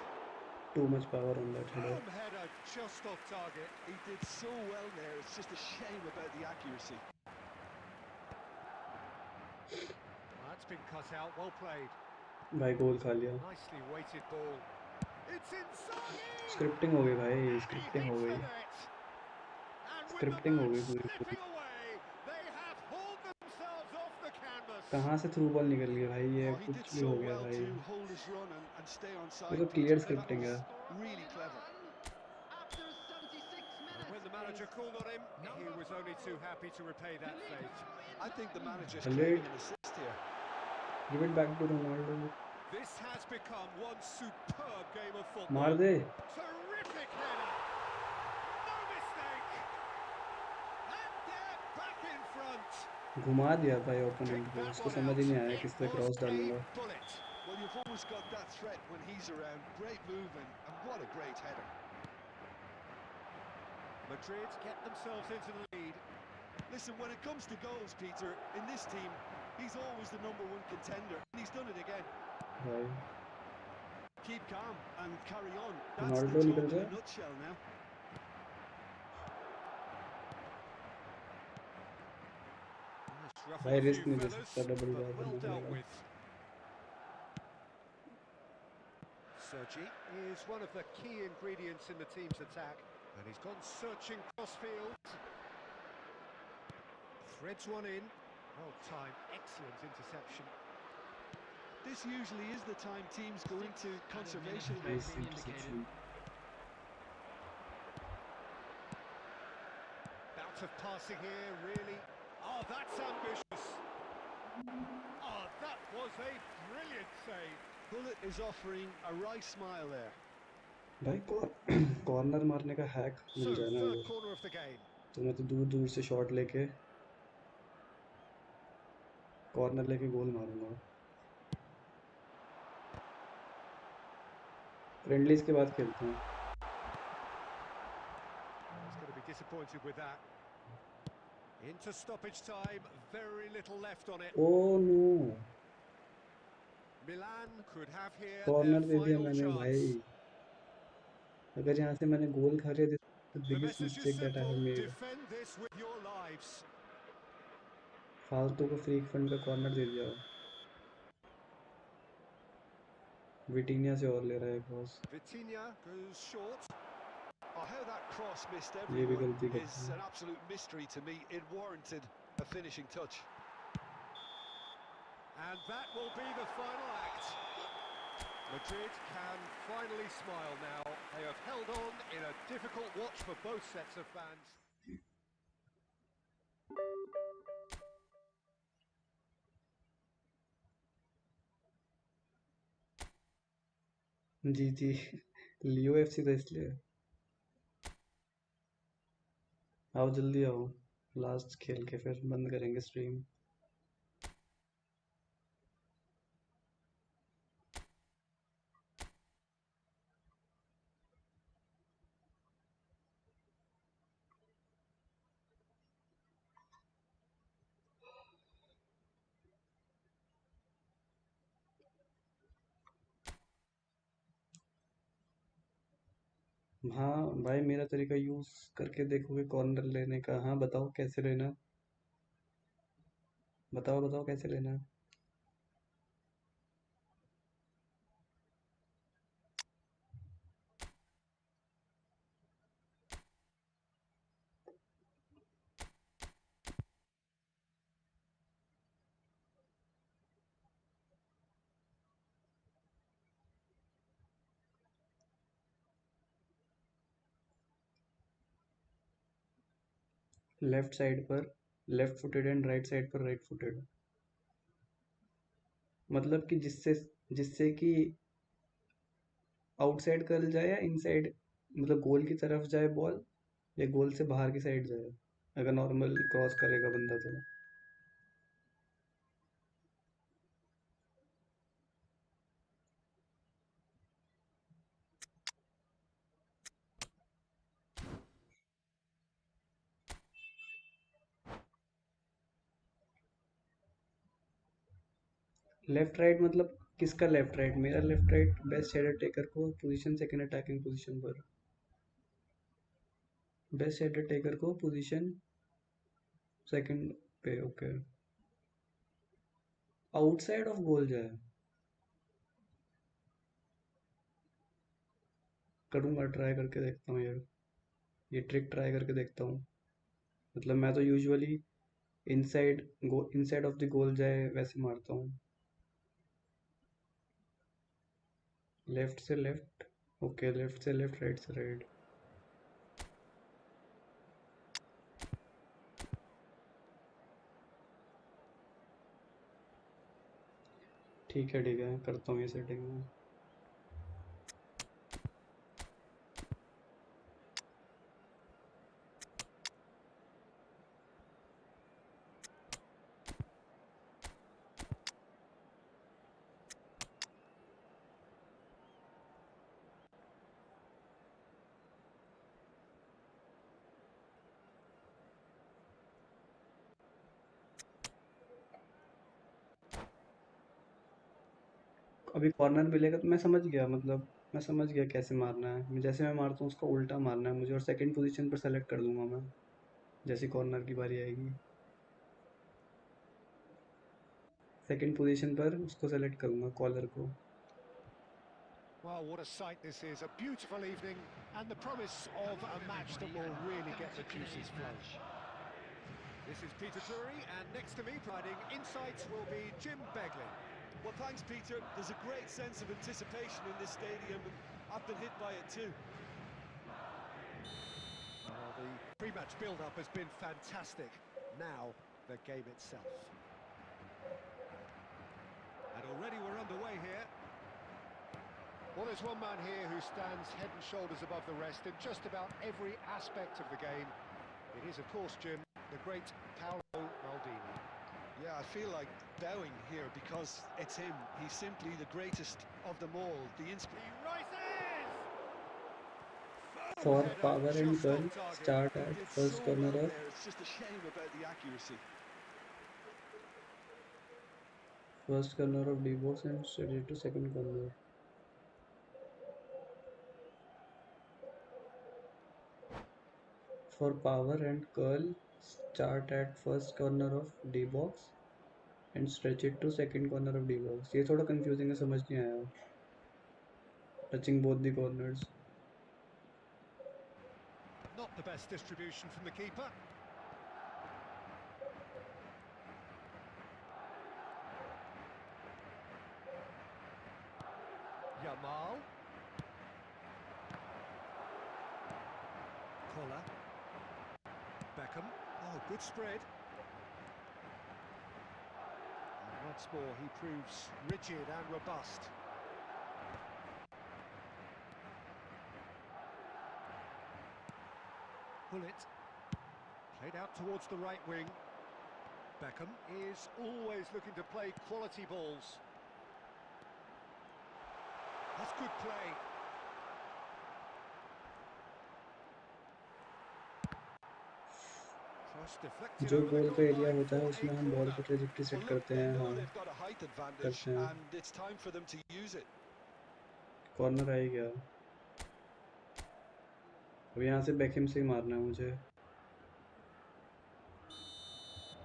Too much power on that header. Boom header, just off target. He did so well there, it's just a shame about the accuracy. That's been cut out, well played. भाई गोल खा लिया. Nicely weighted ball. It's Inzaghi! Scripting हो गई भाई, And he scripting हो hits the गई. net. And with the scripting हो match गई पूरी पूरी. slipping away, they have hauled themselves off the canvas. कहाँ से थ्रू बॉल निकल गई भाई, ये Oh, he did कुछ भी so हो गया well भाई. to hold his run and stay on ये side, तो Peter. क्लियर That स्क्रिप्टिंग है. was really clever. After 76 And minutes when the manager is called on him, he was only too happy to repay that fate. I think the manager's Hullet. claiming an assist here. Give it back to Ronaldo. This has become one superb game of मार football. They. Terrific header. No mistake. And they're back in front. घुमा दिया भाई opponent Pick को, that उसको one समझ out. ही नहीं आया It किस पे was क्रॉस a डालूंगा. bullet. Well, you've always got that threat when he's around. Great move and what a great header. Madrid get themselves into the lead. Listen, when it comes to goals, Peter, in this team, he's always the #1 contender. And he's done it again. भाई Keep calm and carry on. That's the Ronaldo निकल job in जा. a nutshell now. Nice ruffle भाई a few risk नहीं ले fellas, सकता, double but draw well करना dealt पड़ेगा. with. Sergi is one of the key ingredients in the team's attack, and he's gone searching cross-field. Threads one in. Well timed, excellent interception. This usually is the time teams go into conservation. Nice interception. Bout of passing here, really. Oh, that's ambitious. Oh, that was a brilliant save. Hullet is offering a wry smile there. भाई corner मारने का hack So, मिल जाए ना third अगर, corner of the game. तो मैं तो दूर दूर से शॉट लेके कॉर्नर लेके गोल मारूंगा. फ्रेंडलीज के बाद खेलते हैं. He's going to be disappointed with that. Into stoppage time, very little left on it. Oh no, Milan could have here their corner दे दिया final मैंने भाई. chance. अगर यहाँ से मैंने गोल खा लिया, the The biggest message is mistake that I simple, have made. defend this with your lives. फालतू को फ्रीक फंड का कॉर्नर दे दिया. विटिनिया से और ले रहा है cross. Vitinha goes short. Oh, how that cross missed ये भी everyone गलती is करता an है. absolute mystery to me. It warranted a finishing touch. And that will be the final act. Madrid can finally smile now. They have held on in a difficult watch for both sets of fans. G G. Leo FC तो इसलिए. आओ जल्दी आओ, last खेल के फिर बंद करेंगे स्ट्रीम. हाँ भाई, मेरा तरीका यूज करके देखोगे कॉर्नर लेने का? हाँ बताओ कैसे लेना, बताओ बताओ कैसे लेना. लेफ्ट साइड पर left footed and right side पर राइट फुटेड. मतलब कि जिससे जिससे कि आउटसाइड कर जाए या इनसाइड, मतलब गोल की तरफ जाए बॉल, या गोल से बाहर की साइड जाए, अगर नॉर्मल क्रॉस करेगा बंदा तो। लेफ्ट राइट मतलब किसका लेफ्ट राइट? मेरा left right best header taker को पोजीशन सेकंड अटैकिंग पोजीशन पर। बेस्ट हेडर टेकर को पोजीशन सेकंड पे, ओके। आउटसाइड ऑफ गोल जाए, करूँगा, ट्राई करके देखता हूँ यार, ये ट्रिक ट्राई करके देखता हूँ। मतलब मैं तो usually inside of the goal जाए वैसे मारता हूँ। लेफ्ट से लेफ्ट, ओके, लेफ्ट से लेफ्ट, राइट से राइट। ठीक है, करता हूँ ये सेटिंग। अभी कॉर्नर मिलेगा तो मैं समझ गया, मतलब मैं समझ गया कैसे मारना है। जैसे मैं मारता हूँ उसका उल्टा मारना है मुझे, और सेकंड पोजीशन पर सेलेक्ट कर दूंगा मैं जैसे कॉर्नर की बारी आएगी। सेकंड पोजीशन पर उसको सेलेक्ट करूंगा, कॉलर को। Well, what a sight this is. A beautiful evening and the promise of a match that will really get the juices flowing. This is Peter Drury, and next to me, providing insights, will be Jim Beglin. Well, thanks, Peter. There's a great sense of anticipation in this stadium, and I've been hit by it too. Well, the pre-match build-up has been fantastic. Now, the game itself. And already we're underway here. Well, there's one man here who stands head and shoulders above the rest in just about every aspect of the game. It is, of course, Jim, the great Paolo Maldini. Yeah, I feel like bowing here because it's him. He's simply the greatest of them all. The He rises! For Header power and just curl off target. Start He at did so first corner well off there. It's just a shame about the accuracy. D box and straight to second corner. For power and curl start at first corner off D box and stretch it to second corner off D box. ये थोड़ा confusing है, समझ नहीं आया। Touching both the corners. Not the best distribution from the keeper. Yamal. Koller. Beckham. Oh, good spread. And once more, he proves rigid and robust. Pullet. Played out towards the right wing. Beckham is always looking to play quality balls. That's good play. Cross deflected जो over the गोल का goal area line होता है for a उसमें हम ball corner. की trajectory Well, set look, करते they हैं, know हाँ they've got a height advantage, करते हैं। and it's time for them to use it. Corner आ ही गया। अब यहाँ से बैकहम से ही मारना है मुझे।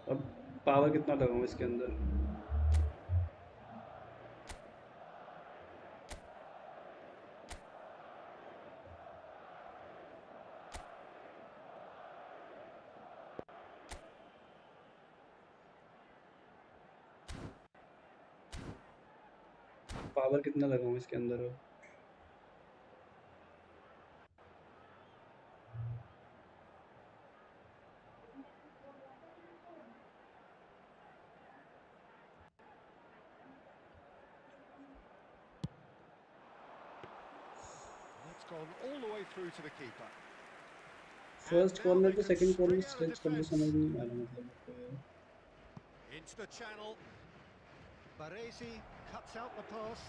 अब पावर कितना लगाऊं इसके अंदर? पावर कितना लगाऊं इसके अंदर अब? gone all the way through to the keeper. And first now corner they तो can second corner string out a stretch कर दो, defence. समझ नहीं आ रहा मतलब मेरे को यार। Into the channel. Baresi cuts out the pass.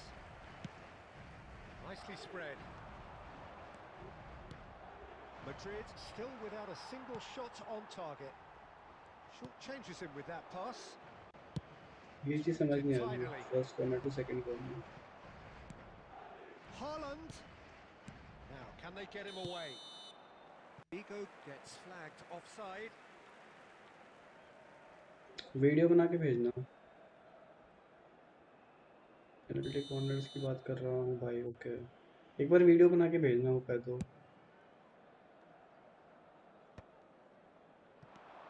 Nicely spread. Madrid still without a single shot on target. Short changes him with that pass. ये चीज़ समझ नहीं आ रही, Finally, first corner to second corner. Haaland. Now, can they get him away? Vigo gets flagged offside. Video बना के भेजना। Penalty corners की बात कर रहा हूँ भाई। ओके, एक बार वीडियो बना के भेजना हो पाए तो।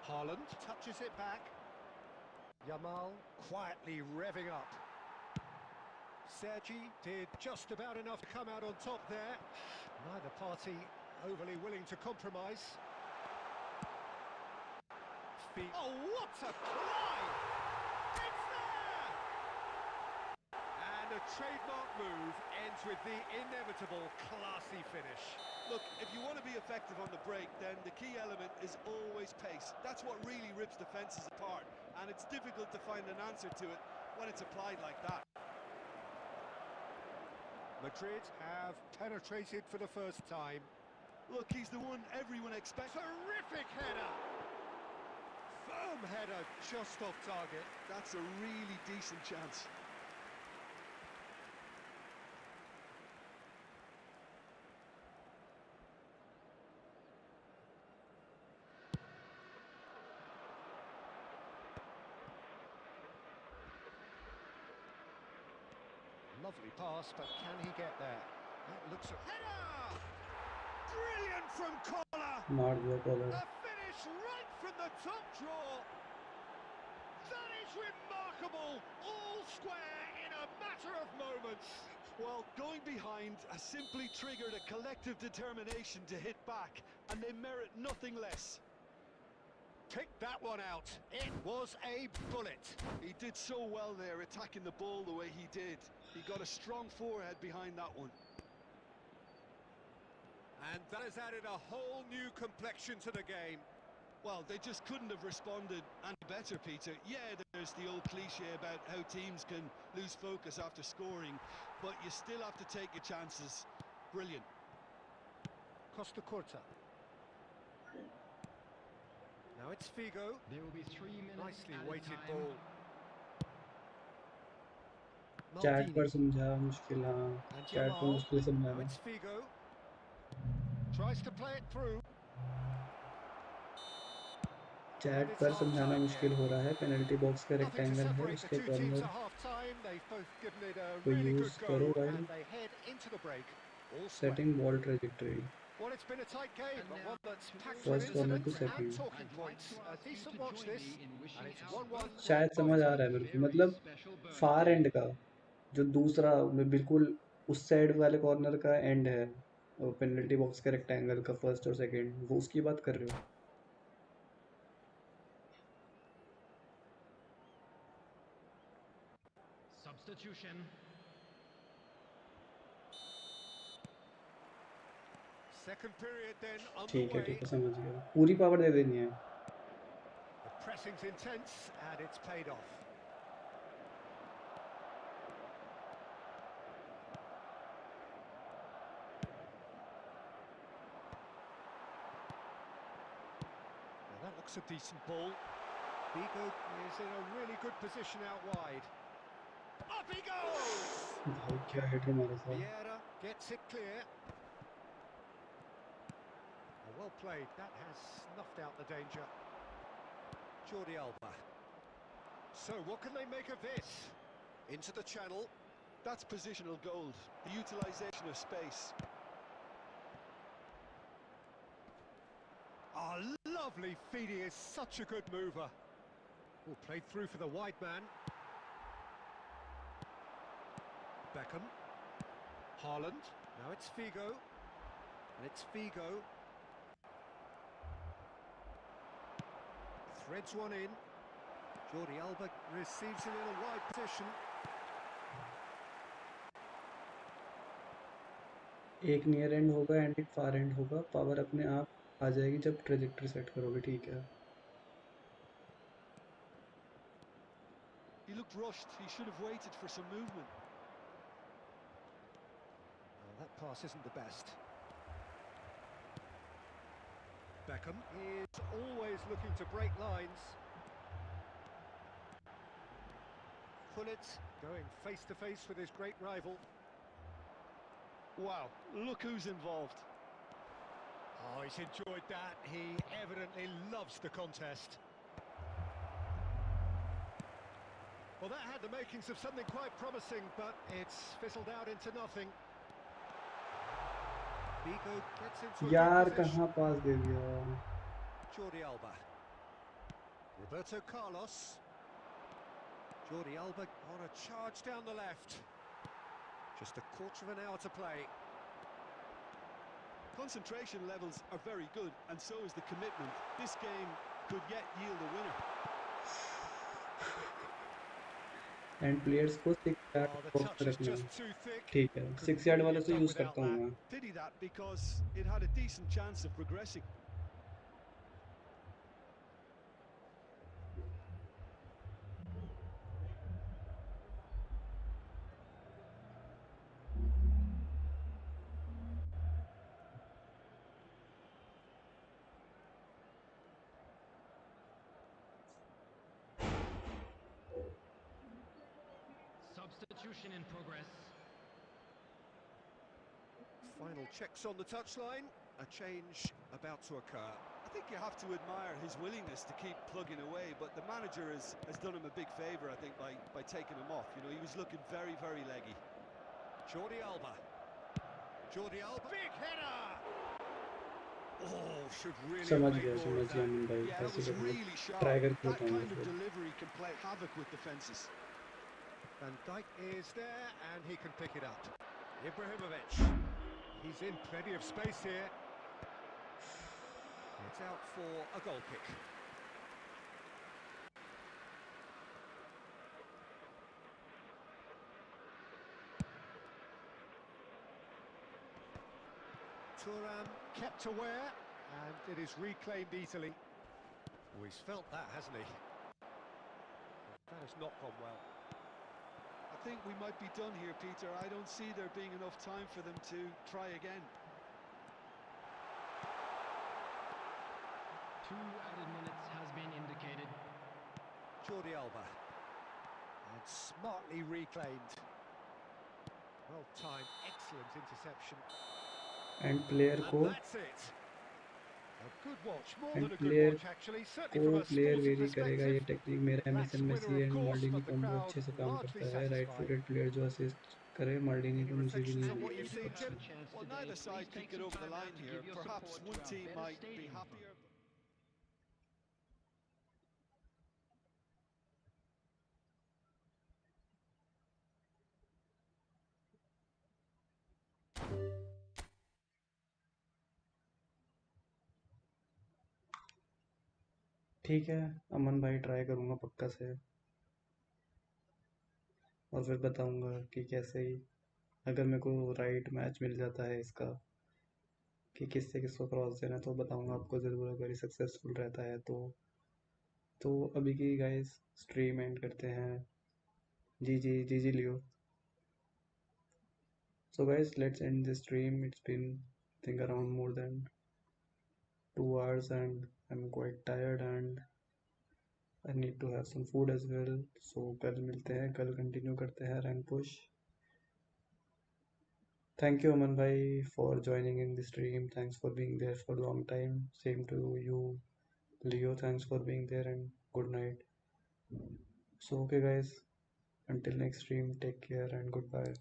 Haaland touches it back. Yamal quietly revving up. Sergi did just about enough to come out on top there. Neither party overly willing to compromise. Oh, what a try! It's there! And a trademark move ends with the inevitable classy finish. Look, if you want to be effective on the break, then the key element is always pace. That's what really rips defences apart, and it's difficult to find an answer to it when it's applied like that. Madrid have penetrated for the first time. Look, he's the one everyone expects. Terrific header! Firm header just off target. That's a really decent chance. Lovely pass, but can he get there? That looks a header! Brilliant from Collar! मार दिया collar. A finish right from the top draw. That is remarkable. All square in a matter of moments. Well, going behind has simply triggered a collective determination to hit back, and they merit nothing less. Pick that one out. It was a bullet. He did so well there, attacking the ball the way he did. He got a strong forehead behind that one. And that has added a whole new complexion to the game. Well, they just couldn't have responded any better, Peter. Yeah, there's the old cliche about how teams can lose focus after scoring, but you still have to take your chances. Brilliant. Costa Curta. Now it's Figo. There will be 3 minutes Nicely added weighted time. ball. Chat Maldini. पर समझा मुश्किल, हाँ And chat पर Yamal. मुश्किल Now समझाना। it's Figo. Tries to play it through. And chat it's पर समझाना half-time मुश्किल here. हो रहा है। पेनल्टी बॉक्स का Nothing to रेक्टेंगल है, separate the उसके two teams corner at half-time. They've both given it a को really good यूज़ go, करो भाई। and they head into the break. All square. Setting ball trajectory, Well, it's been a tight game, And but now, one that's to packed all with first corner incidents to Millionaire and second. fans, talking I'd like points. to A ask you decent to watch join this, me in and wishing it's our 1-1 birthday शायद at समझ आ half-time. रहा है मेरे को, very मतलब special far birthday. And का जो दूसरा बिल्कुल उस साइड वाले कॉर्नर का एंड है, पेनल्टी बॉक्स का रेक्टेंगल का फर्स्ट और सेकंड, वो उसकी बात कर रहे हो? Substitution. Second period then ठीक underway. है समझ गया, पूरी पावर दे देनी है। The pressing's intense, and it's paid off. Now that looks a decent ball. Vigo is in a really good position out wide. Up he goes! भाई क्या header मारा था। Vieira gets it clear. Well played, that has snuffed out the danger. Jordi Alba. So what can they make of this? Into the channel. That's positional gold, the utilisation of space. Oh, lovely feed, he is such a good mover. Oh, played through for the wide man. Beckham. Haaland. Now it's Figo. And it's Figo. Threads one in. Jordi Alba receives it in a wide position. एक near and होगा and एक far and होगा, power अपने आप आ जाएगी जब trajectory set करोगे, ठीक है। He looked rushed. He should have waited for some movement. Well, that pass isn't the best. Beckham is always looking to break lines. Pullet going face to face with his great rival. Wow, look who's involved. Oh, he's enjoyed that. He evidently loves the contest. Well, that had the makings of something quite promising, but it's fizzled out into nothing. Vigo gets into a good यार position. कहाँ पास दे दिया। Jordi Alba. Roberto Carlos. Jordi Alba on a charge down the left. Just a quarter of an hour to play. Concentration levels are very good, and so is the commitment. This game could yet yield a winner. And players को 6 Oh, yard the box touch में is रखना है, just too thick. ठीक है। Couldn't 6 yard really वाले have तो done use without करता हूँ that. मैं। Pity that because it had a decent chance of progressing. Substitution in progress. Final checks on the touchline. A change about to occur. I think you have to admire his willingness to keep plugging away, but the manager has done him a big favour, I think, by taking him off. You know, he was looking very, very leggy. Jordi Alba. Jordi Alba. Big header! Oh, should really have made more समझ of गया that. अमन भाई, Yeah, that ऐसे was करना। really sharp. Try करके That बताऊंगा kind of फिर। delivery can play havoc with defences. Van Dijk is there, and he can pick it up. Ibrahimovic. He's in plenty of space here. It's out for a goal kick. Thuram kept aware, and it is reclaimed easily. Oh, he's felt that, hasn't he? That has not gone well. I think we might be done here, Peter. I don't see there being enough time for them to try again. 2 added minutes has been indicated. Jordi Alba. And smartly reclaimed. Well timed, excellent interception. And player And को that's it. A good watch, more and than a good player watch actually, certainly को from a player sporting very करेगा perspective. ये technique. मेरा Lacks MSN the winner Messi of and course, Maldini but the combo crowd अच्छे से काम largely करता है। Right satisfied. Footed player जो असिस्ट करे माल्डिनी Any को मुझे भी reflections नहीं on And what if you've you मिलेगी do seen, have Tim? a chance Well, today, neither please side could take get some over the time line out to here. give your Perhaps support one to our team better might be stadium. happier. ठीक है अमन भाई, try करूँगा पक्का से, और फिर बताऊँगा कि कैसे ही अगर मेरे को राइट मैच मिल जाता है इसका कि किससे किसको क्रॉस देना है तो बताऊँगा आपको ज़रूर, अगर ये सक्सेसफुल रहता है तो अभी की गाइस स्ट्रीम एंड करते हैं। जी जी जी G Leo. So guys, let's end this stream. It's been I think around more than 2 hours and I'm quite tired and I need to have some food as well. So कल मिलते हैं, कल continue करते हैं rank push. Thank you Aman bhai for joining in the stream. Thanks for being there for a long time. Same to you Leo. Thanks for being there and good night. So okay guys, until next stream, take care and goodbye.